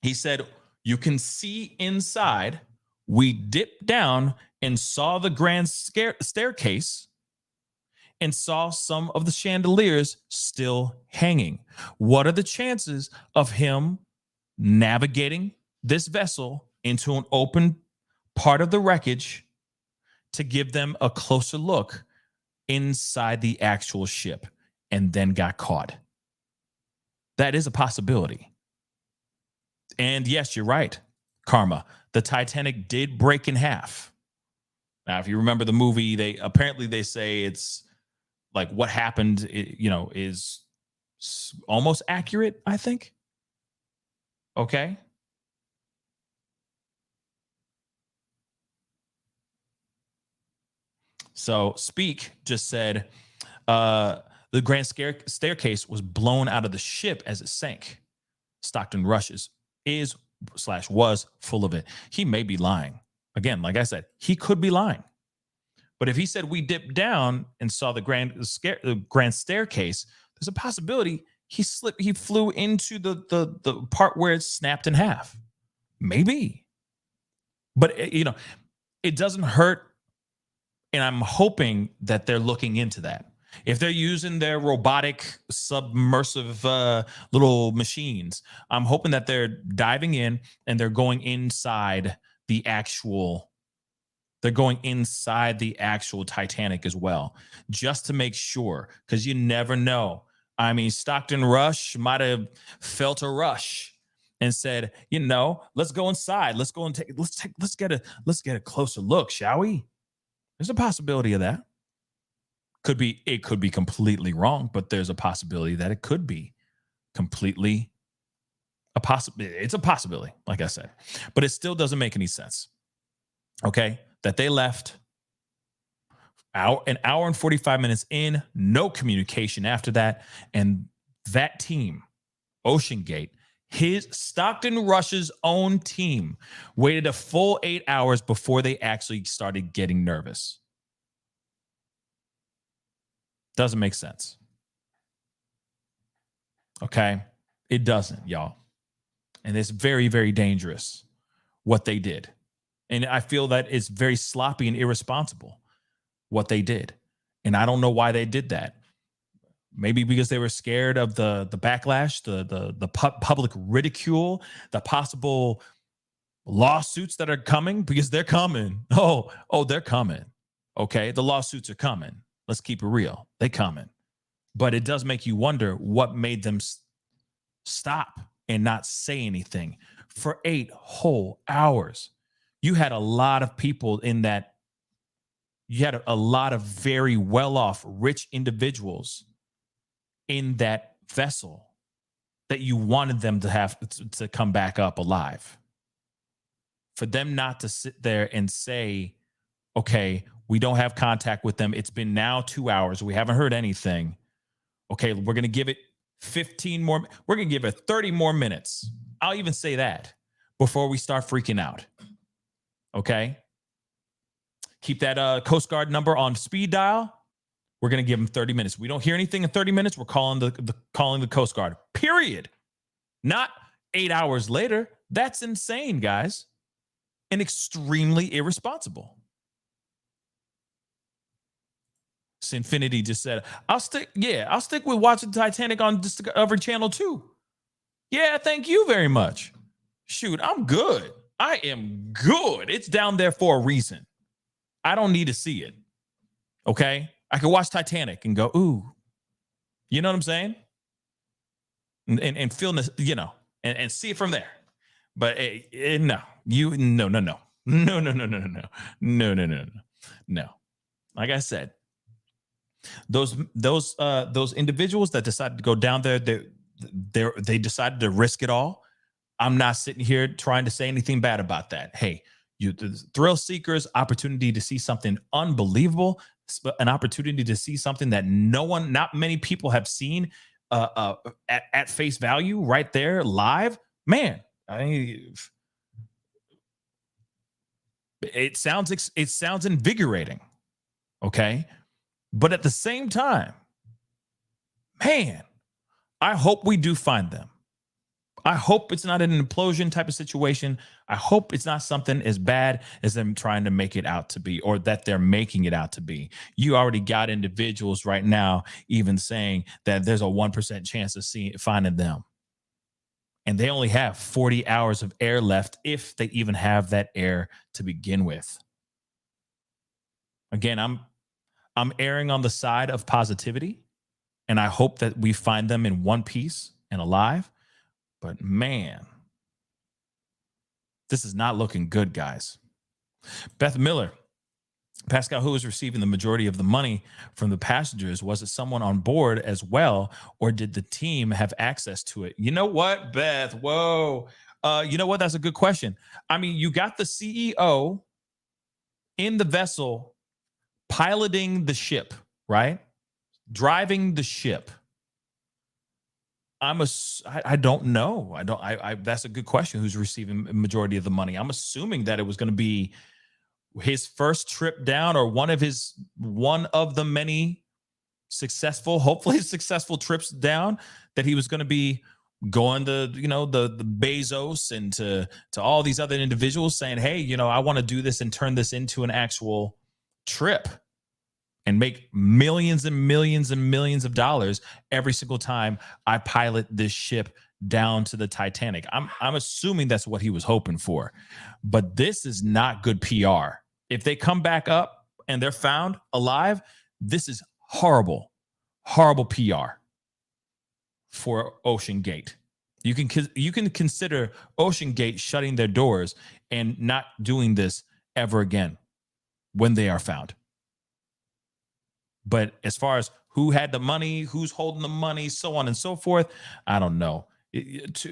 he said, you can see inside. We dipped down and saw the grand staircase and saw some of the chandeliers still hanging. What are the chances of him navigating this vessel into an open part of the wreckage to give them a closer look inside the actual ship and then got caught? That is a possibility. And yes, you're right, Karma. The Titanic did break in half. Now, if you remember the movie, they say it's like what happened, is almost accurate, I think. Okay. So Speak just said the grand staircase was blown out of the ship as it sank. Stockton Rush was full of it. He may be lying. Again, like I said, he could be lying. But if he said we dipped down and saw the grand staircase, there's a possibility he flew into the part where it snapped in half. Maybe. But it doesn't hurt. And I'm hoping that they're looking into that. If they're using their robotic submersive little machines, I'm hoping that they're diving in and they're going inside the actual Titanic as well, just to make sure, because you never know. I mean, Stockton Rush might have felt a rush and said, let's go inside. Let's go and let's get a closer look, shall we? There's a possibility of that. It could be completely wrong, but there's a possibility that it could be completely it's a possibility, like I said. But it still doesn't make any sense. Okay? That they left an hour and 45 minutes in, no communication after that. And that team, OceanGate, his Stockton Rush's own team, waited a full 8 hours before they actually started getting nervous. Doesn't make sense. Okay? It doesn't, y'all. And it's very, very dangerous what they did. And I feel that it's very sloppy and irresponsible what they did. And I don't know why they did that. Maybe because they were scared of the backlash, the public ridicule, the possible lawsuits that are coming, because they're coming. Oh, they're coming. Okay, the lawsuits are coming. Let's keep it real. They coming. But it does make you wonder what made them stop and not say anything for 8 whole hours. You had a lot of people in that. You had a lot of very well-off, rich individuals in that vessel that you wanted them to have to come back up alive. For them not to sit there and say, okay, we don't have contact with them. It's been now 2 hours. We haven't heard anything. Okay, we're going to give it 15 more. We're going to give it 30 more minutes. I'll even say that before we start freaking out. Okay. Keep that Coast Guard number on speed dial. We're going to give them 30 minutes. We don't hear anything in 30 minutes. We're calling the Coast Guard, period. Not 8 hours later. That's insane, guys. And extremely irresponsible. Sinfinity just said, I'll stick with watching Titanic on Discovery Channel 2. Yeah, thank you very much. Shoot, I'm good. I am good. It's down there for a reason. I don't need to see it. Okay? I can watch Titanic and go, ooh. You know what I'm saying? And feel this, and see it from there. But no. No. Like I said, those individuals that decided to go down there, they decided to risk it all. I'm not sitting here trying to say anything bad about that. Hey, the thrill seekers, opportunity to see something unbelievable, an opportunity to see something that not many people have seen at face value right there live. Man, it sounds invigorating. Okay. But at the same time, man, I hope we do find them. I hope it's not an implosion type of situation. I hope it's not something as bad as them trying to make it out to be, or that they're making it out to be. You already got individuals right now even saying that there's a 1% chance of finding them. And they only have 40 hours of air left, if they even have that air to begin with. Again, I'm erring on the side of positivity, and I hope that we find them in one piece and alive. But man, this is not looking good, guys. Beth Miller, Pascal, who is receiving the majority of the money from the passengers? Was it someone on board as well, or did the team have access to it? You know what, Beth? Whoa. You know what? That's a good question. I mean, you got the CEO in the vessel piloting the ship, right? Driving the ship. I don't know. That's a good question. Who's receiving a majority of the money? I'm assuming that it was going to be his first trip down, or one of the many hopefully successful trips down, that he was going to be going to, the Bezos and to all these other individuals saying, hey, I want to do this and turn this into an actual trip and make millions and millions and millions of dollars every single time I pilot this ship down to the Titanic. I'm assuming that's what he was hoping for. But this is not good PR. If they come back up and they're found alive, this is horrible, horrible PR for Ocean Gate. You can consider Ocean Gate shutting their doors and not doing this ever again when they are found. But as far as who had the money, who's holding the money, so on and so forth, I don't know.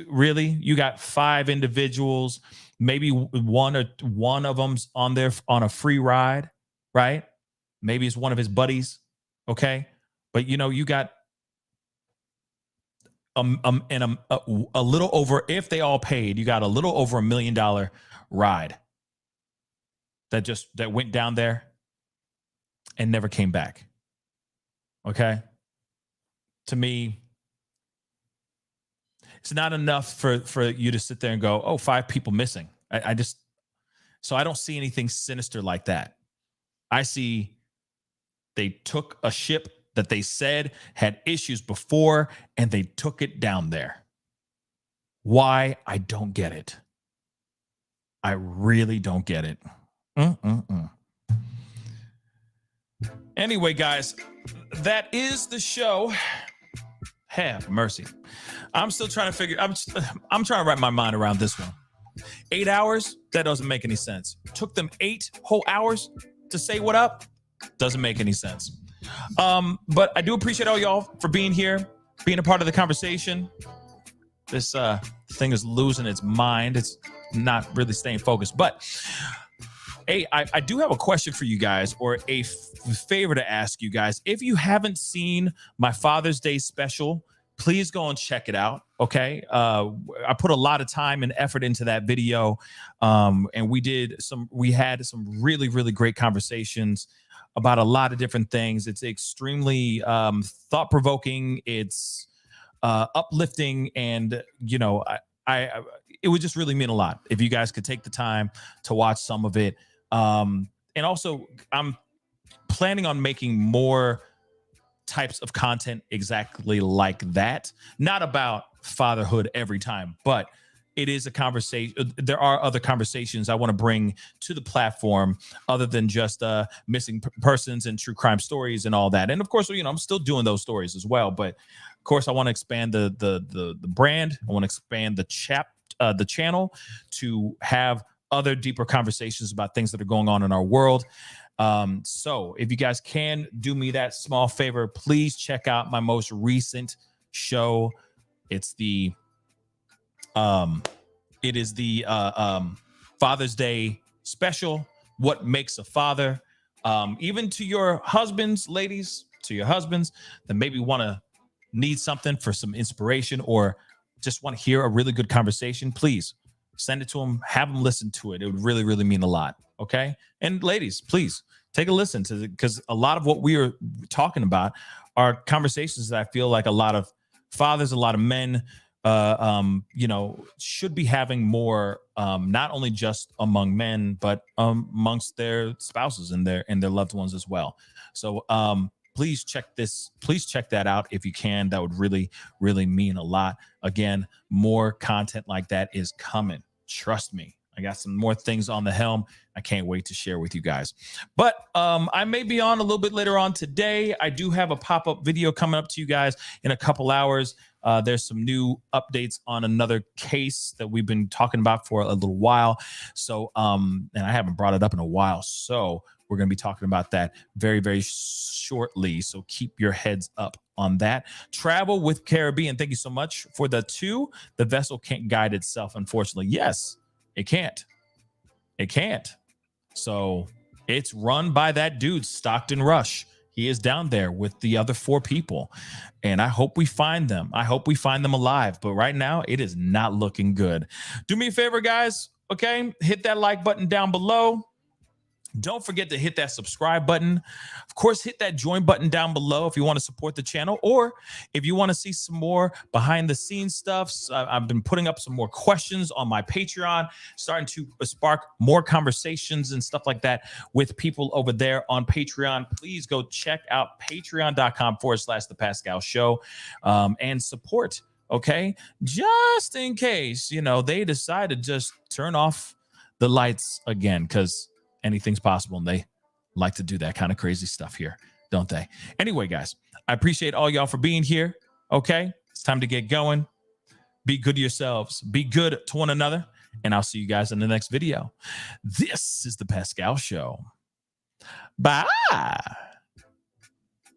Really, you got 5 individuals, maybe one of them's on a free ride, right? Maybe it's one of his buddies, okay? But you got a little over, if they all paid, you got a little over $1 million ride that went down there and never came back. Okay. To me, it's not enough for you to sit there and go, oh, 5 people missing. So I don't see anything sinister like that. I see they took a ship that they said had issues before and they took it down there. Why? I don't get it. I really don't get it. Anyway, guys, that is the show. Have mercy. I'm still trying to I'm trying to wrap my mind around this one. 8 hours? That doesn't make any sense. Took them 8 whole hours to say what up? Doesn't make any sense. But I do appreciate all y'all for being here, being a part of the conversation. This thing is losing its mind. It's not really staying focused. But hey, I do have a question for you guys, or a favor to ask you guys. If you haven't seen my Father's Day special, please go and check it out. Okay. I put a lot of time and effort into that video. And we had some really, really great conversations about a lot of different things. It's extremely thought provoking. It's uplifting. And, you know, it would just really mean a lot if you guys could take the time to watch some of it. And also, I'm planning on making more types of content exactly like that. Not about fatherhood every time, but it is a conversation. There are other conversations I want to bring to the platform other than just missing persons and true crime stories and all that. And of course, you know, I'm still doing those stories as well. But of course, I want to expand the brand. I want to expand the channel to have other deeper conversations about things that are going on in our world. So if you guys can do me that small favor, please check out my most recent show. It's the Father's Day special. What makes a father? Even to your husbands, ladies, to your husbands that maybe need something for some inspiration or just want to hear a really good conversation, please send it to them. Have them listen to it. It would really, really mean a lot. Okay. And ladies, please take a listen to it, because a lot of what we are talking about are conversations that I feel like a lot of fathers, a lot of men, you know, should be having more, not only just among men, but amongst their spouses and their loved ones as well. So please check that out if you can. That would really, really mean a lot. Again, more content like that is coming. Trust me. I got some more things on the helm. I can't wait to share with you guys. But I may be on a little bit later on today. I do have a pop-up video coming up to you guys in a couple hours. There's some new updates on another case that we've been talking about for a little while. So, and I haven't brought it up in a while. So we're going to be talking about that very, very shortly. So keep your heads up on that. Travel with Caribbean. Thank you so much for the 2. The vessel can't guide itself, unfortunately. Yes, it can't. It can't. So it's run by that dude, Stockton Rush. He is down there with the other 4 people. And I hope we find them. I hope we find them alive. But right now, it is not looking good. Do me a favor, guys. Okay? Hit that like button down below. Don't forget to hit that subscribe button. Of course, hit that join button down below if you want to support the channel, or if you want to see some more behind the scenes stuff. I've been putting up some more questions on my Patreon, starting to spark more conversations and stuff like that with people over there on Patreon. Please go check out patreon.com/The Pascal Show and support. Okay. Just in case, you know, they decide to just turn off the lights again, because anything's possible, and they like to do that kind of crazy stuff here, don't they? Anyway, guys, I appreciate all y'all for being here. Okay, it's time to get going. Be good to yourselves. Be good to one another, and I'll see you guys in the next video. This is The Pascal Show. Bye.